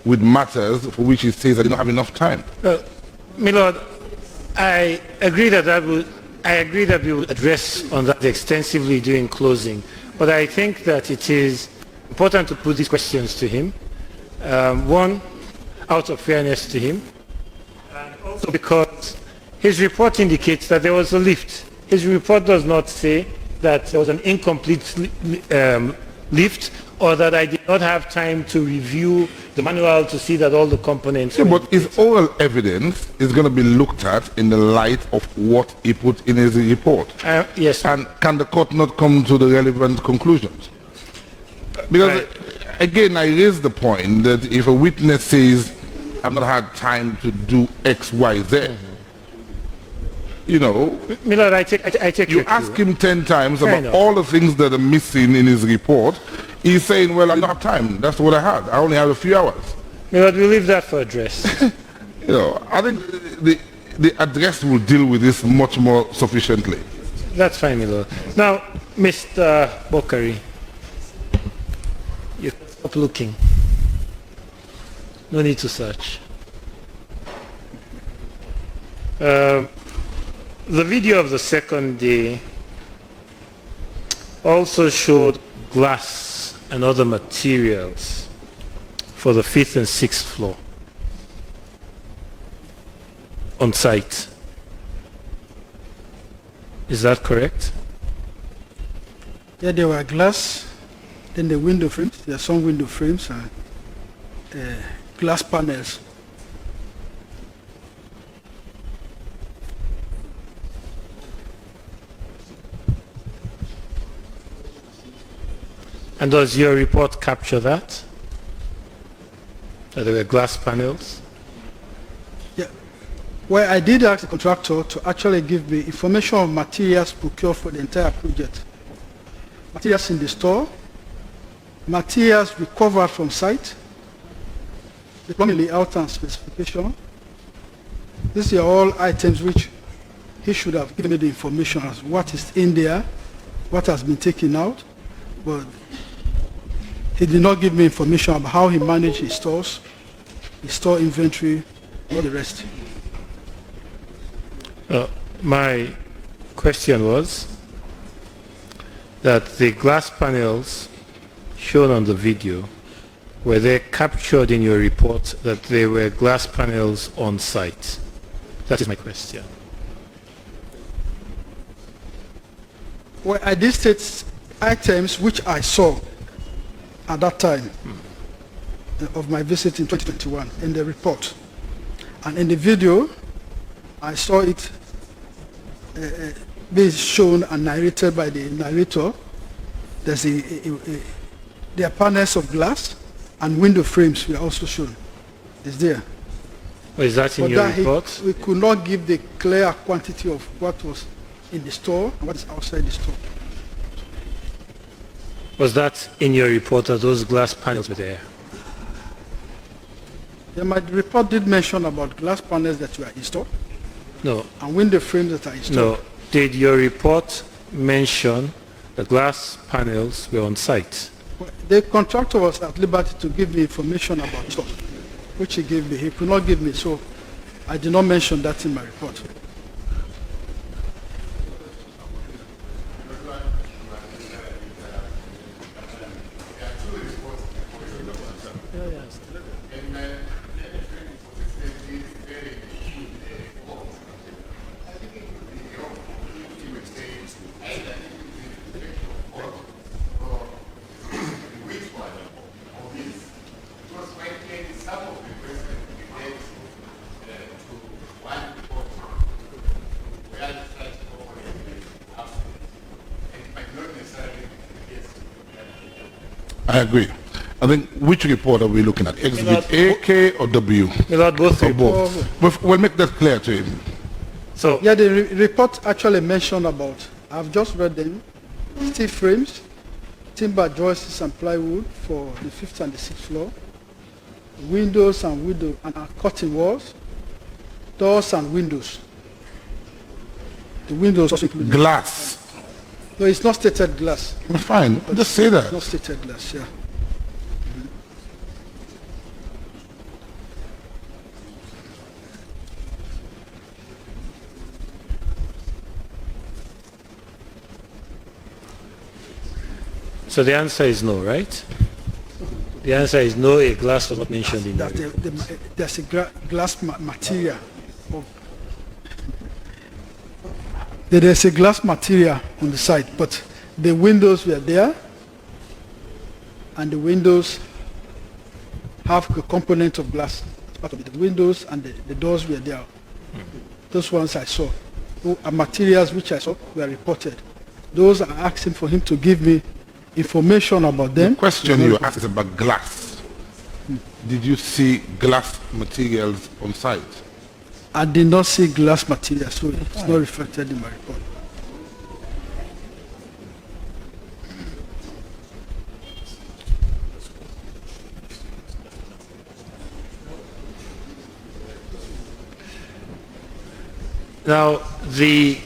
with matters for which he says I did not have enough time. My Lord, I agree that we will address on that extensively during closing. But I think that it is important to put these questions to him. One, out of fairness to him, and also because his report indicates that there was a lift. His report does not say that there was an incomplete lift or that I did not have time to review the manual to see that all the components. Yeah, but his oral evidence is going to be looked at in the light of what he put in his report. Yes. And can the court not come to the relevant conclusions? Because, again, I raise the point that if a witness says, I've not had time to do X, Y, Z, you know, Millard, I take you ask him 10 times about all the things that are missing in his report. He's saying, well, I don't have time. That's what I had. I only have a few hours. Millard, we'll leave that for address. You know, I think the address will deal with this much more sufficiently. That's fine, Millard. Now, Mr. Bockarie, you can stop looking. No need to search. The video of the second day also showed glass and other materials for the 5th and 6th floor on site. Is that correct? Yeah, there were glass, then the window frames. There are some window frames and glass panels. And does your report capture that? That there were glass panels? Yeah. Well, I did ask the contractor to actually give me information of materials procured for the entire project. Materials in the store, materials recovered from site, the plumbing layout and specification. These are all items which he should have given me the information as what is in there, what has been taken out, but he did not give me information about how he managed his stores, his store inventory, and all the rest. My question was that the glass panels shown on the video, were they captured in your report that they were glass panels on site? That is my question. Well, I did state items which I saw at that time of my visit in 2021 in the report. And in the video, I saw it being shown and narrated by the narrator. There's there are panels of glass and window frames were also shown. It's there. Is that in your report? We could not give the clear quantity of what was in the store and what is outside the store. Was that in your report that those glass panels were there? Yeah, my report did mention about glass panels that were installed. No. And window frames that are installed. No. Did your report mention the glass panels were on site? Well, the contractor was at liberty to give me information about it, which he gave me. He could not give me, so I did not mention that in my report. I agree. I think which report are we looking at? Exhibit A, K, or W? Both reports. Both. We'll make that clear to him. So yeah, the report actually mentioned about, I've just read them, steel frames, timber joists and plywood for the 5th and the 6th floor, windows and curtain walls, doors and windows. The windows also include glass. No, it's not stated glass. Fine, just say that. It's not stated glass, yeah. So the answer is no, right? The answer is no, a glass was not mentioned in That there. there's a glass material. There's a glass material on the site, but the windows were there, and the windows have a component of glass as part of it. The windows and the doors were there. Those ones I saw. Materials which I saw were reported. Those are asking for him to give me information about them. The question you asked is about glass. Did you see glass materials on site? I did not see glass material, so it's not reflected in my report. Now, the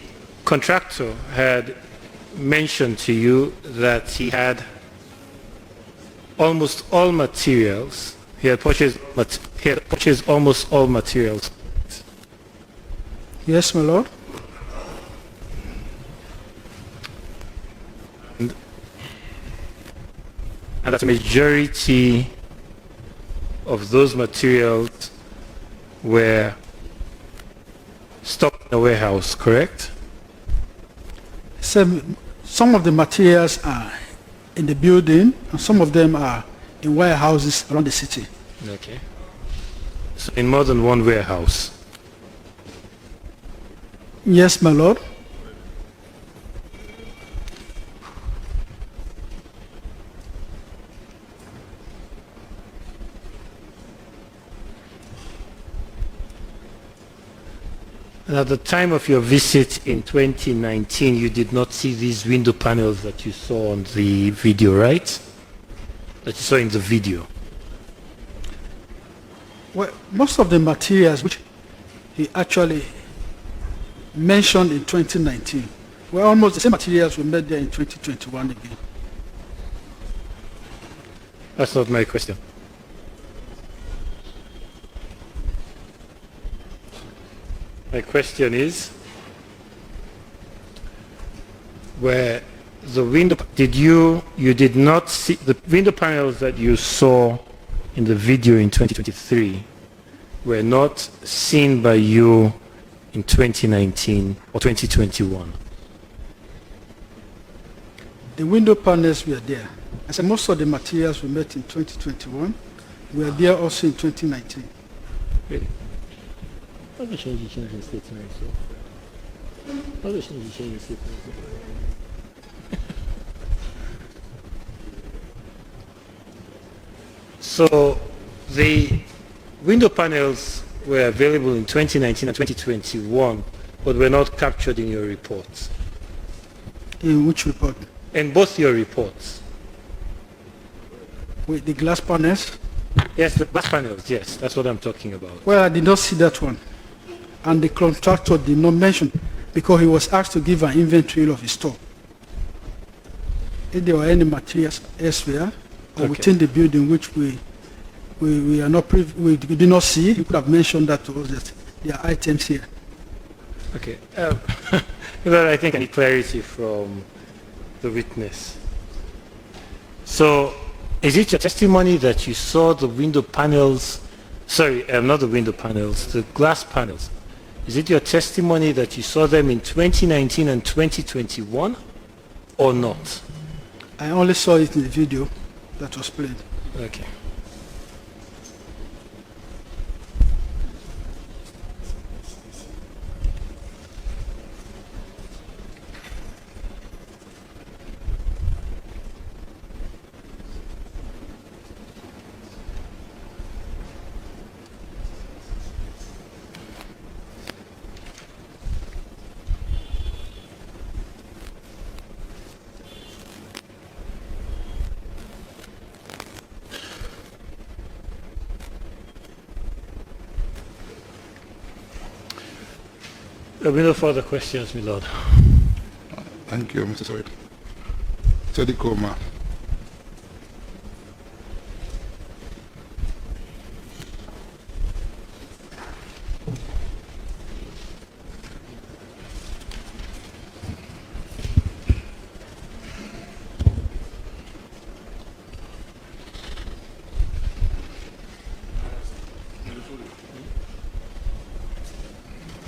contractor had mentioned to you that he had almost all materials. He had purchased almost all materials. Yes, my lord. And that the majority of those materials were stocked in a warehouse, correct? Some of the materials are in the building, and some of them are in warehouses around the city. Okay. So in more than one warehouse? Yes, my lord. And at the time of your visit in 2019, you did not see these window panels that you saw on the video, right? That you saw in the video. Well, most of the materials which he actually mentioned in 2019 were almost the same materials we met there in 2021 again. That's not my question. My question is, where the window, you did not see the window panels that you saw in the video in 2023 were not seen by you in 2019 or 2021? The window panels were there. I said most of the materials we met in 2021 were there also in 2019. Really? So the window panels were available in 2019 and 2021, but were not captured in your reports. In which report? In both your reports. With the glass panels? Yes, the glass panels, yes, that's what I'm talking about. Well, I did not see that one. And the contractor did not mention because he was asked to give an inventory of his store. If there were any materials elsewhere or within the building which we are not we did not see, he could have mentioned that to us that there are items here. Okay. Well, I think I need clarity from the witness. So, is it your testimony that you saw the window panels, sorry, not the window panels, the glass panels? Is it your testimony that you saw them in 2019 and 2021 or not? I only saw it in the video that was played. Okay. There will be no further questions, my lord. Thank you, Mr. Soid. Sedikoma.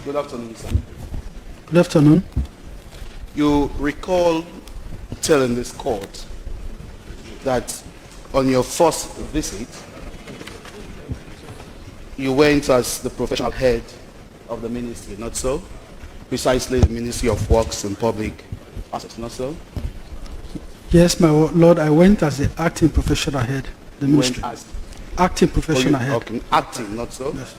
Good afternoon, sir. Good afternoon. You recall telling this court that on your first visit, you went as the professional head of the ministry, not so? Precisely the Ministry of Works and Public Assets, not so? Yes, my lord, I went as the acting professional head of the ministry. Went as Acting professional head. okay, acting, not so? Yes.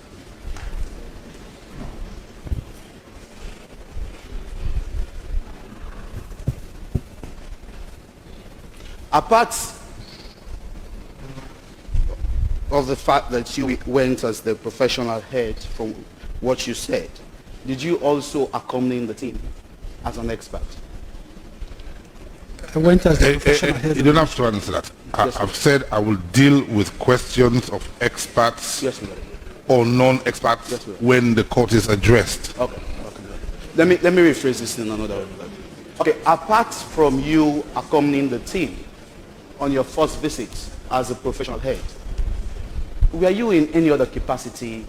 Apart of the fact that you went as the professional head from what you said, did you also accompany the team as an expert? I went as the professional head. You don't have to answer that. Yes, I've said I will deal with questions of experts Yes, ma'am. or non-experts Yes, ma'am. when the court is addressed. Okay, okay. Let me rephrase this in another way. Okay, apart from you accompanying the team on your first visit as a professional head, were you in any other capacity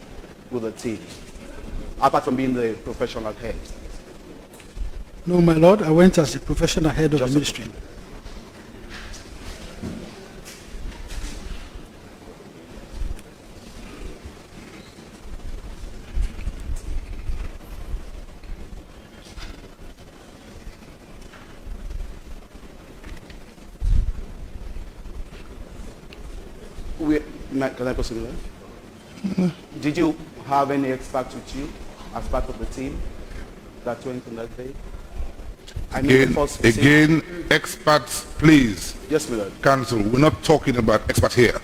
with the team, apart from being the professional head? No, my lord, I went as the professional head of the Just ministry. Can I proceed with that? Did you have any experts with you as part of the team that went on that day? I mean, the first visit. Again, experts, please. Yes, my lord. Counsel, we're not talking about experts here.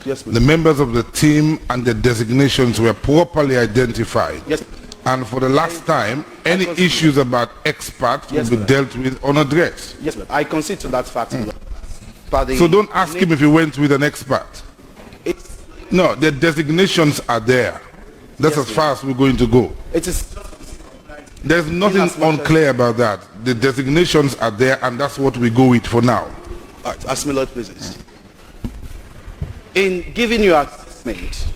Yes, my The lord. members of the team and the designations were properly identified. Yes. And for the last time, any issues about experts Yes, will be ma'am. dealt with on address. Yes, my lord. I concede to that fact, my lord. But the So don't ask him if he went with an expert. It's, No, the designations are there. That's Yes, as far as we're going to go. it is. There's nothing as much as- unclear about that. The designations are there, and that's what we go with for now. All right, ask me, Lord, please. In giving your assessment,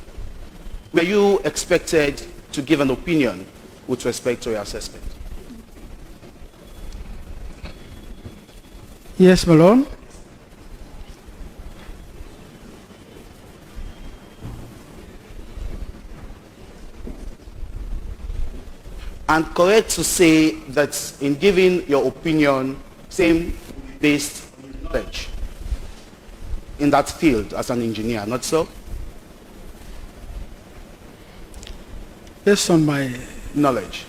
were you expected to give an opinion with respect to your assessment? Yes, my lord. And correct to say that in giving your opinion, same based knowledge in that field as an engineer, not so? Based on my Knowledge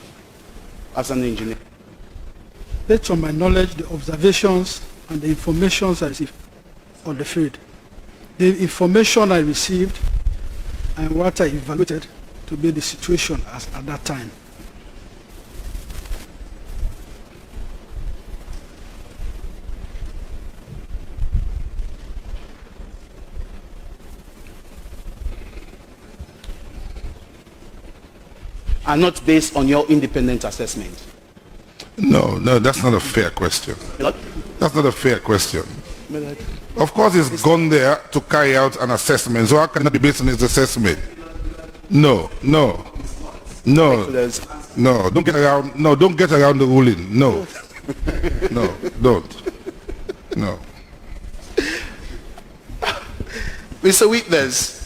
as an engineer. Based on my knowledge, the observations and the information I received on the field, the information I received and what I evaluated to be the situation at that time. And not based on your independent assessment. No, that's not a fair question. Lord? That's not a fair question. My Lord. Of course, he's gone there to carry out an assessment, so how can that be based on his assessment? No, don't get around. No, don't get around the ruling. No, don't. No. Mr. Witness,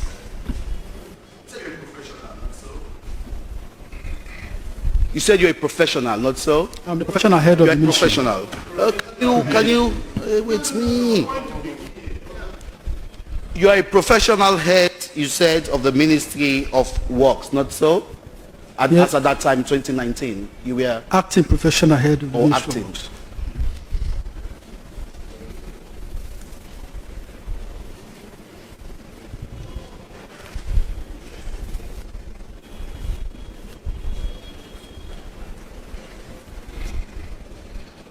you said you're a professional, not so? I'm the professional head of You're the a ministry. professional. Can you with me? You are a professional head, you said, of the Ministry of Works, not so? Yes. As at that time, 2019, you were Acting professional head of the or ministry. acting.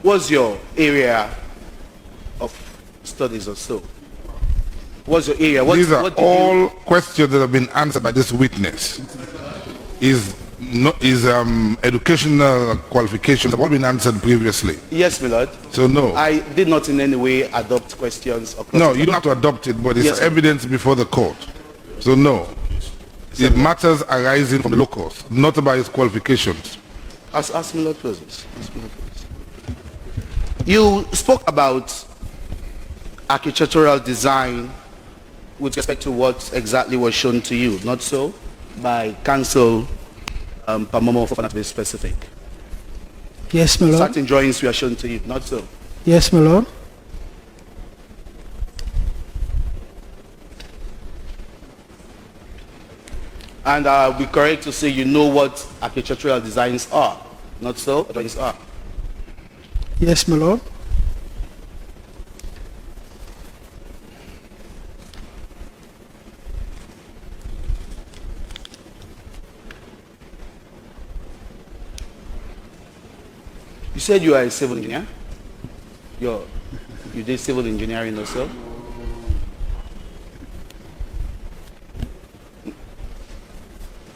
What's your area of studies or so? What's your area? These are what did all questions that have been answered by this witness. His educational qualifications have all been answered previously. Yes, my lord. So no. I did not in any way adopt questions. Or No, you don't have to adopt it, but it's Yes, sir. evidence before the court. So no. It matters arising from the locus, not by his qualifications. Ask me, Lord, please. Ask me, Lord, please. You spoke about architectural design with respect to what exactly was shown to you, not so? By Council Pamomo, for to be specific. Yes, my lord. Certain drawings were shown to you, not so? Yes, my lord. And I'll be correct to say you know what architectural designs are, not so? Drawings are. Yes, my lord. You said you are a civil engineer? You did civil engineering also?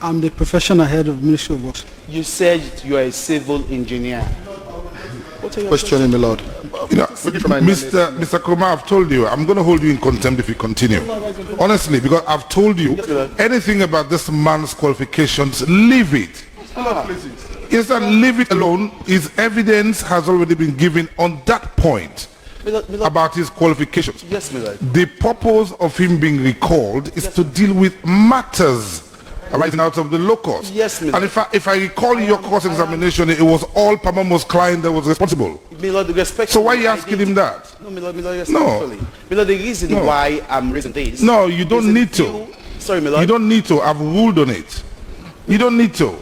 I'm the professional head of Ministry of Works. You said you are a civil engineer. Questioning, my lord. You know, Mr. Kuma, I've told you, I'm going to hold you in contempt if you continue. Honestly, because I've told you, anything about this man's qualifications, leave it. Yes, sir, leave it alone. His evidence has already been given on that point about his qualifications. Yes, my lord. The purpose of him being recalled is to deal with matters arising out of the locus. Yes, Mr. And if I recall your cross-examination, it was all Pamamo's client that was responsible. My lord, respectfully, So why are you asking him that? No, my lord, respectfully. My lord, the reason why I'm raising this... No, you don't need to. Sorry, my lord. You don't need to. I've ruled on it. You don't need to.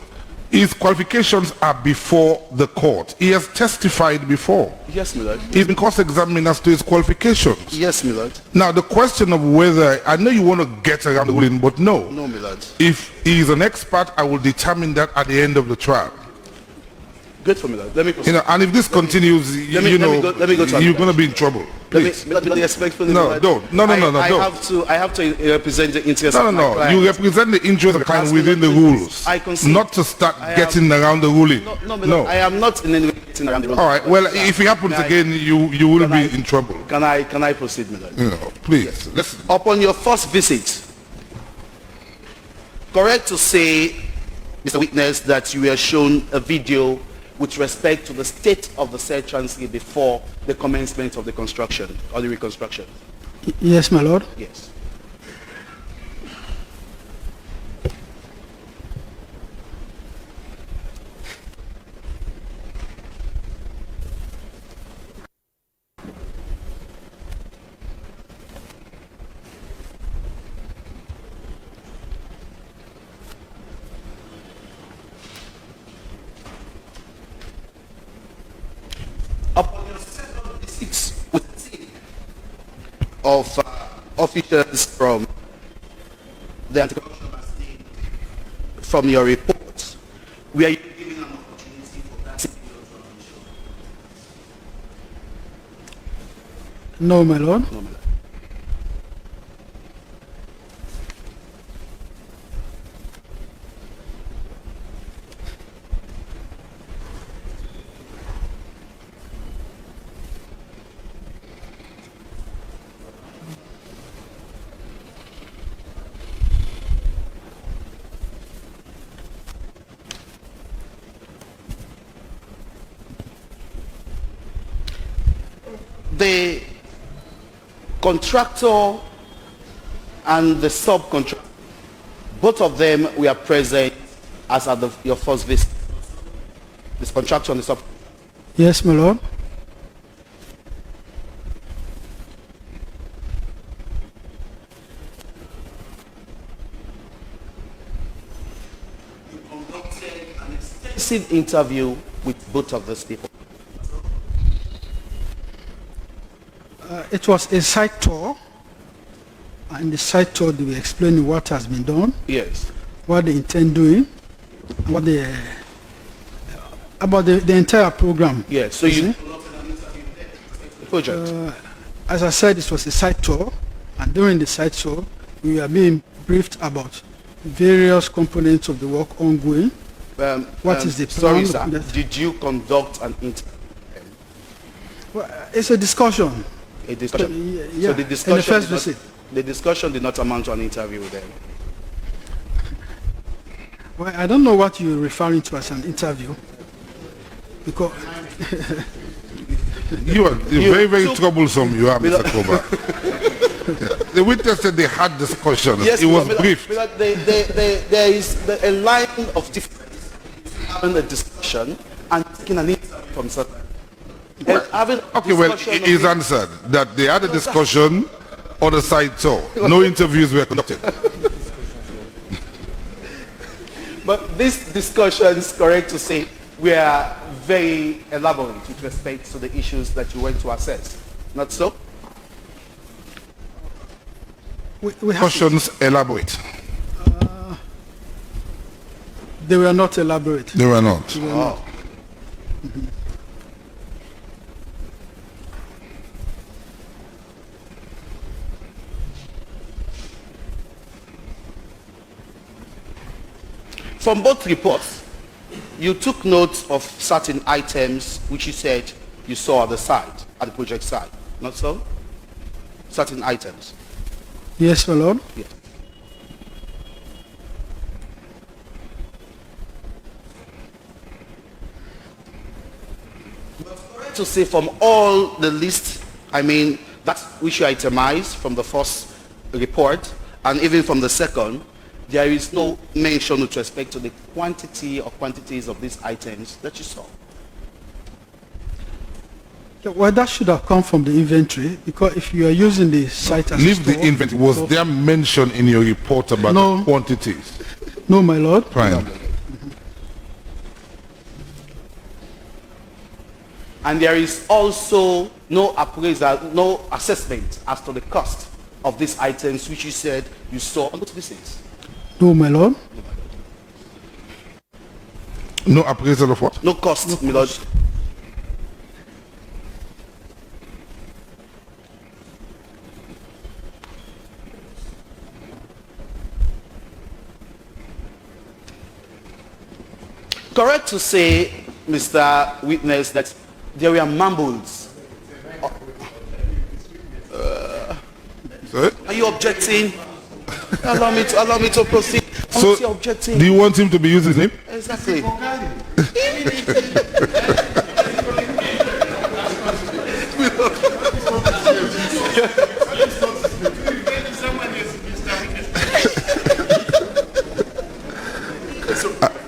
His qualifications are before the court. He has testified before. Yes, my lord. He's been cross-examined as to his qualifications. Yes, my lord. Now, the question of whether, I know you want to get around the ruling, but no. No, my lord. If he is an expert, I will determine that at the end of the trial. Good for me, lord. Let me proceed. You know, and if this continues, let me go to you're going to be in trouble. Please. Let me respectfully. No, don't. No, don't. I have to represent the interest of my No. client. You represent the interest of the client within the rules. I concede. Not to start getting around the ruling. No, I am not in any way getting around the ruling. All right. Well, if it happens again, you will be in trouble. Can I proceed, my lord? You know, please. Yes. Upon your first visit, correct to say, Mr. Witness, that you were shown a video with respect to the state of the said Chancery before the commencement of the construction or the reconstruction? Yes, my lord. Yes. Upon your second visit with the team of officers from the anti-corruption team, from your report, we are giving an opportunity for that video to be shown? No, my lord. No, my lord. The contractor and the subcontractor, both of them were present as at your first visit. This contractor and the sub. Yes, my lord. You conducted an extensive interview with both of those people. It was a site tour, and the site tour they were explaining what has been done, Yes. what they intend doing, what they about the entire program. Yes. So you conducted an interview there, the project. As I said, it was a site tour, and during the site tour, we were being briefed about various components of the work ongoing. What is the sorry, plan? sir. Did you conduct an interview? Well, it's a discussion. A discussion. Yeah, So the in the discussion. first did not- visit. The discussion did not amount to an interview with them. Well, I don't know what you're referring to as an interview, because You are very, very took- troublesome, you are, Mr. Koba. The witness said they had discussions. Yes, it was because- briefed. because there is a line of difference between having a discussion and taking an interview from someone. And having a Okay, well, discussion it is of- answered that they had a discussion on the side tour. No interviews were conducted. But these discussions, correct to say, were very elaborate with respect to the issues that you went to assess. Not so? we have Questions elaborate. they were not elaborate. They were not. Oh. from both reports, you took note of certain items which you said you saw at the site, at the project site, not so? Certain items. Yes, my lord. Yes. To say from all the list, I mean, that which you itemized from the first report and even from the second, there is no mention with respect to the quantity or quantities of these items that you saw. Well, that should have come from the inventory, because if you are using the site as Leave a store, the inventory. Was there mention in your report about the quantities? No, my lord. Fine. And there is also no appraisal, no assessment as to the cost of these items which you said you saw on those visits. No, my lord. No appraisal of what? No cost, my lord. Correct to say, Mr. Witness, that there were mumbles. Sorry? Are you objecting? allow me to proceed. So, do you want him to be using his name? Exactly.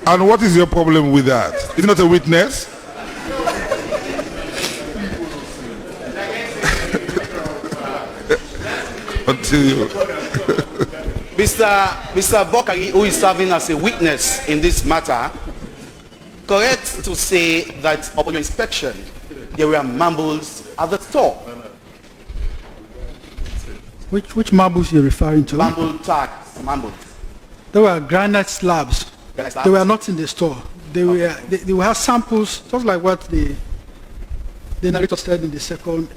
And what is your problem with that? Is he not a witness? Mr. Bockarie, who is serving as a witness in this matter, correct to say that upon your inspection, there were marbles at the store. Which marbles are you referring to? Marble tags, marbles. They were granite slabs. They were not in the store. They were have samples, just like what the narrator said in the second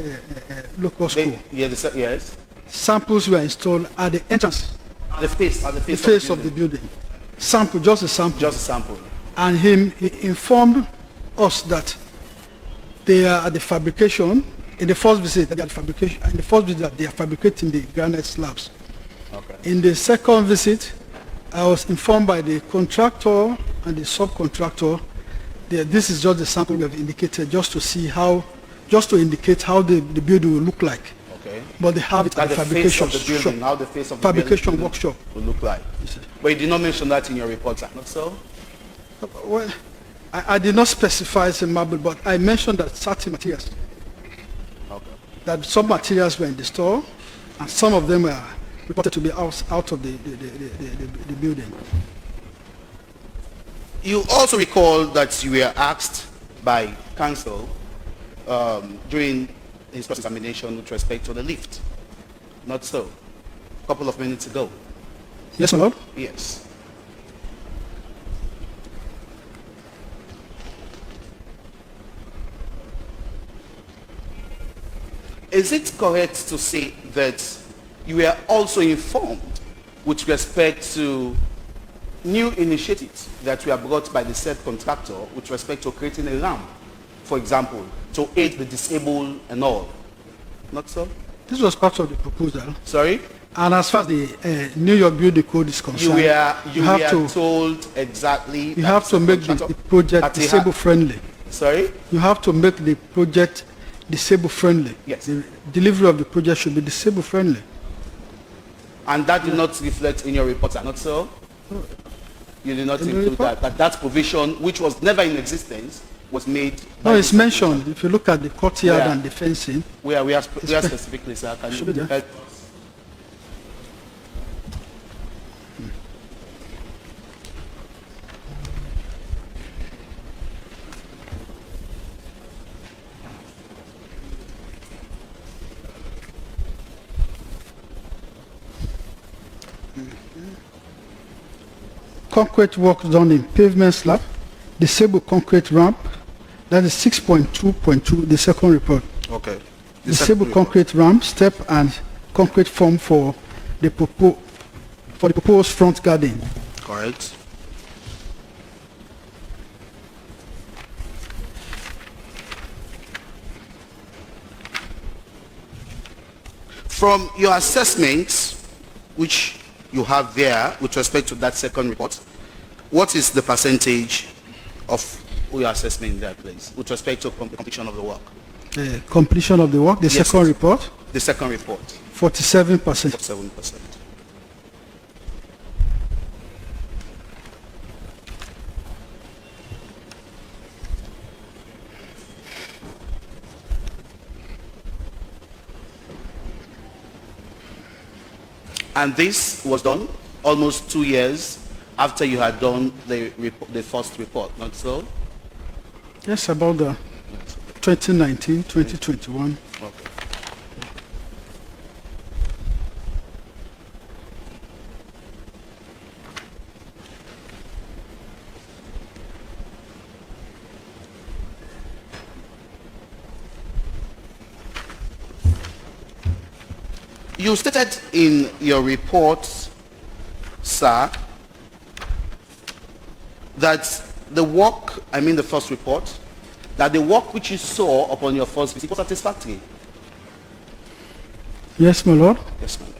local school. Yes. Samples were installed at the entrance. The face of the building. Sample, just a sample. Just a sample. And he informed us that they are at the fabrication. In the first visit, they are fabricating the granite slabs. Okay. In the second visit, I was informed by the contractor and the subcontractor that this is just the sample we have indicated, just to indicate how the building will look like. Okay. But they have it at the fabrication shop. How the face of the fabrication workshop will look like. But you did not mention that in your report, sir. Not so? Well, I did not specify as a marble, but I mentioned that certain materials. Okay. That some materials were in the store, and some of them were reported to be out of the building. You also recall that you were asked by counsel during his cross-examination with respect to the lift. Not so? A couple of minutes ago. Yes, my lord? Yes. Is it correct to say that you were also informed with respect to new initiatives that were brought by the said contractor with respect to creating a ramp, for example, to aid the disabled and all? Not so? This was part of the proposal. Sorry? And as far as the New York Building Code is concerned, you were told exactly. You have to make the project disabled friendly. Sorry? You have to make the project disabled friendly. Yes. The delivery of the project should be disabled friendly. And that did not reflect in your report, not so? You did not include that provision, which was never in existence, was made. No, it's mentioned. If you look at the courtyard and the fencing. We are specifically, sir. Can you help? Concrete work done in pavement slab, disabled concrete ramp, that is 6.2.2, the second report. Okay. Disabled concrete ramp, step and concrete form for the proposed front garden. Correct. From your assessments, which you have there with respect to that second report, what is the percentage of your assessment there, please, with respect to the completion of the work? Completion of the work, the Yes, second sir. report, The second report, 47%. 7%. And this was done almost 2 years after you had done the first report, not so? Yes, about the 2019, 2021. Okay. You stated in your report, sir, that the work, I mean the first report, that the work which you saw upon your first visit was satisfactory. Yes, my lord. Yes, my lord.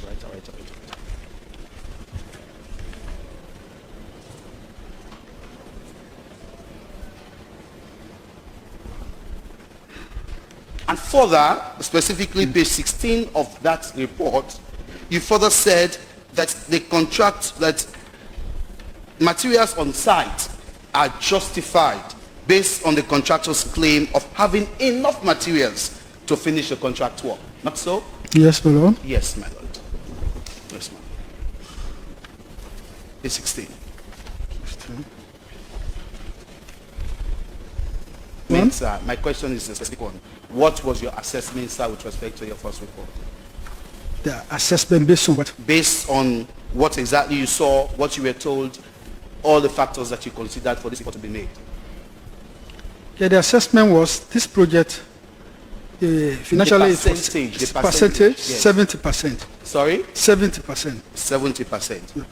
Right. And further, specifically page 16 of that report, you further said that the contract, that materials on site are justified based on the contractor's claim of having enough materials to finish the contract work. Not so? Yes, my lord. Yes, my lord. Yes, my lord. Page 16. Sir, my question is a specific one. What was your assessment, sir, with respect to your first report? The assessment based on what? Based on what exactly you saw, what you were told, all the factors that you considered for this report to be made. Yeah, the assessment was this project, financially, The percentage, it was percentage, yes. 70%. Sorry? 70%. 70%. Yeah.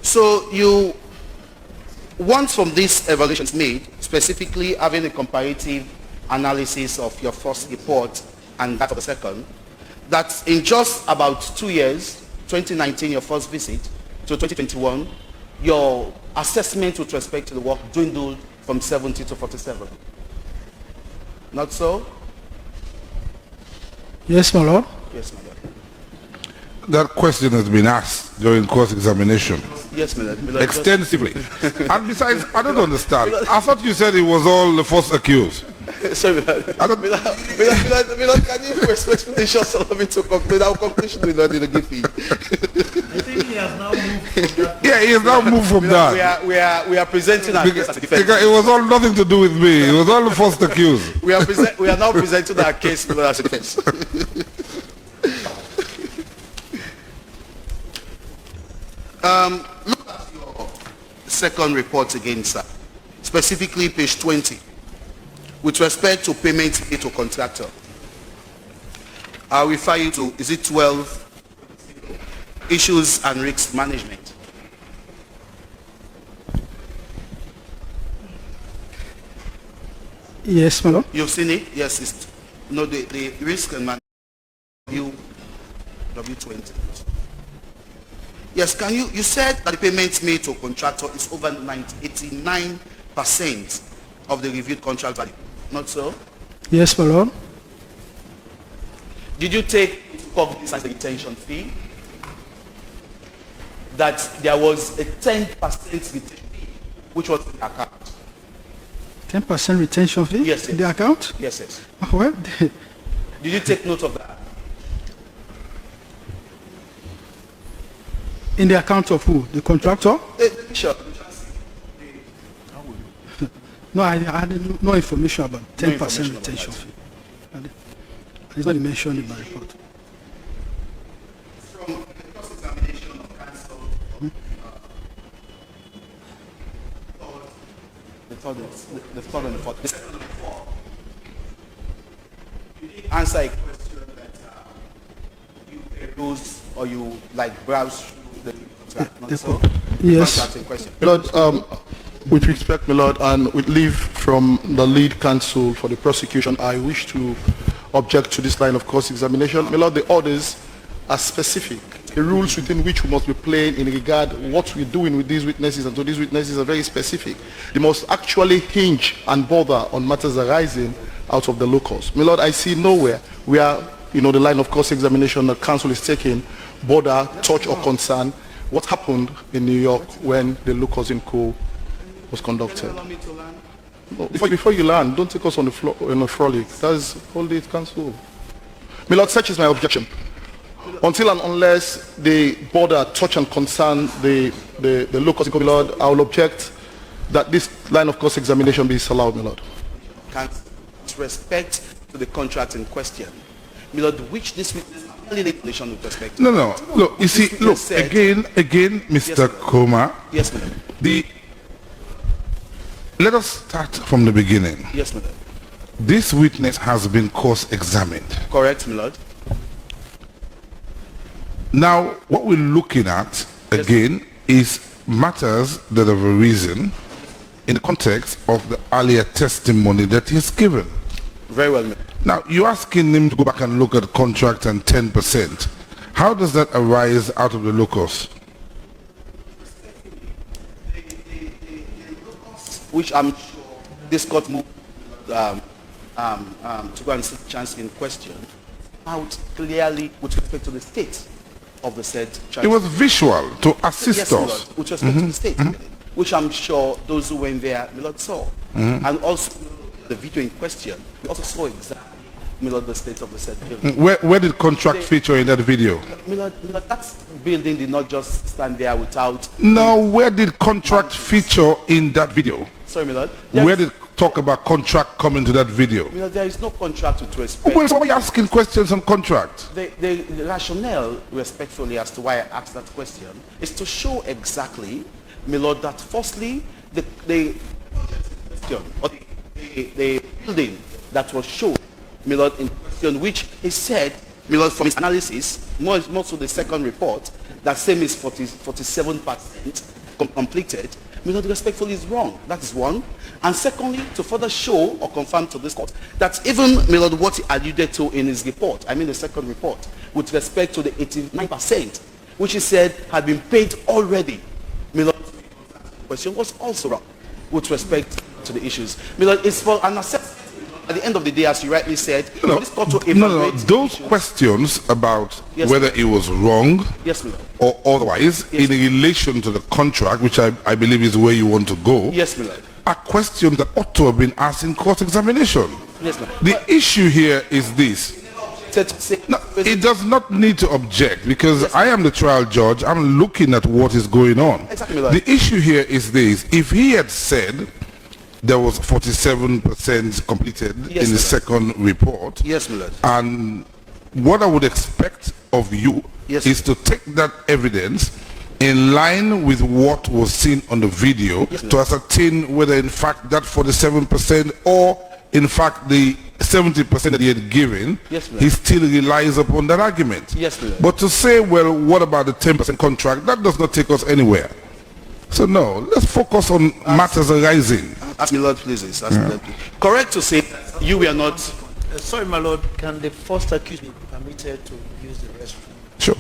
So you want from these evaluations made, specifically having a comparative analysis of your first report and that of the second, that in just about 2 years, 2019, your first visit, to 2021, your assessment with respect to the work dwindled from 70 to 47. Not so? Yes, my lord. Yes, my lord. That question has been asked during cross-examination. Yes, my lord. Extensively. And besides, I don't understand. I thought you said it was all the first accused. Sorry, Milord, can you respectfully just allow me to conclude? Our conclusion will not give you. I think he has now moved from that. Yeah, he has now moved from that. We are presenting our case as a defense. Because it was all nothing to do with me. It was all the first accused. We are now presenting our case as a defense. Look at your second report again, sir. Specifically page 20. With respect to payment made to contractor. I'll refer you to, is it 12? Issues and risk management. Yes, my lord. You've seen it? Yes, it's no the risk and management W20. Yes, can you said that the payment made to contractor is over 89% of the reviewed contract value. Not so? Yes, my lord. Did you take into cognizance the retention fee? That there was a 10% retention fee, which was in the account. 10% retention fee? Yes, in the account? Yes, yes. Well, Did you take note of that? in the account of who? The contractor? Sure. No, I had no information about 10% information retention about fee. It's not mentioned in my report. From the cross-examination of counsel, third and the fourth. You didn't answer a question that you peruse or you like browse through the contract. Not so? Yes. Contract in question. My Lord, with respect, my Lord, and with leave from the lead counsel for the prosecution, I wish to object to this line of cross-examination. My Lord, the orders are specific. The rules within which we must be playing in regard what we're doing with these witnesses, and so these witnesses are very specific. They must actually hinge and bother on matters arising out of the locus. My Lord, I see nowhere where, the line of cross-examination that counsel is taking bother, touch or concern what happened in New York when the locus in Co was conducted. Allow me to learn. No, before you learn, don't take us on the floor in a frolic. That's hold it, counsel. My Lord, such is my objection. Until and unless they bother, touch and concern the locus in Co, my Lord, I will object that this line of cross-examination be disallowed, my Lord. With respect to the contract in question, my Lord, which this witness relation with respect to. No. Look, you see, look, again, Mr. Koma. Yes, madam. Let us start from the beginning. Yes, madam. This witness has been cross-examined. Correct, my Lord. Now, what we're looking at, again, is matters that have arisen in the context of the earlier testimony that he's given. Very well, madam. Now, you're asking him to go back and look at the contract and 10%. How does that arise out of the locus? Which I'm sure this court moved to go and see the chance in question out clearly with respect to the state of the said chance. It was visual to assist yes, Lord, us. with respect to the state, which I'm sure those who went there, my Lord, saw. And also the video in question, we also saw exactly, my Lord, the state of the said building. Where did contract feature in that video? My Lord, that building did not just stand there without... No, where did contract feature in that video? Sorry, my Lord. Where did talk about contract come into that video? My Lord, there is no contract with respect... Well, so why are you asking questions on contract? The rationale, respectfully, as to why I asked that question, is to show exactly, my Lord, that firstly, the building that was shown, my Lord, in question, which he said, my Lord, from his analysis, more so the second report, that same is 47% completed, my Lord, respectfully is wrong. That is one. And secondly, to further show or confirm to this court that even, my Lord, what he alluded to in his report, I mean the second report, with respect to the 89%, which he said had been paid already, my Lord, the question was also wrong with respect to the issues. My Lord, it's for an assessment. At the end of the day, as you rightly said, this court to evaluate those questions about whether it was wrong or otherwise in relation to the contract, which I believe is where you want to go, are questions that ought to have been asked in cross-examination. The issue here is this. No, it does not need to object because I am the trial judge. I'm looking at what is going on. The issue here is this. If he had said there was 47% completed in the second report. Yes, my Lord. And what I would expect of you is to take that evidence in line with what was seen on the video to ascertain whether in fact that 47% or in fact the 70% that he had given, he still relies upon that argument. But to say, well, what about the 10% contract, that does not take us anywhere. So no, let's focus on matters arising. Ask me, Lord, please. Ask me, Lord, please. Correct to say you were not... sorry, my Lord, can the first accused be permitted to use the restroom? Sure.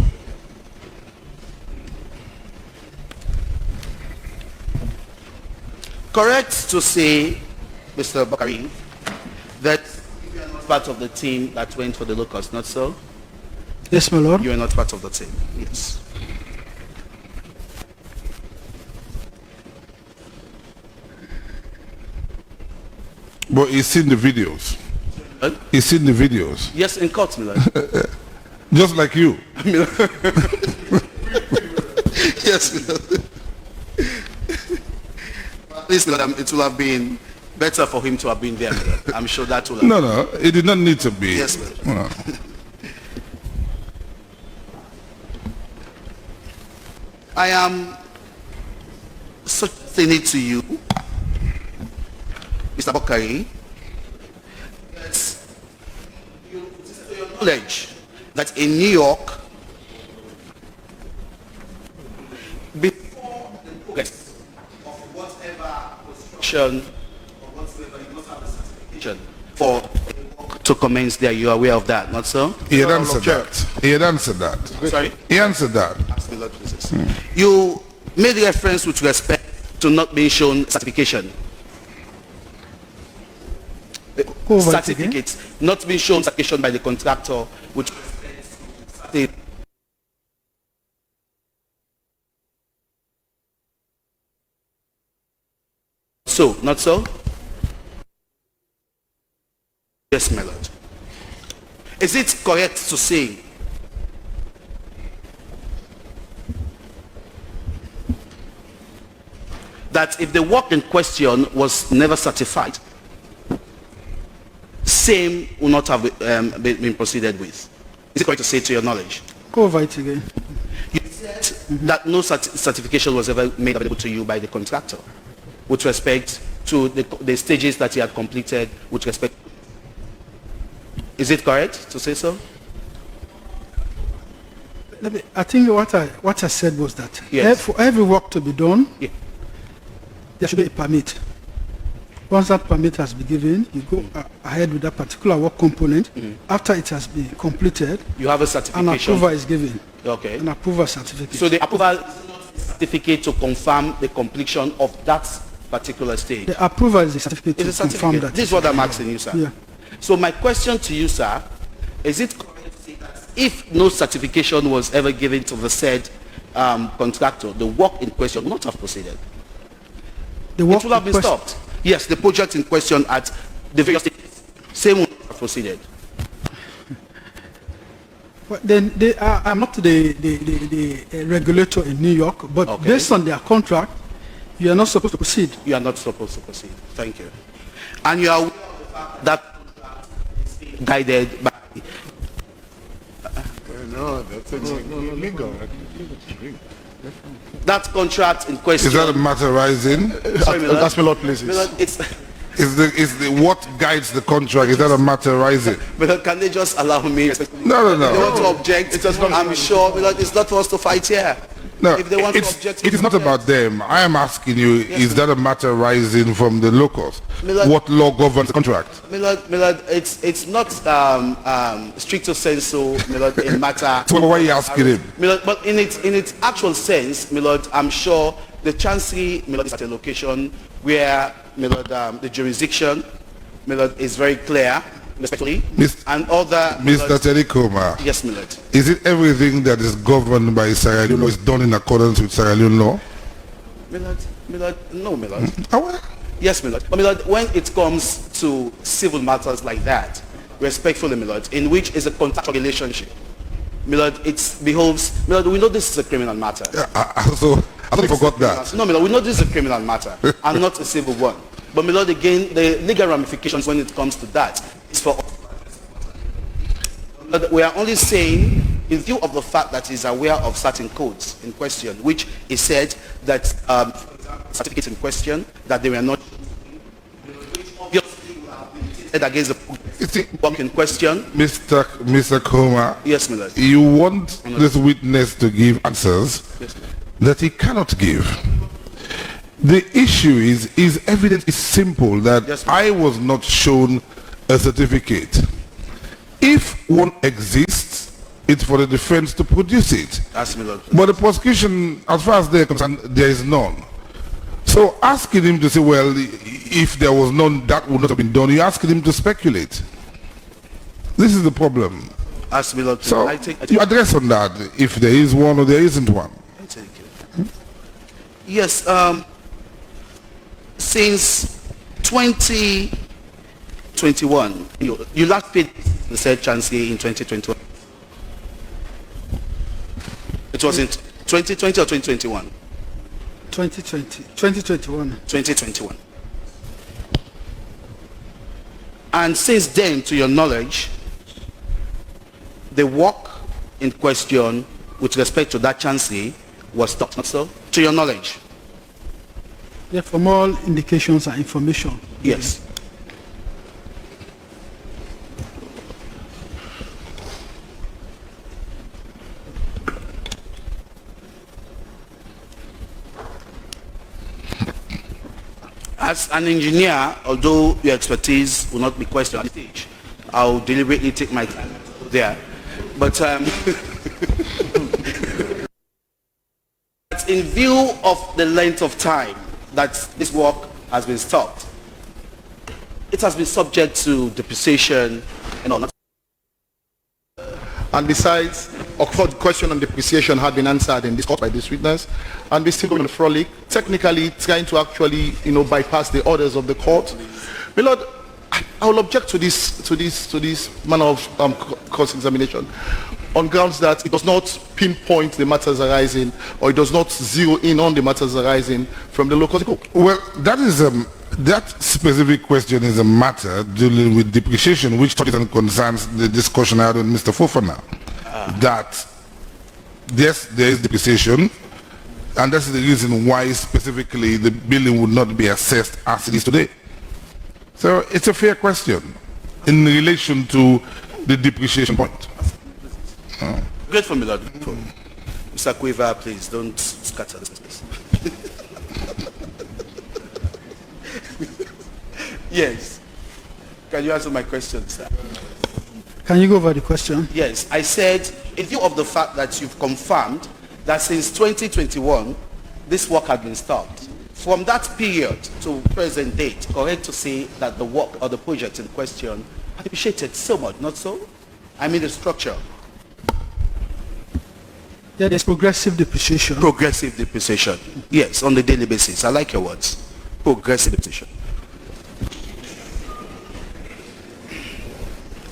Correct to say, Mr. Bockarie, that you are not part of the team that went for the locust, not so? Yes, my Lord. You are not part of the team, yes. But he's seen the videos. He's seen the videos. Yes, in court, my Lord. Just like you. Yes, my Lord. At least, Lord, it will have been better for him to have been there, my Lord. I'm sure that will have No, it did not need to be. Yes, my Lord. No. I am suggesting it to you Mr. Bockarie, that you, to your knowledge, that in New York, before the progress of whatever construction or whatsoever, you must have a certification for work to commence there. You are aware of that, not so? He had answered that. He had answered that. Sorry? He answered that. You made reference with respect to not being shown certification. Certificates not being shown certification by the contractor, which so, not so? Yes, my lord. Is it correct to say that if the work in question was never certified, same will not have been proceeded with? Is it correct to say, to your knowledge? Go over it again. You said that no certification was ever made available to you by the contractor with respect to the stages that he had completed with respect. Is it correct to say so? I think what I said was that Yes. for every work to be done, Yeah. there should be a permit. Once that permit has been given, you go ahead with that particular work component. After it has been completed, You have a an certification. approval is given. Okay. An approval certificate. So the approval is not a certificate to confirm the completion of that particular stage. The approval is a certificate It's a to confirm certificate. that. This is what I'm asking you, sir. Yeah. So my question to you, sir, is it correct to say that if no certification was ever given to the said contractor, the work in question would not have proceeded? The work It would have been stopped. Yes, the project in question at the various stages, same would have proceeded. Well, then I'm not the regulator in New York, but Okay. based on their contract, you are not supposed to proceed. You are not supposed to proceed. Thank you. And you are aware of the fact that contract is being guided by... No, that's illegal. That contract in question... Is that a matter rising? Sorry, my lord. Ask me, Lord, please. My lord, it's... Is the what guides the contract? Is that a matter rising? But can they just allow me? No. They want to object. I'm sure. But it's not for us to fight here. No, If they want to object, it is not about them. I am asking you, is that a matter rising from the locals? Milord- What law governs the contract? Milord, it's not stricto sensu, Milord, in matter. So why are you asking him? Milord, but in its actual sense, Milord, I'm sure the Chancery, Milord, is at a location where, Milord, the jurisdiction, Milord, is very clear, respectfully, and other... Mr. Terikoma, Yes, Milord. is it everything that is governed by Sierra Leone law is done in accordance with Sierra Leone law? Milord, no, Milord. Oh, Yes, Milord. But Milord, when it comes to civil matters like that, respectfully, Milord, in which is a contractual relationship, Milord, it behoves... Milord, we know this is a criminal matter. so I thought you forgot that. No, Milord, we know this is a criminal matter and not a civil one. But Milord, again, the legal ramifications when it comes to that is for us. But we are only saying, in view of the fact that he's aware of certain codes in question, which he said that certificates in question, that they were not obviously will have been stated against the work in question. Mr. Koma, Yes, my lord. you want this witness to give answers Yes, that he cannot give. The issue is evidence is simple that Yes, I was not shown a certificate. If one exists, it's for the defense to produce it. That's my lord. But the prosecution, as far as they're concerned, there is none. So asking him to say, well, if there was none, that would not have been done, you're asking him to speculate. This is the problem. Ask me, Lord. So I take you address on that, if there is one or there isn't one. I take it. Yes, since 2021, you last paid the said Chancery in 2021. It was in 2020 or 2021? 2021. 2021. And since then, to your knowledge, the work in question with respect to that Chancery was stopped, not so? To your knowledge? Yeah, from all indications and information. Yes. As an engineer, although your expertise will not be questioned at this stage, I'll deliberately take my time there. But in view of the length of time that this work has been stopped, it has been subject to depreciation and all. And besides, of course, the question on depreciation had been answered in this court by this witness, and we still going to frolic, technically trying to actually, bypass the orders of the court. My Lord, I will object to this manner of cross-examination on grounds that it does not pinpoint the matters arising, or it does not zero in on the matters arising from the local court. Well, that specific question is a matter dealing with depreciation, which touches and concerns the discussion I had with Mr. Fofana. That, yes, there is depreciation, and that's the reason why specifically the building would not be assessed as it is today. So it's a fair question in relation to the depreciation point. Great for me, Lord. Mr. Quiver, please don't scatter this place. Yes. Can you answer my question, sir? Can you go over the question? Yes. I said, in view of the fact that you've confirmed that since 2021, this work had been stopped. From that period to present date, correct to say that the work or the project in question had depreciated so much, not so? I mean the structure. Yeah, there's progressive depreciation. Progressive depreciation. Yes, on the daily basis. I like your words. Progressive depreciation.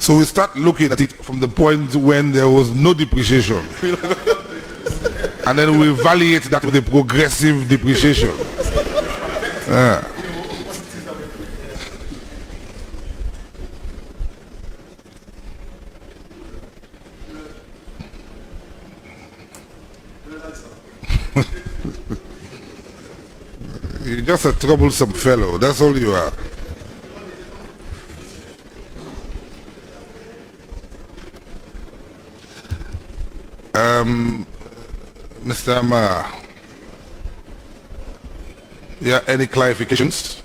So we start looking at it from the point when there was no depreciation. And then we evaluate that with the progressive depreciation. You're just a troublesome fellow, that's all you are. Mr. Amar, yeah, any clarifications?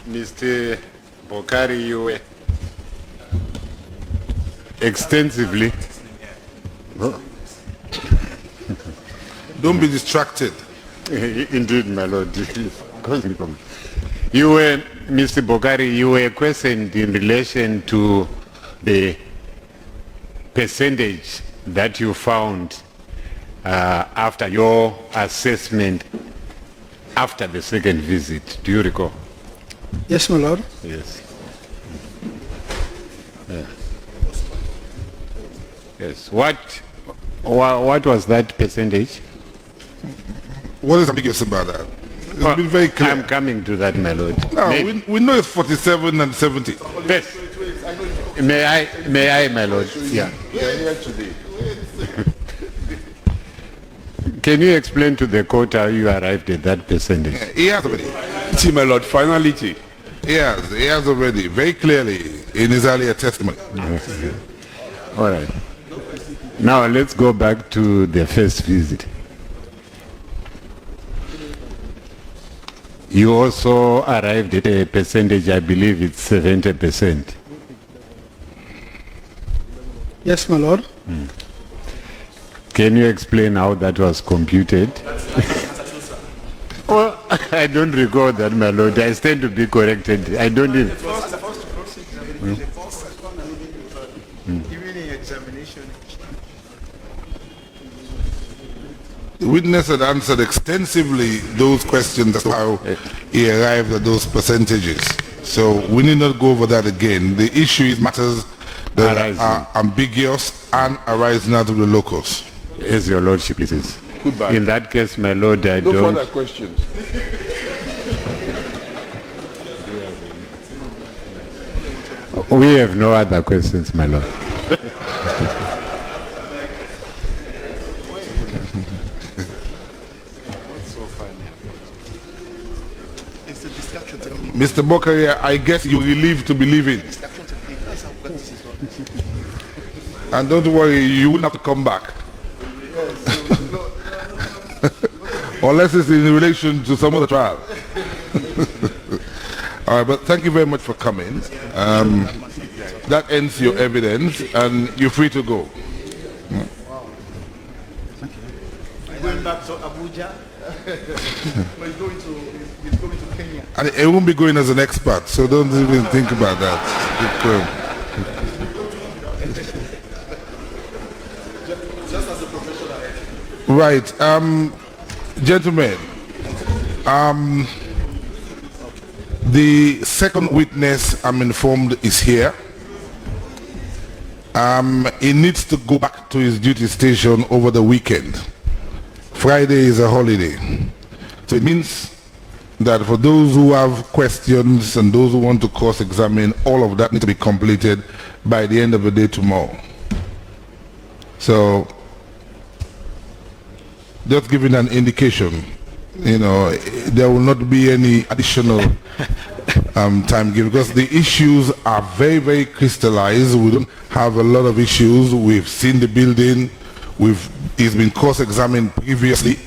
Mr. Bockarie, you were extensively. Don't be distracted. Indeed, my lord. You were, Mr. Bockarie, you were questioned in relation to the percentage that you found after your assessment after the second visit. Do you recall? Yes, my lord. Yes. Yeah. Yes. What was that percentage? What is ambiguous about that? It's been very clear. I'm coming to that, my lord. No, we know it's 47 and 70. Yes. May I, my lord? Yeah. We are here today. Can you explain to the court how you arrived at that percentage? He has already. See, my lord, finality. He has already, very clearly in his earlier testimony. All right. Now let's go back to the first visit. You also arrived at a percentage, I believe it's 70%. Yes, my lord. Can you explain how that was computed? Well, I don't recall that, my lord. I stand to be corrected. I don't even... The witness had answered extensively those questions as to how he arrived at those percentages. So we need not go over that again. The issue is matters that are ambiguous and arising out of the locus. Yes, Your Lordship, please. Goodbye. In that case, my Lord, I No don't... further questions. We have no other questions, my Lord. Mr. Bockarie, I guess you're relieved to be leaving. And don't worry, you wouldn't have to come back. Unless it's in relation to some other trial. All right, but thank you very much for coming. That ends your evidence, and you're free to go. Going back to Abuja. But he's going to Kenya. And it won't be going as an expert, so don't even think about that. Just as a professional. Right, gentlemen, the second witness, I'm informed, is here. He needs to go back to his duty station over the weekend. Friday is a holiday. So it means that for those who have questions and those who want to cross-examine, all of that needs to be completed by the end of the day tomorrow. So, just giving an indication, you know, there will not be any additional time given because the issues are very, very crystallized. We don't have a lot of issues. We've seen the building. It's been cross-examined previously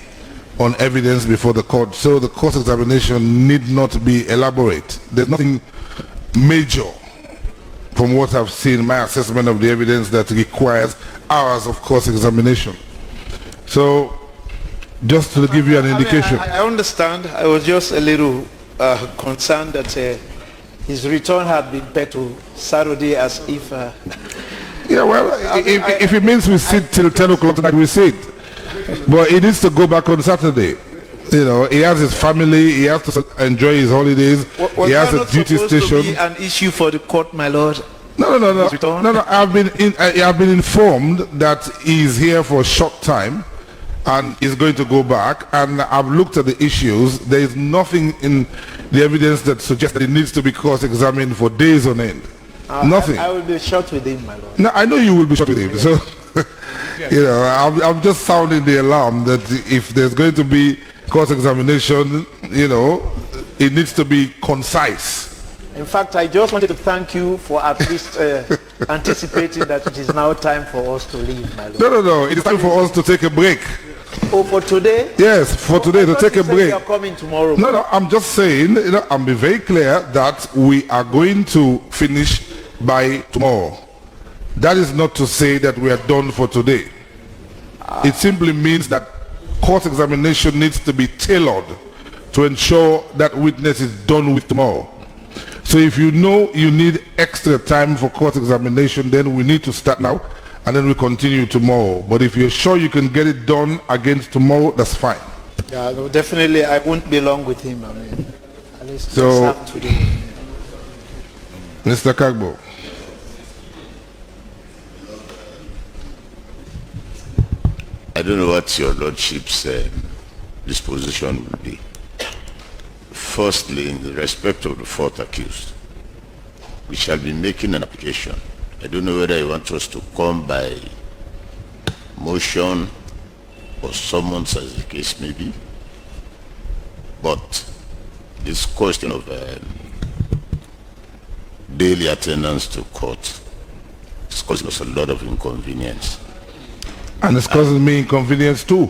on evidence before the court, so the cross-examination need not be elaborate. There's nothing major from what I've seen, my assessment of the evidence, that requires hours of cross-examination. So, just to give you an indication. I understand. I was just a little concerned that his return had been pegged to Saturday as if... Yeah, well, if it means we sit till 10 o'clock tonight, we sit. But he needs to go back on Saturday. You know, he has his family, he has to enjoy his holidays, he has a duty station. To be an issue for the court, my lord? No. I've been informed that he's here for a short time and he's going to go back. And I've looked at the issues. There is nothing in the evidence that suggests that it needs to be cross-examined for days on end. Nothing. I will be short with him, my lord. No, I know you will be short with him. So, you know, I'm just sounding the alarm that if there's going to be cross-examination, you know, it needs to be concise. In fact, I just wanted to thank you for at least anticipating that it is now time for us to leave, my lord. No. It is time for us to take a break. Oh, for today? Yes, for today, to take a break. You are coming tomorrow. No, I'm just saying, you know, I'm being very clear that we are going to finish by tomorrow. That is not to say that we are done for today. It simply means that court examination needs to be tailored to ensure that witness is done with tomorrow. So if you know you need extra time for court examination, then we need to start now and then we continue tomorrow. But if you're sure you can get it done against tomorrow, that's fine. Yeah, no, definitely I won't be long with him. I mean, at least so, today. Mr. Kagbo. I don't know what your lordship's disposition will be. Firstly, in respect of the fourth accused, we shall be making an application. I don't know whether you want us to come by motion or summons, as the case may be. But this question of daily attendance to court is causing us a lot of inconvenience. And it's causing me inconvenience too.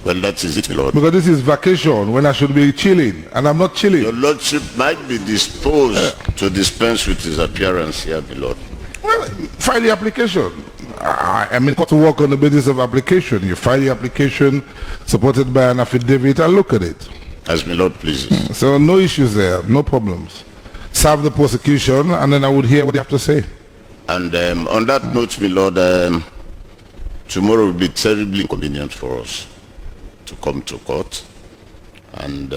Well, that is it, my lord. Because this is vacation when I should be chilling, and I'm not chilling. Your lordship might be disposed to dispense with his appearance here, my lord. Well, file the application. I mean, got to work on the basis of application. You file the application supported by an affidavit and look at it. As my lord pleases. So no issues there, no problems. Serve the prosecution, and then I would hear what you have to say. And on that note, my lord, tomorrow will be terribly inconvenient for us. to come to court. And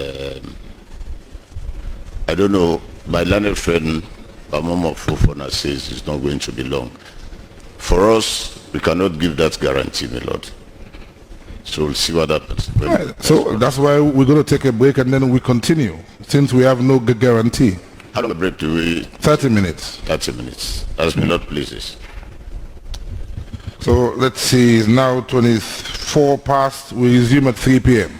I don't know, my learned friend, Amama Fofana, says it's not going to be long. For us, we cannot give that guarantee, my lord. So we'll see what happens. Right. So that's why we're going to take a break and then we continue, since we have no guarantee. How long a break do we? 30 minutes. 30 minutes, as my lord pleases. So let's see, it's now 24 past. We resume at 3 p.m.